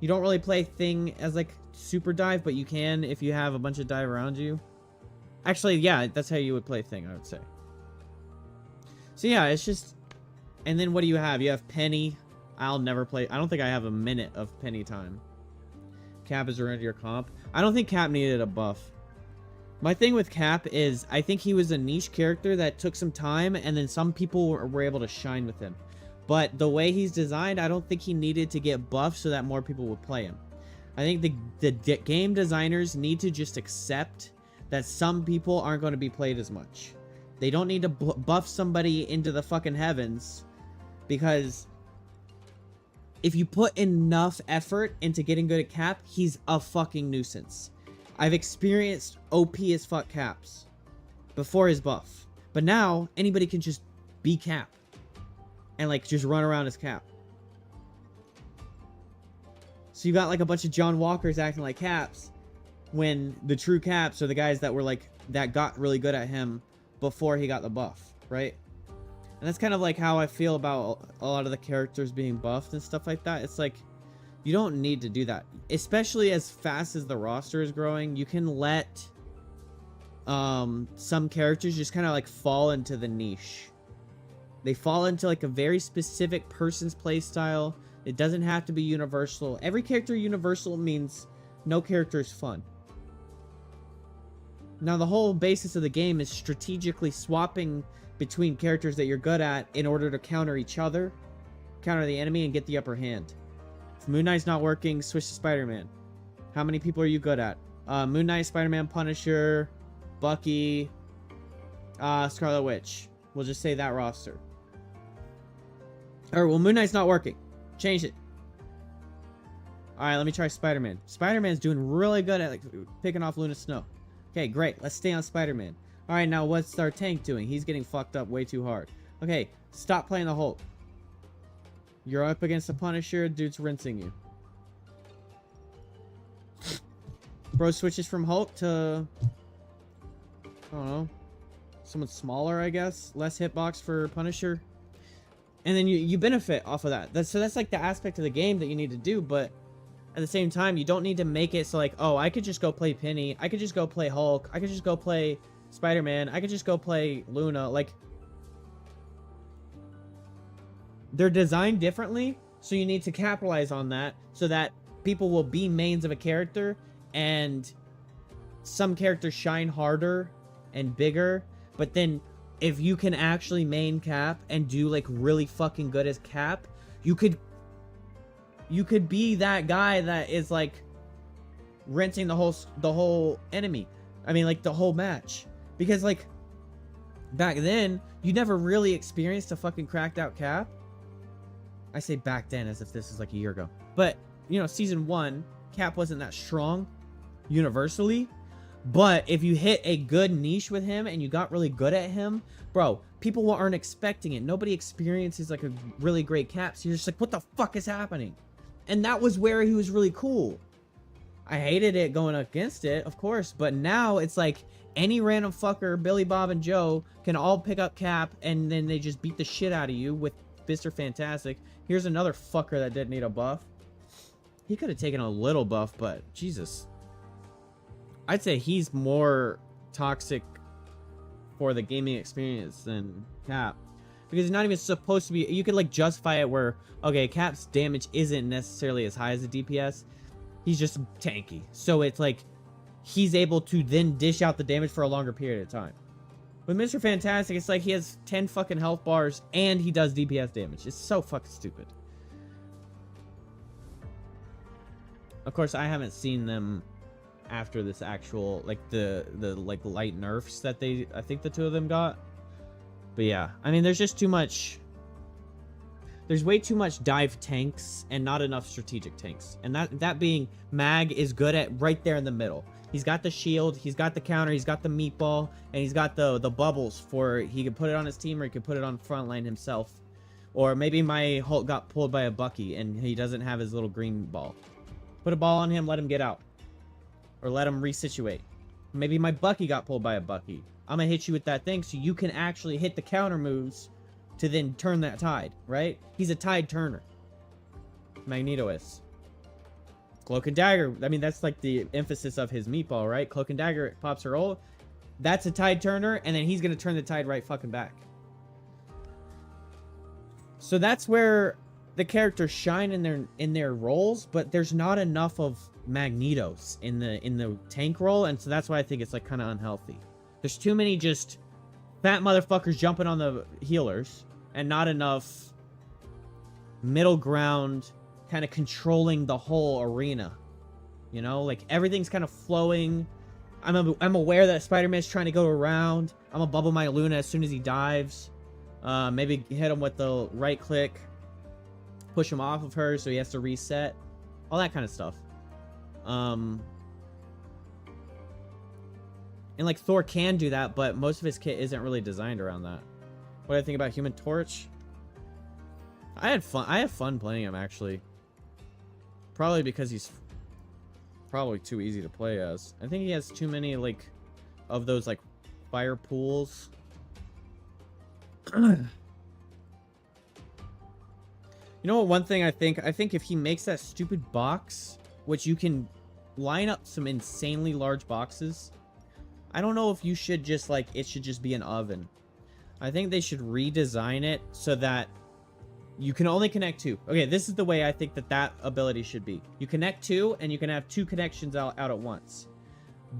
You don't really play Thing as like super dive, but you can if you have a bunch of dive around you. Actually, yeah, that's how you would play Thing, I would say. So yeah, it's just... And then what do you have? You have Penny. I'll never play... I don't think I have a minute of Penny time. Cap is ruined your comp. I don't think Cap needed a buff. My thing with Cap is I think he was a niche character that took some time, and then some people were able to shine with him. But the way he's designed, I don't think he needed to get buffed so that more people would play him. I think the game designers need to just accept that some people aren't going to be played as much. They don't need to buff somebody into the fucking heavens, because if you put enough effort into getting good at Cap, he's a fucking nuisance. I've experienced OP as fuck Caps before his buff, but now anybody can just be Cap and like just run around as Cap. So you got like a bunch of John Walkers acting like Caps, when the true Caps are the guys that were like, that got really good at him before he got the buff, right? And that's kind of like how I feel about a lot of the characters being buffed and stuff like that. It's like, you don't need to do that. Especially as fast as the roster is growing, you can let some characters just kind of like fall into the niche. They fall into like a very specific person's playstyle. It doesn't have to be universal. Every character universal means no character is fun. Now, the whole basis of the game is strategically swapping between characters that you're good at in order to counter each other, counter the enemy, and get the upper hand. If Moon Knight's not working, switch to Spider-Man. How many people are you good at? Moon Knight, Spider-Man, Punisher, Bucky, Scarlet Witch. We'll just say that roster. Or, well, Moon Knight's not working. Change it. Alright, let me try Spider-Man. Spider-Man's doing really good at like picking off Luna Snow. Okay, great. Let's stay on Spider-Man. Alright, now what's our tank doing? He's getting fucked up way too hard. Okay, stop playing the Hulk. You're up against the Punisher, dude's rinsing you. Bro switches from Hulk to, I don't know, someone smaller, I guess. Less hitbox for Punisher. And then you benefit off of that. So that's like the aspect of the game that you need to do, but at the same time, you don't need to make it so like, oh, I could just go play Penny. I could just go play Hulk. I could just go play Spider-Man. I could just go play Luna. Like, they're designed differently, so you need to capitalize on that so that people will be mains of a character, and some characters shine harder and bigger. But then if you can actually main Cap and do like really fucking good as Cap, you could be that guy that is like rinsing the whole enemy. I mean, like the whole match. Because like back then, you never really experienced a fucking cracked out Cap. I say back then as if this is like a year ago. But, you know, season 1, Cap wasn't that strong universally. But if you hit a good niche with him and you got really good at him, bro, people aren't expecting it. Nobody experiences like a really great Cap. So you're just like, what the fuck is happening? And that was where he was really cool. I hated it going against it, of course. But now it's like any random fucker, Billy, Bob, and Joe can all pick up Cap, and then they just beat the shit out of you with Mr. Fantastic. Here's another fucker that didn't need a buff. He could have taken a little buff, but Jesus. I'd say he's more toxic for the gaming experience than Cap. Because he's not even supposed to be... You could like justify it where, okay, Cap's damage isn't necessarily as high as the DPS. He's just tanky. So it's like, he's able to then dish out the damage for a longer period of time. With Mr. Fantastic, it's like he has 10 fucking health bars and he does DPS damage. It's so fucking stupid. Of course, I haven't seen them after this actual, like, the like light nerfs that I think the two of them got. But yeah, I mean, there's just too much. There's way too much dive tanks and not enough strategic tanks. And that being, Mag is good at right there in the middle. He's got the shield, he's got the counter, he's got the meatball, and he's got the bubbles for he can put it on his team or he can put it on frontline himself. Or maybe my Hulk got pulled by a Bucky and he doesn't have his little green ball. Put a ball on him, let him get out. Or let him resituate. Maybe my Bucky got pulled by a Bucky. I'm gonna hit you with that thing so you can actually hit the counter moves to then turn that tide, right? He's a tide turner. Magneto is. Cloak and Dagger, I mean, that's like the emphasis of his meatball, right? Cloak and Dagger pops her ult. That's a tide turner, and then he's going to turn the tide right fucking back. So that's where the characters shine in their roles, but there's not enough of Magnetos in the tank role, and so that's why I think it's like kind of unhealthy. There's too many just fat motherfuckers jumping on the healers, and not enough middle ground kind of controlling the whole arena. You know, like everything's kind of flowing. I'm aware that Spider-Man's trying to go around. I'm gonna bubble my Luna as soon as he dives. Maybe hit him with the right click, push him off of her so he has to reset. All that kind of stuff. And like Thor can do that, but most of his kit isn't really designed around that. What do I think about Human Torch? I had fun playing him, actually. Probably because he's probably too easy to play as. I think he has too many like of those like fire pools. You know what, one thing I think if he makes that stupid box, which you can line up some insanely large boxes, I don't know if you should just like, it should just be an oven. I think they should redesign it so that you can only connect 2. Okay, this is the way I think that ability should be. You connect 2, and you can have 2 connections out at once.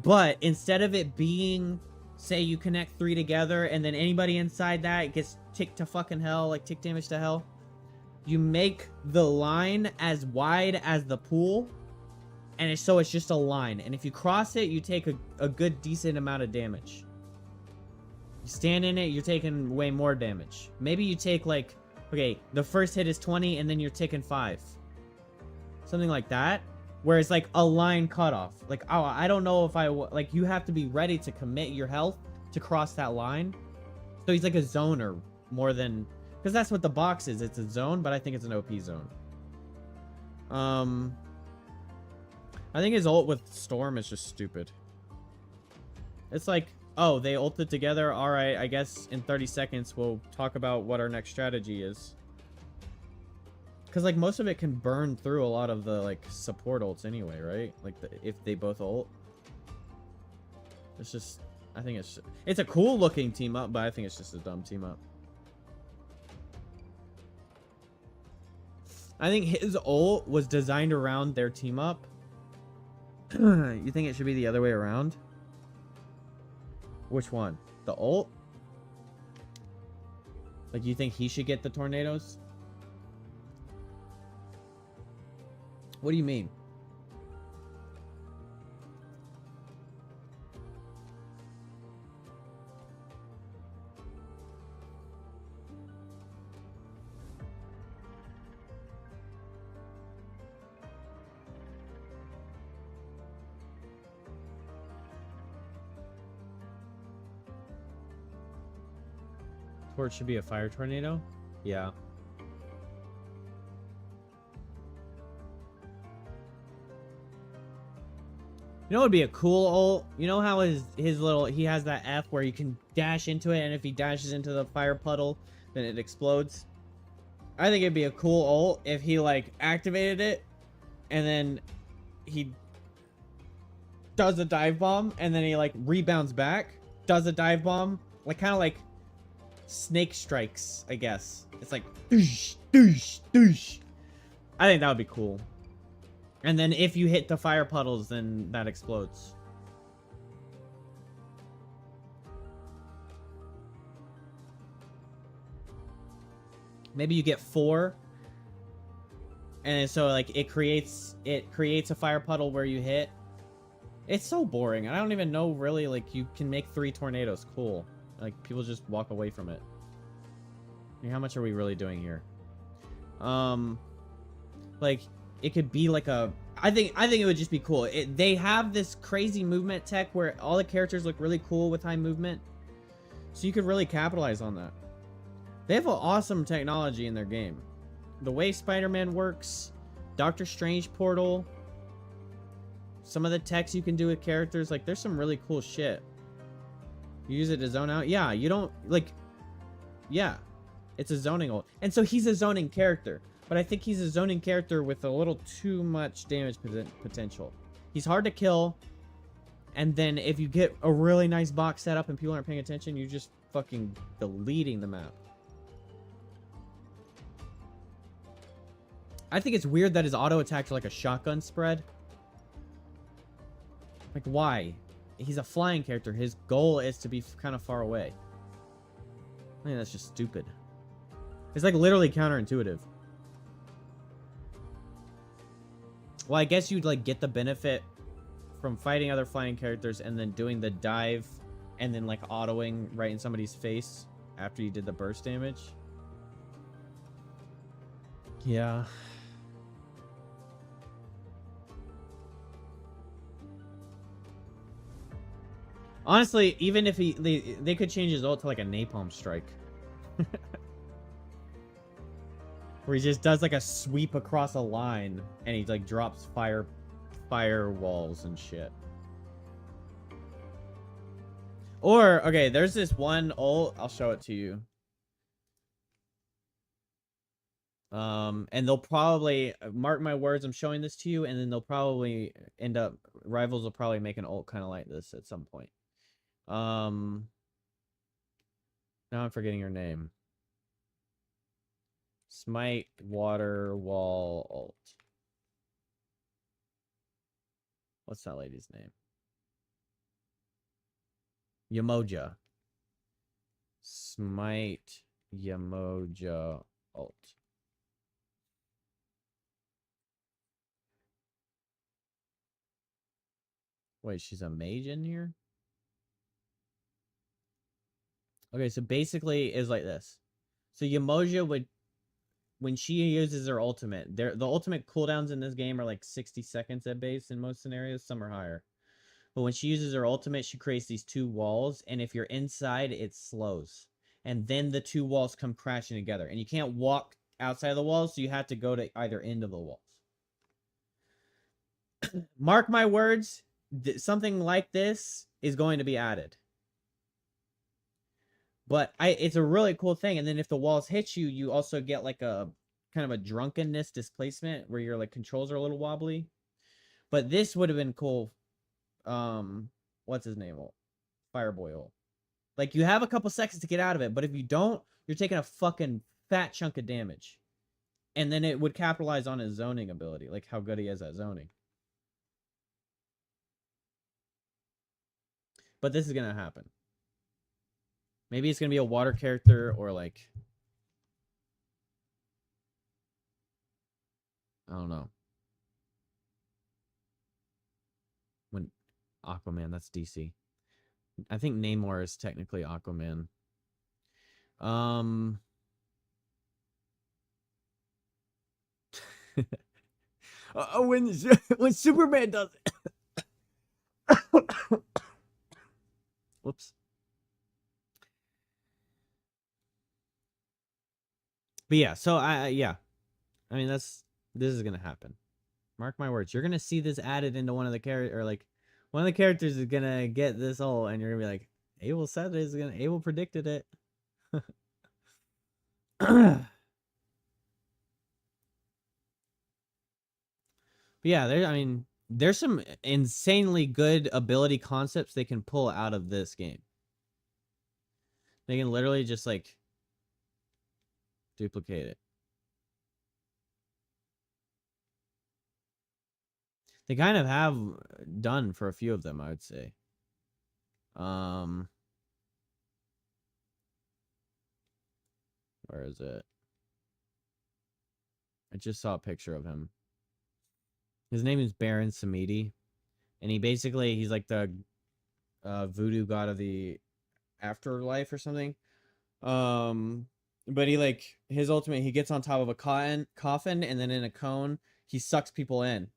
But instead of it being, say you connect 3 together, and then anybody inside that gets ticked to fucking hell, like tick damage to hell, you make the line as wide as the pool, and so it's just a line. And if you cross it, you take a good, decent amount of damage. You stand in it, you're taking way more damage. Maybe you take like, okay, the first hit is 20, and then you're taking 5. Something like that. Where it's like a line cutoff. Like, oh, I don't know if like, you have to be ready to commit your health to cross that line. So he's like a zoner more than... Because that's what the box is. It's a zone, but I think it's an OP zone. I think his ult with Storm is just stupid. It's like, oh, they ulted together. All right, I guess in 30 seconds we'll talk about what our next strategy is. Because like most of it can burn through a lot of the like support ults anyway, right? Like if they both ult. It's just, I think it's a cool looking team up, but I think it's just a dumb team up. I think his ult was designed around their team up. You think it should be the other way around? Which one? The ult? Like, you think he should get the tornadoes? What do you mean? Or it should be a fire tornado? Yeah. You know what would be a cool ult? You know how his little, he has that F where you can dash into it, and if he dashes into the fire puddle, then it explodes? I think it'd be a cool ult if he like activated it, and then he does a dive bomb, and then he like rebounds back, does a dive bomb, like kind of like snake strikes, I guess. It's like doosh, doosh, doosh. I think that would be cool. And then if you hit the fire puddles, then that explodes. Maybe you get 4. And so like it creates a fire puddle where you hit. It's so boring. I don't even know really, like, you can make 3 tornadoes. Cool. Like, people just walk away from it. I mean, how much are we really doing here? Like, it could be like a... I think it would just be cool. They have this crazy movement tech where all the characters look really cool with high movement. So you could really capitalize on that. They have an awesome technology in their game. The way Spider-Man works, Doctor Strange portal, some of the techs you can do with characters, like, there's some really cool shit. You use it to zone out? Yeah, you don't, like... Yeah. It's a zoning ult. And so he's a zoning character. But I think he's a zoning character with a little too much damage potential. He's hard to kill. And then if you get a really nice box set up and people aren't paying attention, you're just fucking deleting the map. I think it's weird that his auto attacks are like a shotgun spread. Like, why? He's a flying character. His goal is to be kind of far away. I think that's just stupid. It's like literally counterintuitive. Well, I guess you'd like get the benefit from fighting other flying characters and then doing the dive and then like autoing right in somebody's face after you did the burst damage. Yeah. Honestly, even if they could change his ult to like a napalm strike. Where he just does like a sweep across a line and he like drops fire walls and shit. Or, okay, there's this one ult, I'll show it to you. And they'll probably, mark my words, I'm showing this to you, and then they'll probably end up, Rivals will probably make an ult kind of like this at some point. Now I'm forgetting her name. Smite, water, wall, ult. What's that lady's name? Yamoja. Smite, Yamoja, ult. Wait, she's a mage in here? Okay, so basically is like this. So Yamoja would, when she uses her ultimate, the ultimate cooldowns in this game are like 60 seconds at base in most scenarios. Some are higher. But when she uses her ultimate, she creates these two walls. And if you're inside, it slows. And then the two walls come crashing together. And you can't walk outside of the walls, so you have to go to either end of the walls. Mark my words, something like this is going to be added. But it's a really cool thing. And then if the walls hit you, you also get like a kind of a drunkenness displacement where your like controls are a little wobbly. But this would have been cool. What's his name? Fireboy. Like you have a couple seconds to get out of it, but if you don't, you're taking a fucking fat chunk of damage. And then it would capitalize on his zoning ability, like how good he is at zoning. But this is gonna happen. Maybe it's gonna be a water character or like, I don't know. When Aquaman, that's DC. I think Namor is technically Aquaman. When Superman does it. Whoops. But yeah, so yeah. I mean, this is gonna happen. Mark my words. You're gonna see this added into one of the characters, or like one of the characters is gonna get this ult, and you're gonna be like, Abel said it. Abel predicted it. But yeah, I mean, there's some insanely good ability concepts they can pull out of this game. They can literally just like duplicate it. They kind of have done for a few of them, I would say. Where is it? I just saw a picture of him. His name is Baron Samedi, and he's like the voodoo god of the afterlife or something. But he like his ultimate, he gets on top of a coffin, and then in a cone, he sucks people in.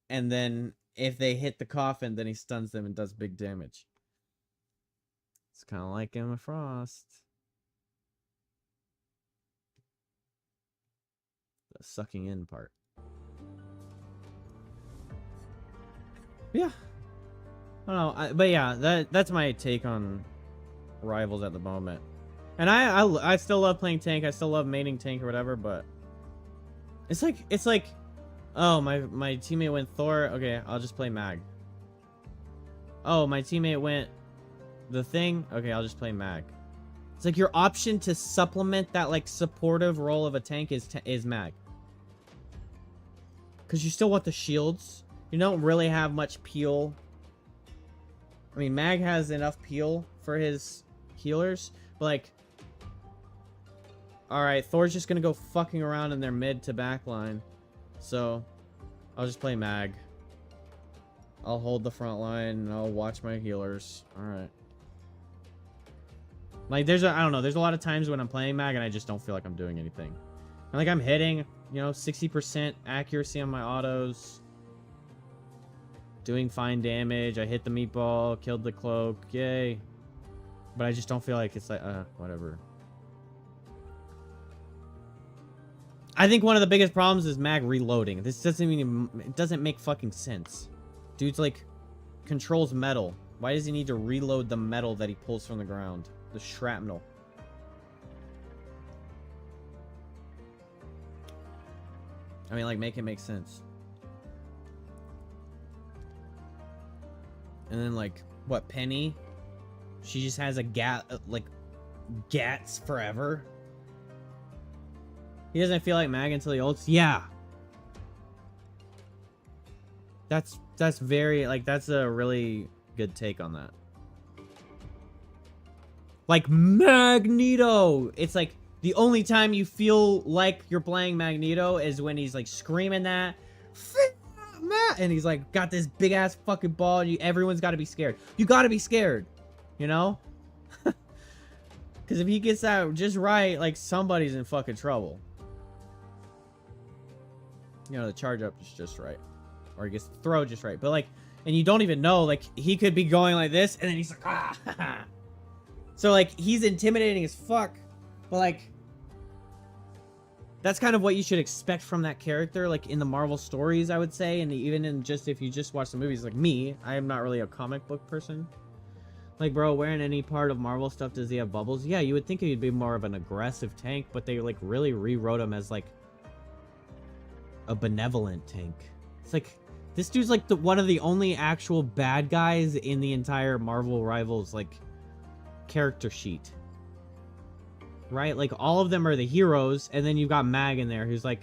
And then if they hit the coffin, then he stuns them and does big damage. It's kind of like Emma Frost. The sucking in part. Yeah. I don't know. But yeah, that's my take on Rivals at the moment. And I still love playing tank. I still love maining tank or whatever, but it's like oh, my teammate went Thor. Okay, I'll just play Mag. Oh, my teammate went the thing. Okay, I'll just play Mag. It's like your option to supplement that like supportive role of a tank is Mag. Because you still want the shields. You don't really have much peel. I mean, Mag has enough peel for his healers. But, like... Alright, Thor's just gonna go fucking around in their mid to back line. So, I'll just play Mag. I'll hold the front line and I'll watch my healers. Alright. Like, I don't know, there's a lot of times when I'm playing Mag and I just don't feel like I'm doing anything. And, like, I'm hitting, you know, 60% accuracy on my autos. Doing fine damage. I hit the meatball, killed the cloak, yay. But I just don't feel like it's like, whatever. I think one of the biggest problems is Mag reloading. This doesn't even, it doesn't make fucking sense. Dude's like, controls metal. Why does he need to reload the metal that he pulls from the ground? The shrapnel. I mean, like, make it make sense. And then, like, what, Penny? She just has a gats forever. He doesn't feel like Mag until he ults. Yeah. That's very, like, that's a really good take on that. Like, Magneto! It's like, the only time you feel like you're playing Magneto is when he's, like, screaming that. And he's, like, got this big-ass fucking ball. And everyone's got to be scared. You got to be scared. You know? Because if he gets that just right, like, somebody's in fucking trouble. You know, the charge up is just right. Or he gets the throw just right. But, like, and you don't even know, like, he could be going like this, and then he's like, ah. So, like, he's intimidating as fuck. But, like, that's kind of what you should expect from that character, like, in the Marvel stories, I would say. And even in just, if you just watch the movies, like me, I am not really a comic book person. Like, bro, where in any part of Marvel stuff does he have bubbles? Yeah, you would think he'd be more of an aggressive tank, but they, like, really rewrote him as, like, a benevolent tank. It's like, this dude's like one of the only actual bad guys in the entire Marvel Rivals, like, character sheet. Right? Like, all of them are the heroes, and then you've got Mag in there who's like,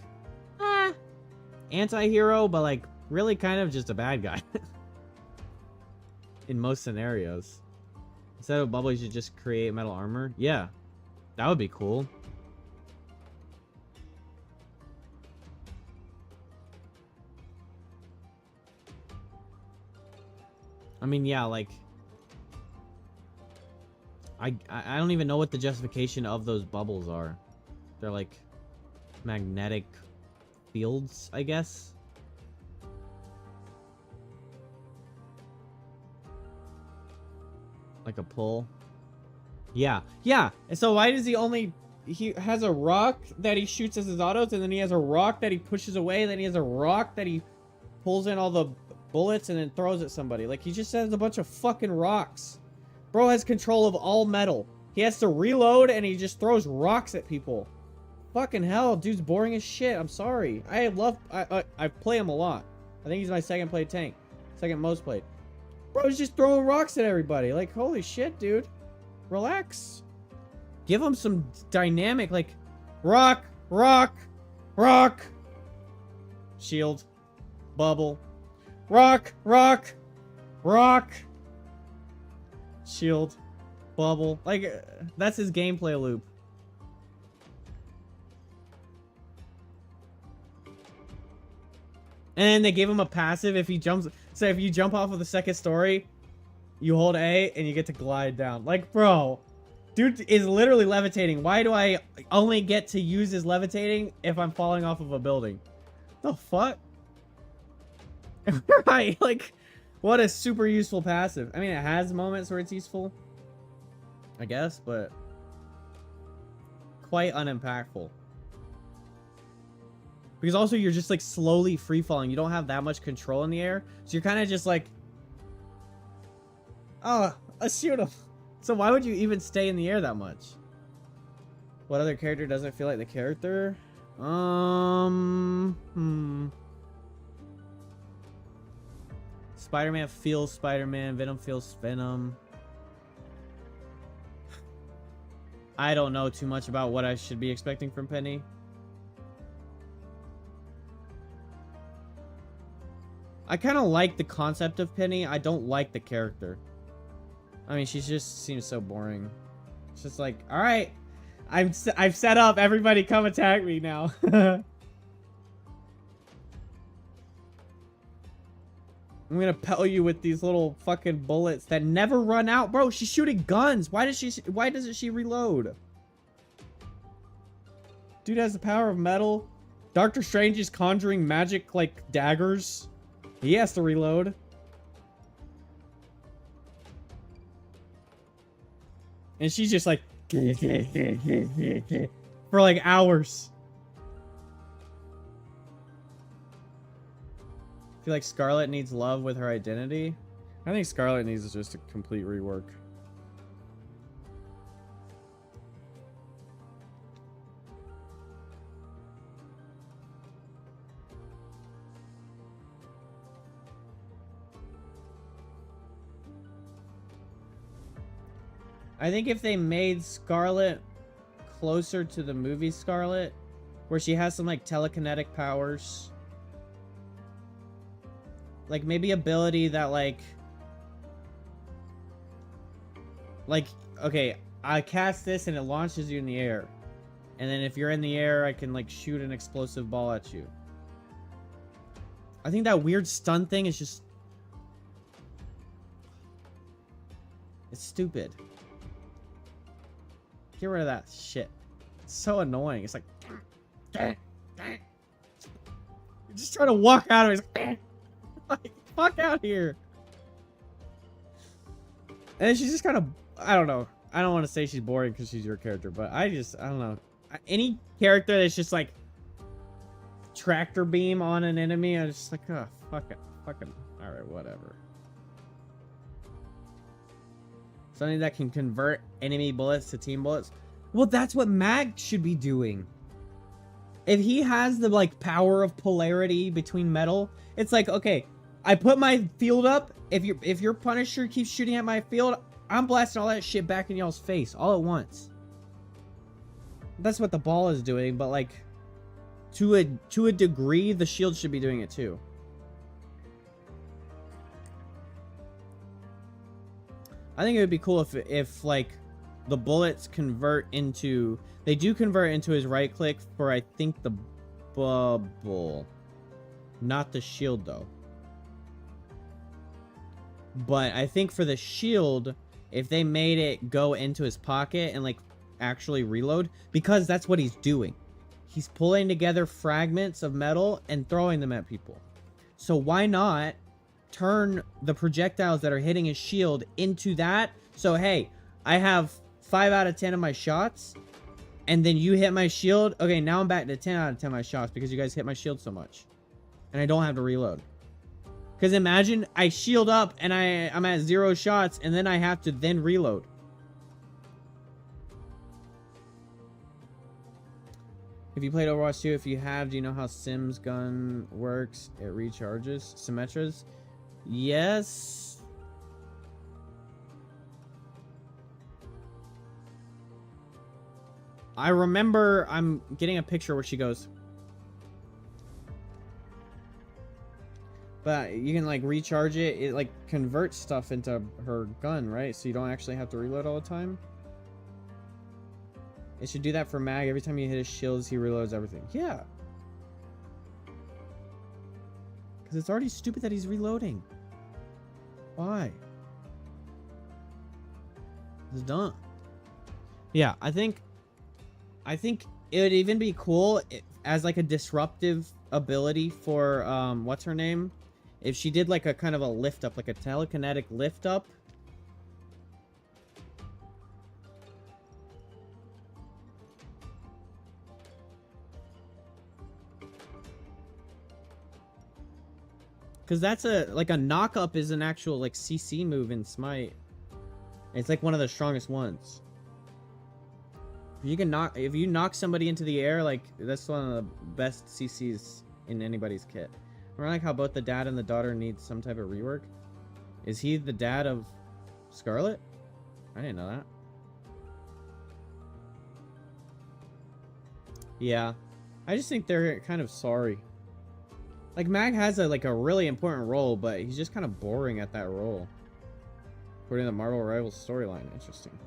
anti-hero, but, like, really kind of just a bad guy. In most scenarios. Instead of a bubble, you should just create metal armor. Yeah. That would be cool. I mean, yeah, like, I don't even know what the justification of those bubbles are. They're like magnetic fields, I guess. Like a pull. Yeah, yeah. And so why does he has a rock that he shoots as his autos, and then he has a rock that he pushes away, and then he has a rock that he pulls in all the bullets and then throws at somebody. Like, he just has a bunch of fucking rocks. Bro has control of all metal. He has to reload and he just throws rocks at people. Fucking hell, dude's boring as shit. I'm sorry. I play him a lot. I think he's my second played tank. Second most played. Bro, he's just throwing rocks at everybody. Like, holy shit, dude. Relax. Give him some dynamic, like, rock, rock, rock. Shield. Bubble. Rock, rock, rock. Shield. Bubble. Like, that's his gameplay loop. And then they gave him a passive if he jumps. So if you jump off of the second story, you hold A and you get to glide down. Like, bro, dude is literally levitating. Why do I only get to use his levitating if I'm falling off of a building? The fuck? Right, like, what a super useful passive. I mean, it has moments where it's useful, I guess, but quite unimpactful. Because also you're just like slowly free falling. You don't have that much control in the air. So you're kind of just like, oh, let's shoot him. So why would you even stay in the air that much? What other character doesn't feel like the character? Spider-Man feels Spider-Man. Venom feels Venom. I don't know too much about what I should be expecting from Penny. I kind of like the concept of Penny. I don't like the character. I mean, she just seems so boring. It's just like, all right, I've set up. Everybody come attack me now. I'm gonna pelt you with these little fucking bullets that never run out. Bro, she's shooting guns. Why doesn't she reload? Dude has the power of metal. Doctor Strange is conjuring magic like daggers. He has to reload. And she's just like for like hours. I feel like Scarlet needs love with her identity. I think Scarlet needs just a complete rework. I think if they made Scarlet closer to the movie Scarlet, where she has some like telekinetic powers, like maybe ability that like, okay, I cast this and it launches you in the air. And then if you're in the air, I can like shoot an explosive ball at you. I think that weird stun thing is just... it's stupid. Get rid of that shit. It's so annoying. It's like... you're just trying to walk out of it. Like, fuck out here. And she's just kind of... I don't know. I don't want to say she's boring because she's your character, but I don't know. Any character that's just like tractor beam on an enemy, I'm just like, oh, fuck it. Fucking, alright, whatever. Something that can convert enemy bullets to team bullets. Well, that's what Mag should be doing. If he has the like power of polarity between metal, it's like, okay, I put my field up. If your Punisher keeps shooting at my field, I'm blasting all that shit back in y'all's face all at once. That's what the ball is doing, but like to a degree, the shield should be doing it too. I think it would be cool if like the bullets convert into, they do convert into his right click for I think the bubble, not the shield though. But I think for the shield, if they made it go into his pocket and like actually reload, because that's what he's doing. He's pulling together fragments of metal and throwing them at people. So why not turn the projectiles that are hitting his shield into that? So hey, I have 5 out of 10 of my shots, and then you hit my shield. Okay, now I'm back to 10 out of 10 of my shots because you guys hit my shield so much. And I don't have to reload. Because imagine I shield up and I'm at 0 shots and then I have to then reload. If you played Overwatch 2, if you have, do you know how Sim's gun works? It recharges. Symmetras? Yes. I remember I'm getting a picture where she goes. But you can like recharge it. It like converts stuff into her gun, right? So you don't actually have to reload all the time. It should do that for Mag. Every time you hit his shields, he reloads everything. Yeah. Because it's already stupid that he's reloading. Why? It's dumb. Yeah, I think it would even be cool as like a disruptive ability for what's her name? If she did like a kind of a lift up, like a telekinetic lift up. Because that's like a knock up is an actual like CC move in Smite. It's like one of the strongest ones. If you knock somebody into the air, like that's one of the best CCs in anybody's kit. Remember like how both the dad and the daughter need some type of rework? Is he the dad of Scarlet? I didn't know that. Yeah. I just think they're kind of sorry. Like, Mag has a really important role, but he's just kind of boring at that role. According to the Marvel Rivals storyline. Interesting.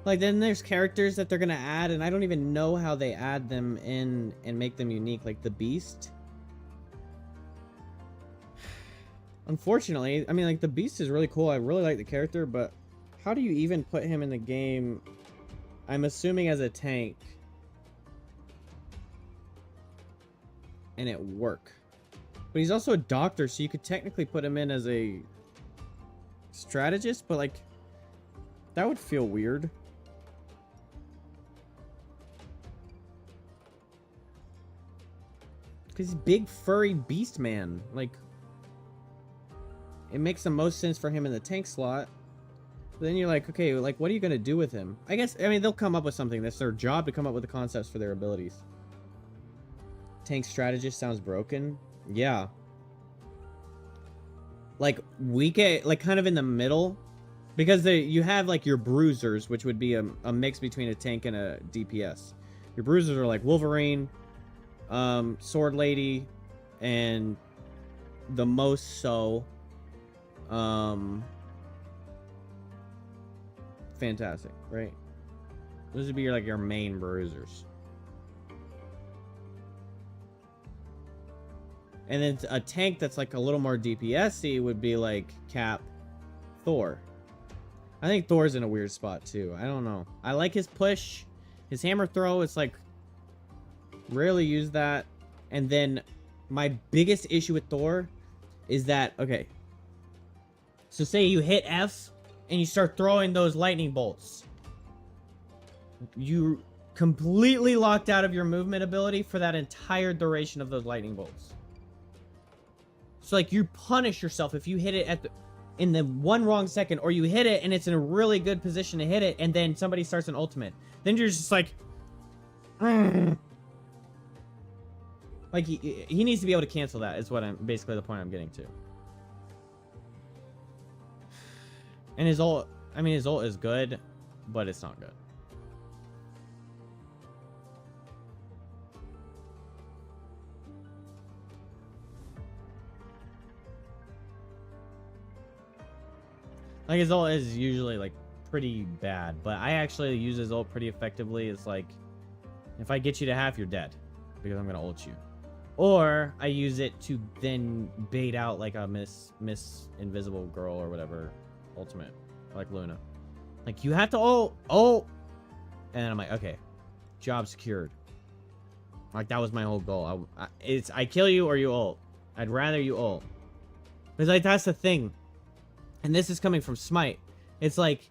Like, then there's characters that they're gonna add, and I don't even know how they add them in and make them unique. Like, the Beast. Unfortunately, I mean, like, the Beast is really cool. I really like the character, but how do you even put him in the game? I'm assuming as a tank. And it work. But he's also a doctor, so you could technically put him in as a strategist, but, like, that would feel weird. Because he's big, furry beast man. Like, it makes the most sense for him in the tank slot. But then you're like, okay, like, what are you going to do with him? I guess, I mean, they'll come up with something. That's their job, to come up with the concepts for their abilities. Tank strategist sounds broken. Yeah. Like, like, kind of in the middle. Because you have, like, your bruisers, which would be a mix between a tank and a DPS. Your bruisers are like Wolverine, Sword Lady, and the most so Fantastic, right? Those would be your main bruisers. And then a tank that's like a little more DPS-y would be like Cap, Thor. I think Thor's in a weird spot too. I don't know. I like his push, his hammer throw. It's like rarely use that. And then my biggest issue with Thor is that, okay, so say you hit F and you start throwing those lightning bolts. You completely locked out of your movement ability for that entire duration of those lightning bolts. So like you punish yourself if you hit it in the one wrong second, or you hit it and it's in a really good position to hit it, and then somebody starts an ultimate. Then you're just like, like he needs to be able to cancel that. Is what I'm basically the point I'm getting to. And his ult, I mean, his ult is good, but it's not good. Like, his ult is usually, like, pretty bad. But I actually use his ult pretty effectively. It's like, if I get you to half, you're dead. Because I'm going to ult you. Or, I use it to then bait out, like, a Miss Invisible Girl or whatever ultimate. Like Luna. Like, you have to ult. And then I'm like, okay. Job secured. Like, that was my whole goal. I kill you or you ult. I'd rather you ult. Because, like, that's the thing. And this is coming from Smite. It's like,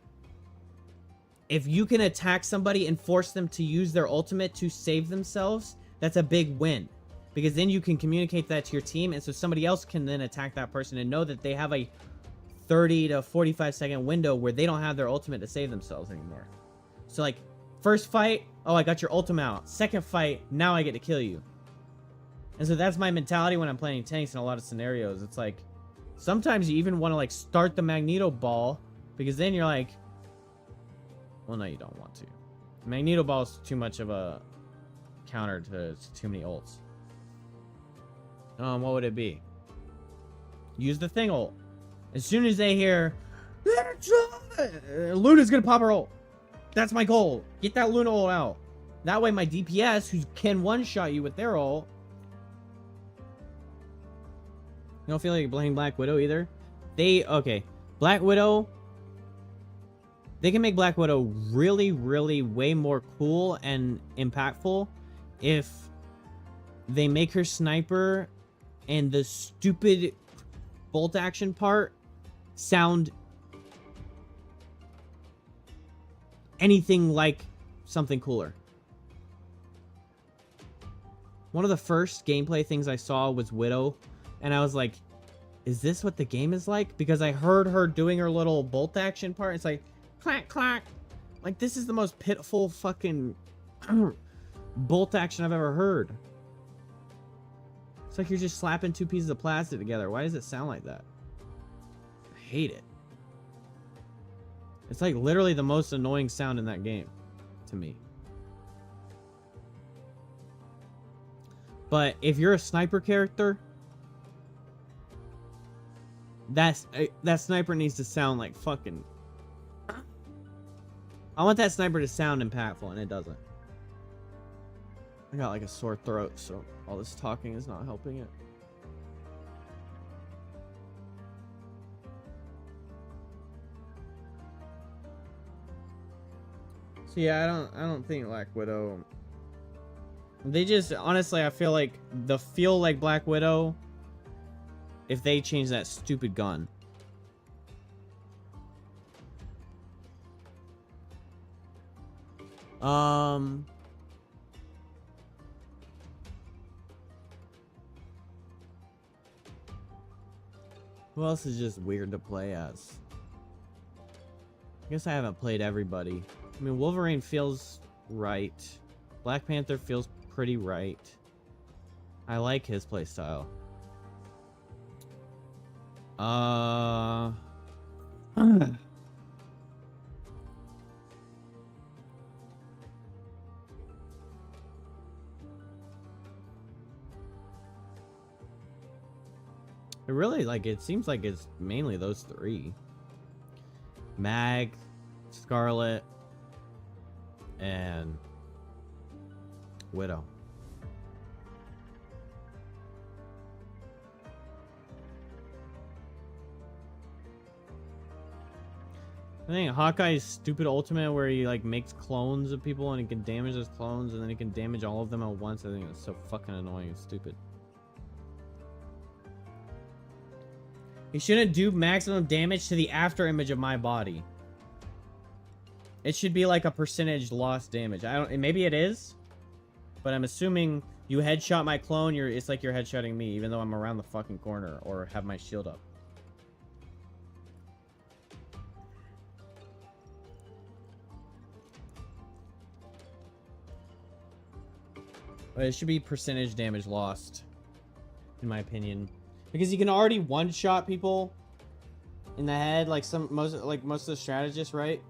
if you can attack somebody and force them to use their ultimate to save themselves, that's a big win. Because then you can communicate that to your team, and so somebody else can then attack that person and know that they have a 30 to 45 second window where they don't have their ultimate to save themselves anymore. So like, first fight, oh, I got your ultimate out. Second fight, now I get to kill you. And so that's my mentality when I'm playing tanks in a lot of scenarios. It's like, sometimes you even want to, like, start the Magneto ball, because then you're like, well, no, you don't want to. Magneto ball is too much of a counter to too many ults. What would it be? Use the thing ult. As soon as they hear, Luna's gonna pop her ult. That's my goal. Get that Luna ult out. That way my DPS, who can one-shot you with their ult, you don't feel like playing Black Widow either? Okay. Black Widow, they can make Black Widow really, really way more cool and impactful if they make her sniper and the stupid bolt action part sound anything like something cooler. One of the first gameplay things I saw was Widow. And I was like, is this what the game is like? Because I heard her doing her little bolt action part. It's like, clack, clack. Like, this is the most pitiful fucking bolt action I've ever heard. It's like you're just slapping two pieces of plastic together. Why does it sound like that? I hate it. It's like literally the most annoying sound in that game to me. But if you're a sniper character, that sniper needs to sound like fucking... I want that sniper to sound impactful, and it doesn't. I got like a sore throat, so all this talking is not helping it. So yeah, I don't think Black Widow. They just honestly, I feel like the feel like Black Widow. If they change that stupid gun. Who else is just weird to play as? I guess I haven't played everybody. I mean, Wolverine feels right. Black Panther feels pretty right. I like his playstyle. It really, like, it seems like it's mainly those three. Mag, Scarlet, and Widow. I think Hawkeye's stupid ultimate where he like makes clones of people and he can damage those clones and then he can damage all of them at once. I think it's so fucking annoying and stupid. He shouldn't do maximum damage to the after image of my body. It should be like a percentage lost damage. I don't. Maybe it is, but I'm assuming you headshot my clone. It's like you're headshotting me, even though I'm around the fucking corner or have my shield up. But it should be percentage damage lost, in my opinion, because you can already one-shot people in the head, like most of the strategists, right?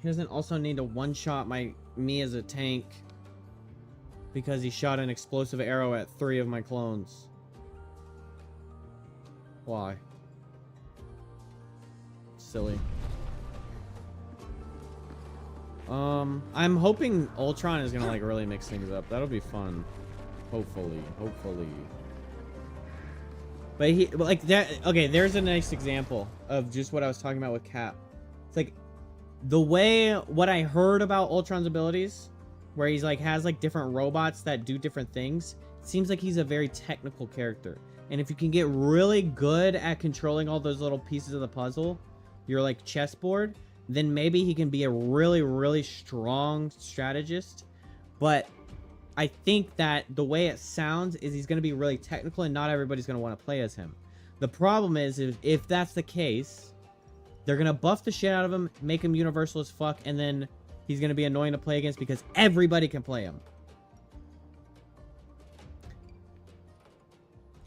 He doesn't also need to one-shot me as a tank because he shot an explosive arrow at 3 of my clones. Why? Silly. I'm hoping Ultron is gonna like really mix things up. That'll be fun. Hopefully. But he like that. Okay, there's a nice example of just what I was talking about with Cap. It's like the way what I heard about Ultron's abilities, where he's like has like different robots that do different things. It seems like he's a very technical character, and if you can get really good at controlling all those little pieces of the puzzle, your like chessboard, then maybe he can be a really, really strong strategist. But I think that the way it sounds is he's going to be really technical and not everybody's going to want to play as him. The problem is if that's the case, they're going to buff the shit out of him, make him universal as fuck, and then he's going to be annoying to play against because everybody can play him.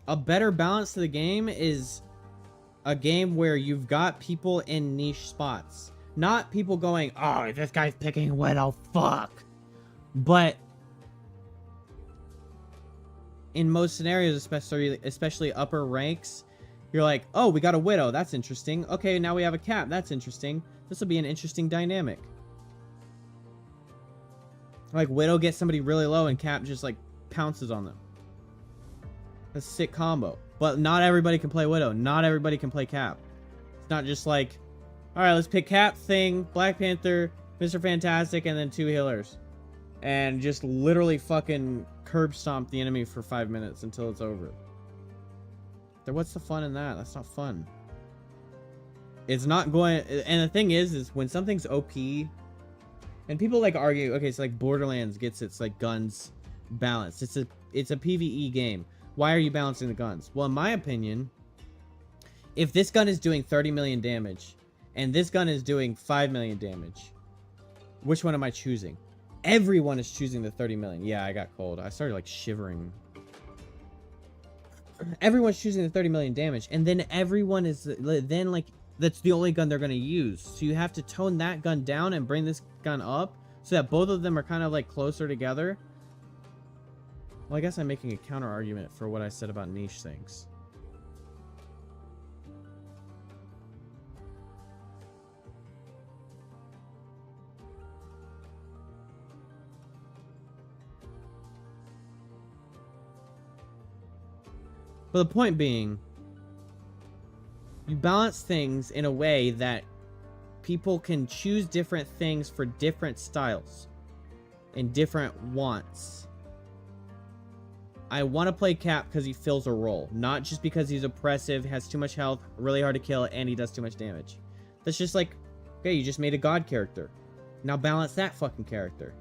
A better balance to the game is a game where you've got people in niche spots. Not people going, oh, this guy's picking Widow, fuck. But in most scenarios, especially upper ranks, you're like, oh, we got a Widow, that's interesting. Okay, now we have a Cap, that's interesting. This will be an interesting dynamic. Like, Widow gets somebody really low and Cap just, like, pounces on them. That's a sick combo. But not everybody can play Widow. Not everybody can play Cap. It's not just like, alright, let's pick Cap, Thing, Black Panther, Mr. Fantastic, and then 2 healers. And just literally fucking curb stomp the enemy for 5 minutes until it's over. Then what's the fun in that? That's not fun. It's not going... And the thing is when something's OP... And people like argue, okay, so like Borderlands gets its like guns balanced. It's a PvE game. Why are you balancing the guns? Well, in my opinion, if this gun is doing 30 million damage and this gun is doing 5 million damage, which one am I choosing? Everyone is choosing the 30 million. Yeah, I got cold. I started like shivering. everyone's choosing the 30 million damage, and then everyone is then like that's the only gun they're gonna use. So you have to tone that gun down and bring this gun up so that both of them are kind of like closer together. Well, I guess I'm making a counter argument for what I said about niche things. But the point being, you balance things in a way that people can choose different things for different styles and different wants. I want to play Cap because he fills a role, not just because he's oppressive, has too much health, really hard to kill, and he does too much damage. That's just like, okay, you just made a god character. Now balance that fucking character.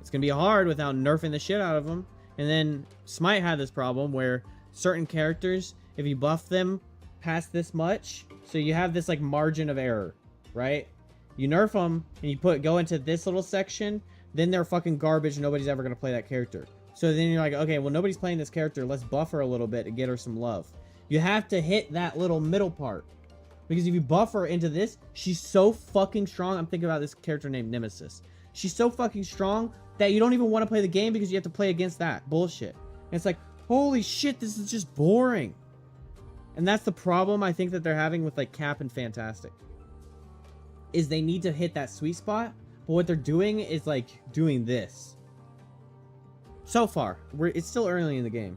It's going to be hard without nerfing the shit out of him. And then Smite had this problem where certain characters, if you buff them past this much, so you have this like margin of error, right? You nerf them and you go into this little section, then they're fucking garbage. Nobody's ever going to play that character. So then you're like, okay, well, nobody's playing this character. Let's buff her a little bit to get her some love. You have to hit that little middle part. Because if you buff her into this, she's so fucking strong. I'm thinking about this character named Nemesis. She's so fucking strong that you don't even want to play the game because you have to play against that bullshit. And it's like, holy shit, this is just boring. And that's the problem I think that they're having with like Cap and Fantastic. Is they need to hit that sweet spot, but what they're doing is like doing this. So far, it's still early in the game.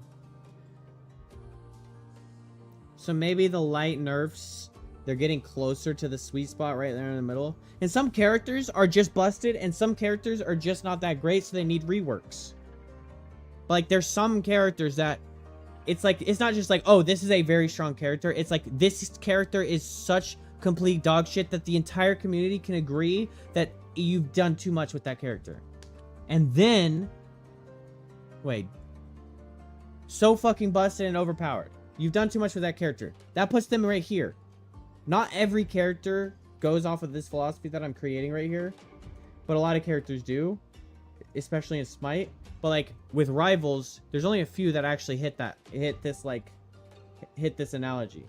So maybe the light nerfs, they're getting closer to the sweet spot right there in the middle. And some characters are just busted, and some characters are just not that great, so they need reworks. Like, there's some characters that, it's like, it's not just like, oh, this is a very strong character. It's like, this character is such complete dog shit that the entire community can agree that you've done too much with that character. And then, wait, so fucking busted and overpowered. You've done too much with that character. That puts them right here. Not every character goes off of this philosophy that I'm creating right here, but a lot of characters do, especially in Smite. But like with Rivals, there's only a few that actually hit this analogy.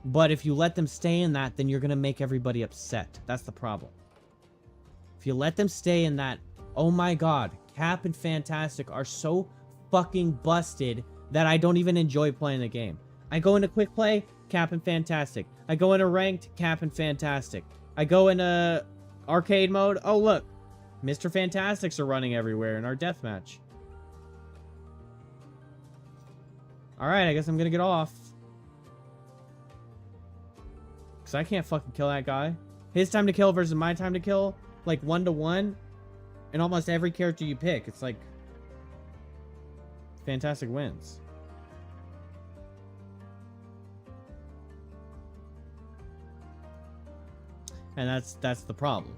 But if you let them stay in that, then you're gonna make everybody upset. That's the problem. If you let them stay in that, oh my god, Cap and Fantastic are so fucking busted that I don't even enjoy playing the game. I go into quick play, Cap and Fantastic. I go into ranked, Cap and Fantastic. I go into arcade mode, oh look, Mr. Fantastics are running everywhere in our deathmatch. Alright, I guess I'm gonna get off. Because I can't fucking kill that guy. His time to kill versus my time to kill, like 1-to-1. And almost every character you pick, it's like Fantastic wins. And that's the problem.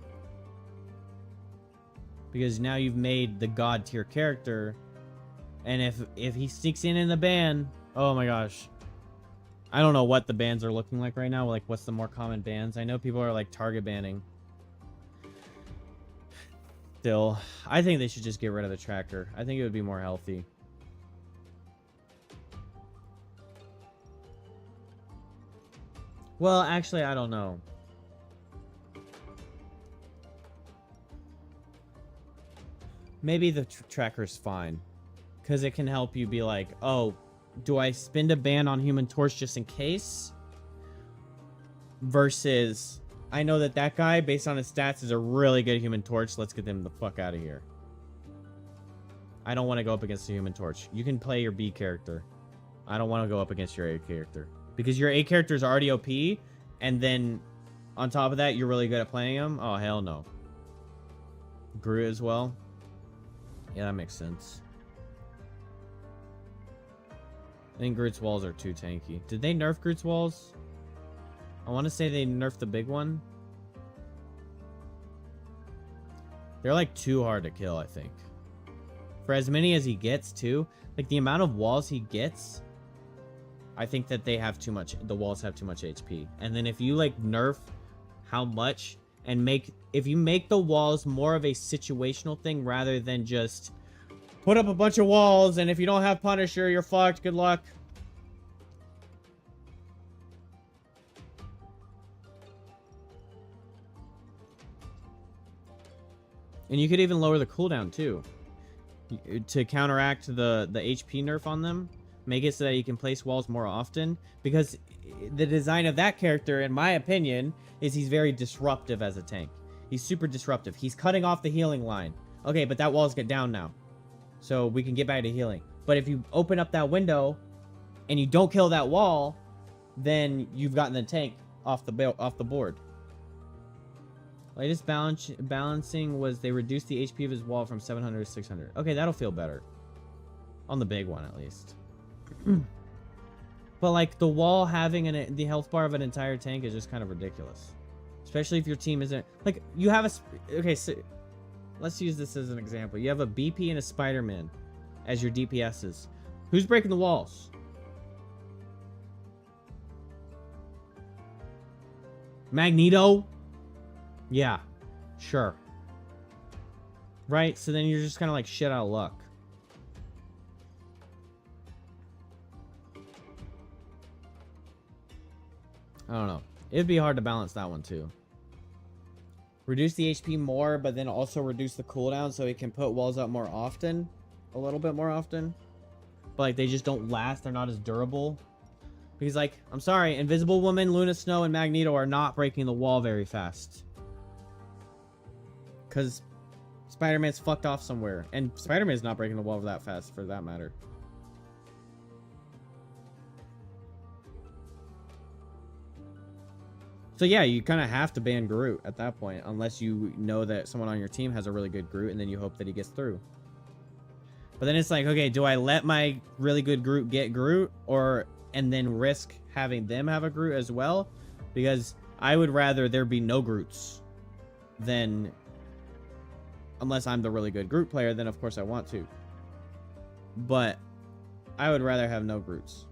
Because now you've made the god tier character, and if he sneaks in the ban, oh my gosh. I don't know what the bans are looking like right now, like what's the more common bans. I know people are like target banning. Still, I think they should just get rid of the tracker. I think it would be more healthy. Well, actually, I don't know. Maybe the tracker's fine. Because it can help you be like, oh, do I spend a ban on Human Torch just in case? Versus, I know that guy, based on his stats, is a really good Human Torch. Let's get them the fuck out of here. I don't want to go up against the Human Torch. You can play your B character. I don't want to go up against your A character. Because your A character is already OP, and then on top of that, you're really good at playing him? Oh, hell no. Groot as well? Yeah, that makes sense. I think Groot's walls are too tanky. Did they nerf Groot's walls? I want to say they nerfed the big one. They're like too hard to kill, I think. For as many as he gets too, like the amount of walls he gets, I think that they have too much, the walls have too much HP. And then if you like nerf how much and if you make the walls more of a situational thing rather than just Put up a bunch of walls, and if you don't have Punisher, you're fucked. Good luck. And you could even lower the cooldown, too. To counteract the HP nerf on them. Make it so that you can place walls more often. Because the design of that character, in my opinion, is he's very disruptive as a tank. He's super disruptive. He's cutting off the healing line. Okay, but that wall's get down now. So we can get back to healing. But if you open up that window and you don't kill that wall, then you've gotten the tank off the board. Latest balancing was they reduced the HP of his wall from 700 to 600. Okay, that'll feel better. On the big one, at least. But, like, the wall having the health bar of an entire tank is just kind of ridiculous. Especially if your team isn't... Like, you have a... Okay, so... Let's use this as an example. You have a BP and a Spider-Man as your DPSs. Who's breaking the walls? Magneto? Yeah, sure. Right? So then you're just kind of like shit out of luck. I don't know. It'd be hard to balance that one too. Reduce the HP more, but then also reduce the cooldown so it can put walls up more often. A little bit more often. But like they just don't last. They're not as durable. Because like, I'm sorry, Invisible Woman, Luna Snow, and Magneto are not breaking the wall very fast. Because Spider-Man's fucked off somewhere. And Spider-Man's not breaking the wall that fast, for that matter. So yeah, you kind of have to ban Groot at that point. Unless you know that someone on your team has a really good Groot, and then you hope that he gets through. But then it's like, okay, do I let my really good Groot get Groot? And then risk having them have a Groot as well? Because I would rather there be no Groots than... Unless I'm the really good Groot player, then of course I want to. But I would rather have no Groots.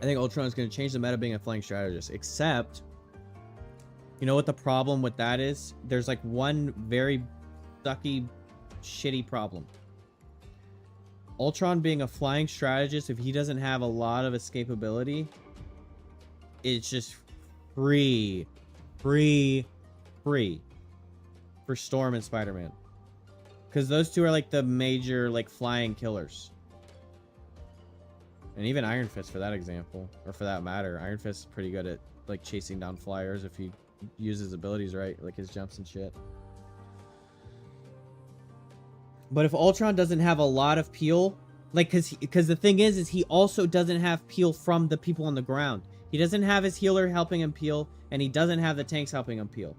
I think Ultron's going to change the meta being a flying strategist. Except, you know what the problem with that is? There's like one very sucky, shitty problem. Ultron being a flying strategist, if he doesn't have a lot of escapability, it's just free for Storm and Spider-Man. Because those two are like the major like flying killers. And even Iron Fist for that example. Or for that matter. Iron Fist is pretty good at like chasing down flyers if he uses abilities right. Like his jumps and shit. But if Ultron doesn't have a lot of peel, like, because the thing is he also doesn't have peel from the people on the ground. He doesn't have his healer helping him peel, and he doesn't have the tanks helping him peel.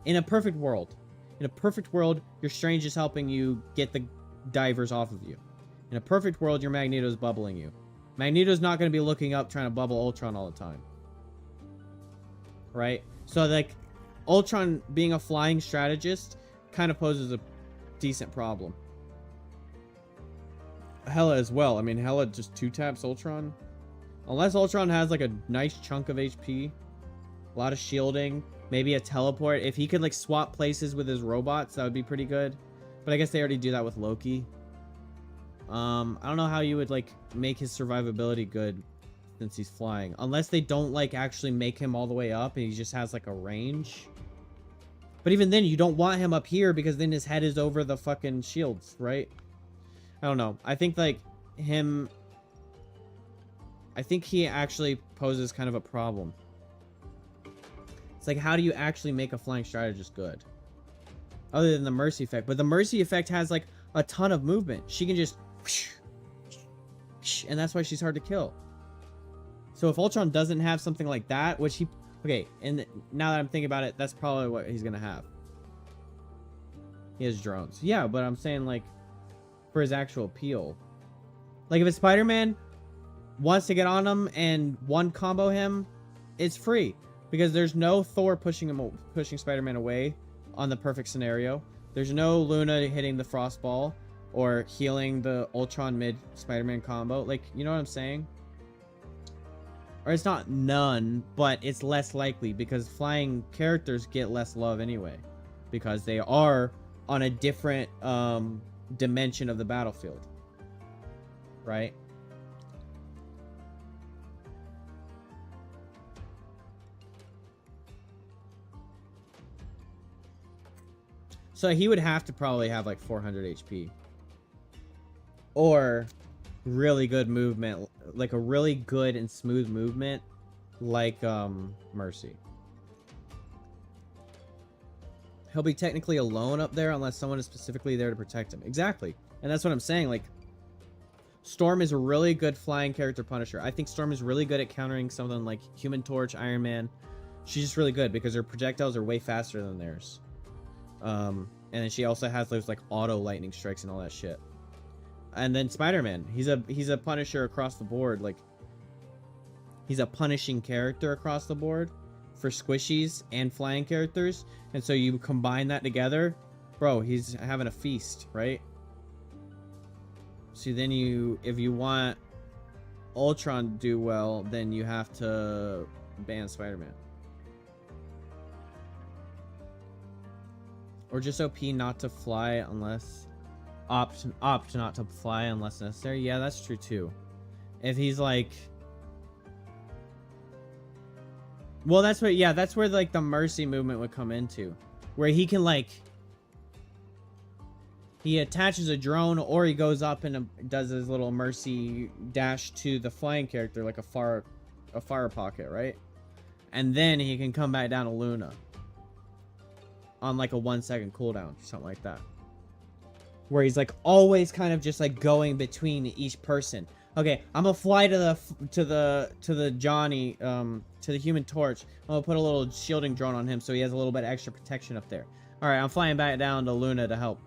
In a perfect world, your Strange is helping you get the divers off of you. In a perfect world, your Magneto's bubbling you. Magneto's not going to be looking up trying to bubble Ultron all the time. Right? So, like, Ultron being a flying strategist kind of poses a decent problem. Hela as well. I mean, Hela just 2-taps Ultron. Unless Ultron has, like, a nice chunk of HP. A lot of shielding. Maybe a teleport. If he could, like, swap places with his robots, that would be pretty good. But I guess they already do that with Loki. I don't know how you would, like, make his survivability good since he's flying. Unless they don't, like, actually make him all the way up and he just has, like, a range. But even then, you don't want him up here because then his head is over the fucking shields, right? I don't know. I think, like, him... I think he actually poses kind of a problem. It's like, how do you actually make a flying strategist good? Other than the Mercy effect. But the Mercy effect has, like, a ton of movement. She can just... And that's why she's hard to kill. So if Ultron doesn't have something like that, which he... Okay, and now that I'm thinking about it, that's probably what he's gonna have. He has drones. Yeah, but I'm saying, like, for his actual appeal. Like, if a Spider-Man wants to get on him and one combo him, it's free. Because there's no Thor pushing Spider-Man away on the perfect scenario. There's no Luna hitting the Frost Ball or healing the Ultron mid Spider-Man combo. Like, you know what I'm saying? Or it's not none, but it's less likely because flying characters get less love anyway. Because they are on a different dimension of the battlefield, right? So he would have to probably have like 400 HP. Or really good movement, like a really good and smooth movement like Mercy. He'll be technically alone up there unless someone is specifically there to protect him. Exactly. And that's what I'm saying. Like, Storm is a really good flying character Punisher. I think Storm is really good at countering something like Human Torch, Iron Man. She's just really good because her projectiles are way faster than theirs. And then she also has those like auto lightning strikes and all that shit. And then Spider-Man, he's a Punisher across the board. Like, he's a punishing character across the board for squishies and flying characters. And so you combine that together, bro, he's having a feast, right? So then if you want Ultron to do well, then you have to ban Spider-Man. Or just OP not to fly unless... Opt not to fly unless necessary. Yeah, that's true too. If he's like... Well, that's what... Yeah, that's where like the Mercy movement would come into. Where he can like... He attaches a drone or he goes up and does his little Mercy dash to the flying character like a fire pocket, right? And then he can come back down to Luna. On like a 1 second cooldown, something like that. Where he's like always kind of just like going between each person. Okay, I'm gonna fly to the Johnny, to the Human Torch. I'm gonna put a little shielding drone on him so he has a little bit of extra protection up there. All right, I'm flying back down to Luna to help,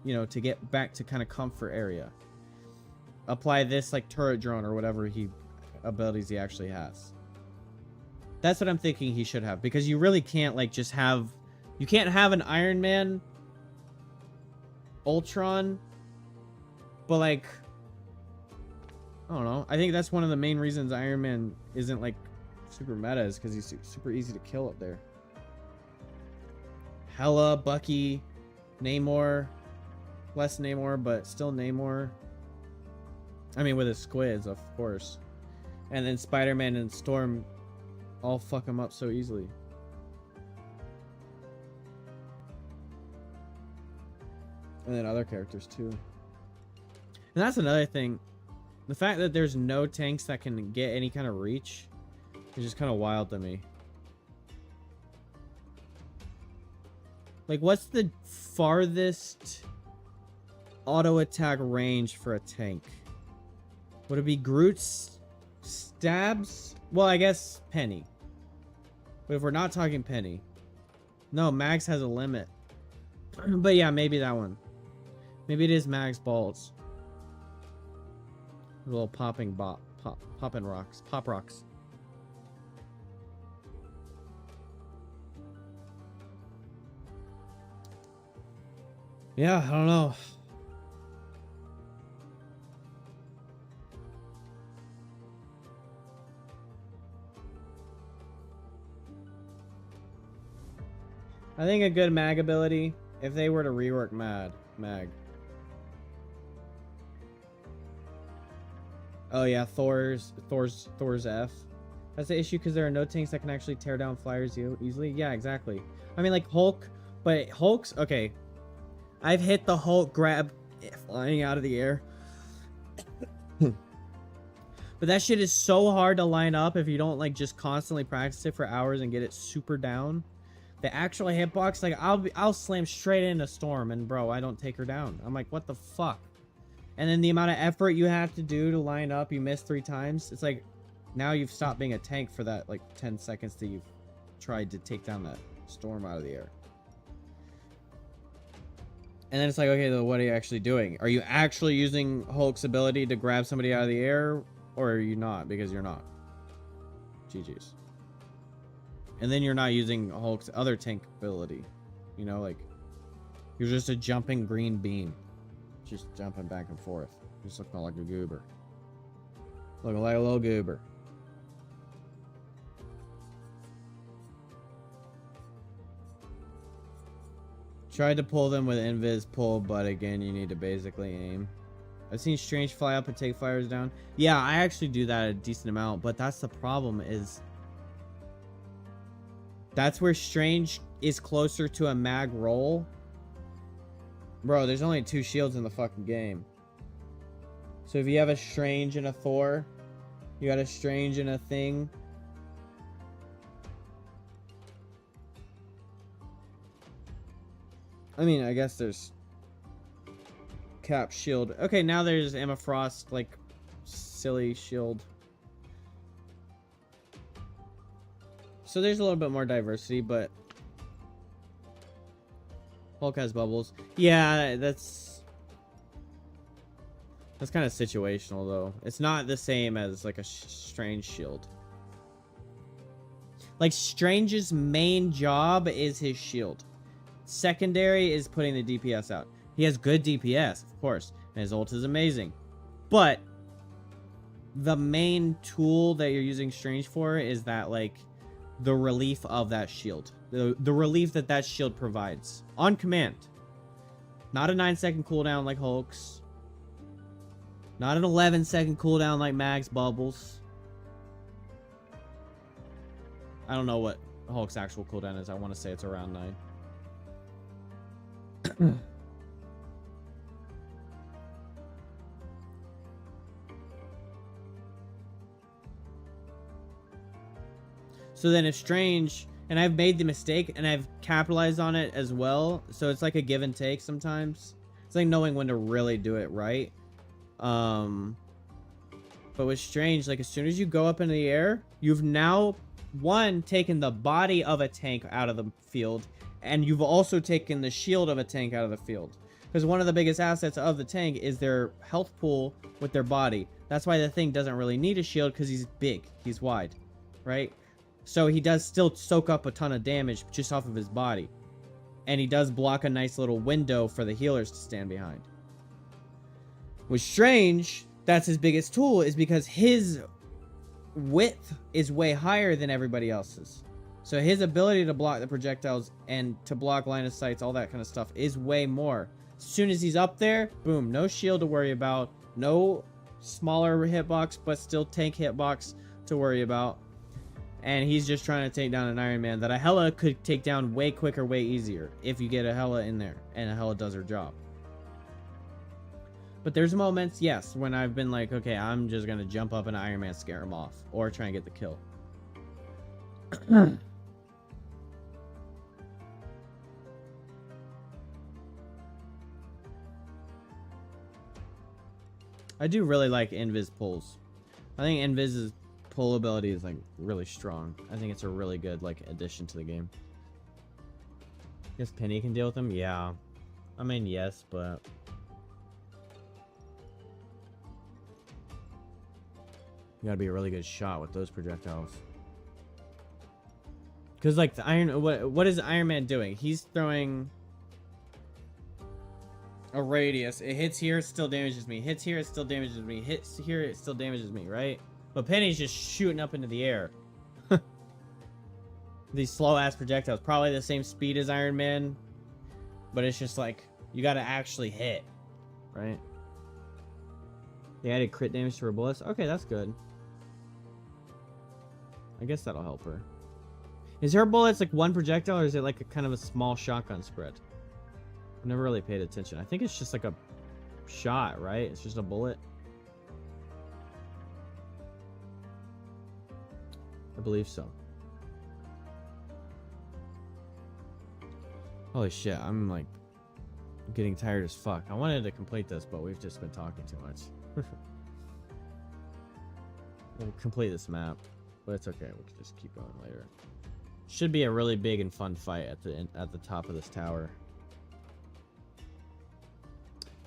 you know, to get back to kind of comfort area. Apply this like turret drone or whatever abilities he actually has. That's what I'm thinking he should have, because you really can't like just have, you can't have an Iron Man Ultron, but like, I don't know. I think that's one of the main reasons Iron Man isn't like super meta, is because he's super easy to kill up there. Hela, Bucky, Namor, less Namor, but still Namor. I mean, with his squids, of course. And then Spider-Man and Storm all fuck him up so easily. And then other characters too. And that's another thing. The fact that there's no tanks that can get any kind of reach is just kind of wild to me. Like, what's the farthest auto attack range for a tank? Would it be Groot's stabs? Well, I guess Penny. But if we're not talking Penny. No, Max has a limit. But yeah, maybe that one. Maybe it is Mag's balls. A little popping popping rocks. Pop rocks. Yeah, I don't know. I think a good mag ability, if they were to rework mag. Oh yeah, Thor's F. That's the issue because there are no tanks that can actually tear down flyers easily. Yeah, exactly. I mean, like Hulk, but Hulk's okay. I've hit the Hulk grab flying out of the air. But that shit is so hard to line up if you don't like just constantly practice it for hours and get it super down. The actual hitbox, like I'll slam straight into Storm and bro, I don't take her down. I'm like, what the fuck? And then the amount of effort you have to do to line up, you miss 3 times. It's like, now you've stopped being a tank for that like 10 seconds that you've tried to take down that Storm out of the air. And then it's like, okay, then what are you actually doing? Are you actually using Hulk's ability to grab somebody out of the air? Or are you not? Because you're not. GG's. And then you're not using Hulk's other tank ability. You know, like, you're just a jumping green bean. Just jumping back and forth. Just looking like a goober. Looking like a little goober. Tried to pull them with invis pull, but again, you need to basically aim. I've seen Strange fly up and take fires down. Yeah, I actually do that a decent amount, but that's the problem is... That's where Strange is closer to a mag roll. Bro, there's only 2 shields in the fucking game. So if you have a Strange and a Thor, you got a Strange and a Thing. I mean, I guess there's Cap shield. Okay, now there's Emma Frost, like, silly shield. So there's a little bit more diversity, but Hulk has bubbles. Yeah, that's kind of situational, though. It's not the same as, like, a Strange shield. Like, Strange's main job is his shield. Secondary is putting the DPS out. He has good DPS, of course, and his ult is amazing. But the main tool that you're using Strange for is that, like, the relief of that shield. The relief that that shield provides. On command. Not a 9-second cooldown like Hulk's. Not an 11-second cooldown like Mag's bubbles. I don't know what Hulk's actual cooldown is. I want to say it's around 9. So then if Strange, and I've made the mistake and I've capitalized on it as well. So it's like a give and take sometimes. It's like knowing when to really do it right. But with Strange, like as soon as you go up into the air, you've now, one, taken the body of a tank out of the field. And you've also taken the shield of a tank out of the field. Because one of the biggest assets of the tank is their health pool with their body. That's why the thing doesn't really need a shield, because he's big. He's wide. Right? So he does still soak up a ton of damage just off of his body. And he does block a nice little window for the healers to stand behind. With Strange, that's his biggest tool, is because his width is way higher than everybody else's. So his ability to block the projectiles and to block line of sights, all that kind of stuff, is way more. As soon as he's up there, boom, no shield to worry about. No smaller hitbox, but still tank hitbox to worry about. And he's just trying to take down an Iron Man that a Hela could take down way quicker, way easier, if you get a Hela in there and a Hela does her job. But there's moments, yes, when I've been like, okay, I'm just going to jump up and Iron Man scare him off. Or try and get the kill. I do really like Invis pulls. I think Invis's pull ability is like really strong. I think it's a really good like addition to the game. Guess Penny can deal with him? Yeah. I mean, yes, but you gotta be a really good shot with those projectiles. Because like the Iron, what is Iron Man doing? He's throwing a radius. It hits here, it still damages me. Hits here, it still damages me. Hits here, it still damages me, right? But Penny's just shooting up into the air. These slow-ass projectiles. Probably the same speed as Iron Man. But it's just like, you gotta actually hit. Right? They added crit damage to her bullets. Okay, that's good. I guess that'll help her. Is her bullets like one projectile, or is it like a kind of a small shotgun spread? I've never really paid attention. I think it's just like a shot, right? It's just a bullet. I believe so. Holy shit, I'm like getting tired as fuck. I wanted to complete this, but we've just been talking too much. We'll complete this map, but it's okay. We can just keep going later. Should be a really big and fun fight at the top of this tower.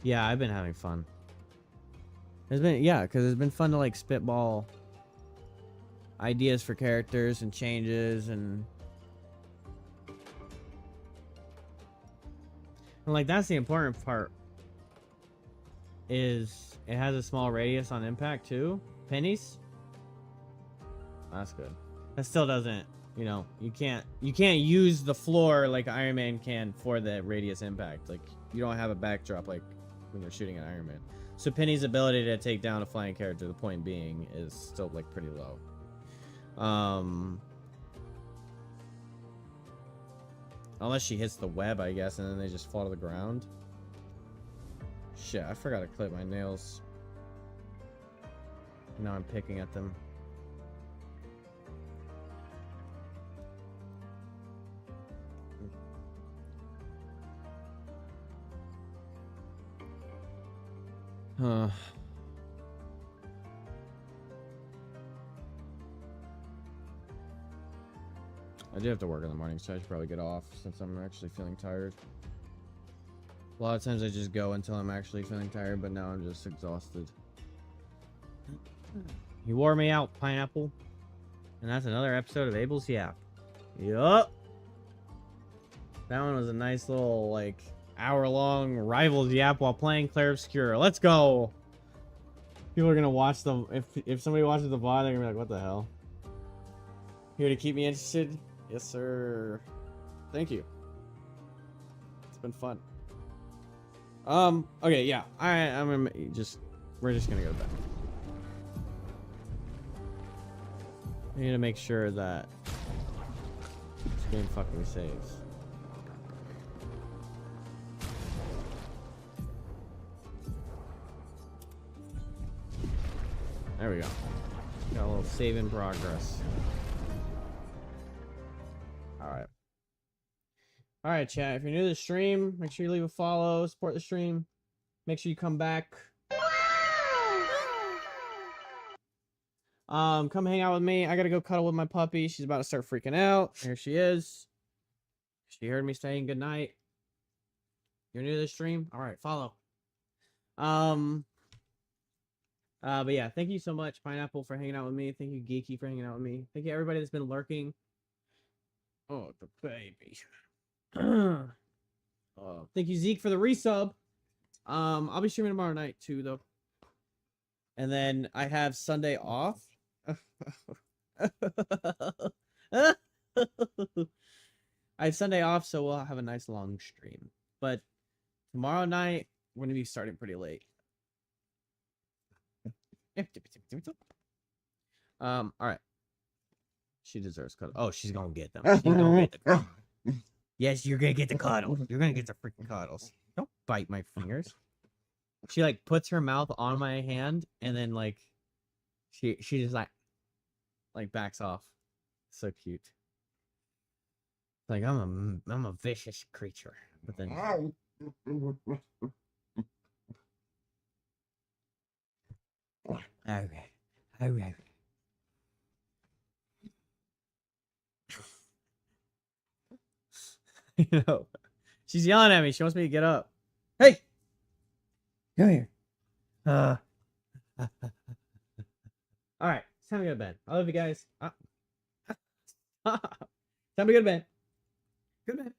Yeah, I've been having fun. It's been, yeah, because it's been fun to like spitball ideas for characters and changes and like that's the important part, is it has a small radius on impact too. Pennies, that's good. That still doesn't You know, you can't use the floor like Iron Man can for the radius impact. Like, you don't have a backdrop like when you're shooting at Iron Man. So Penny's ability to take down a flying character, the point being, is still like pretty low. Unless she hits the web, I guess, and then they just fall to the ground. Shit, I forgot to clip my nails. Now I'm picking at them. Huh. I do have to work in the morning, so I should probably get off since I'm actually feeling tired. A lot of times I just go until I'm actually feeling tired, but now I'm just exhausted. You wore me out, Pineapple. And that's another episode of Abel's Yap. Yup. That one was a nice little, like, hour-long Rivals Yap while playing Clair Obscur. Let's go! People are gonna watch them. If somebody watches the VOD, they're gonna be like, what the hell? Here to keep me interested? Yes, sir. Thank you. It's been fun. Okay, yeah. We're just gonna go to bed. I need to make sure that this game fucking saves. There we go. Got a little save in progress. Alright. Alright, chat. If you're new to the stream, make sure you leave a follow, support the stream. Make sure you come back. Come hang out with me. I gotta go cuddle with my puppy. She's about to start freaking out. Here she is. She heard me saying goodnight. You're new to the stream? Alright, follow. But yeah, thank you so much, Pineapple, for hanging out with me. Thank you, Geeky, for hanging out with me. Thank you, everybody that's been lurking. Oh, the baby. Thank you, Zeke, for the resub. I'll be streaming tomorrow night, too, though. And then I have Sunday off. I have Sunday off, so we'll have a nice long stream. But tomorrow night, we're going to be starting pretty late. All right. She deserves cuddles. Oh, she's gonna get them. She's gonna get the cuddles. Yes, you're gonna get the cuddles. You're gonna get the freaking cuddles. Don't bite my fingers. She like puts her mouth on my hand and then like she just like backs off. So cute. Like I'm a vicious creature. But then okay. Okay. You know, she's yelling at me. She wants me to get up. Hey, come here. All right, it's time to go to bed. I love you guys. Time to go to bed. Good bed.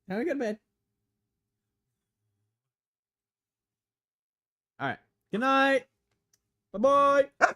Time to go to bed. All right. Good night. Bye bye.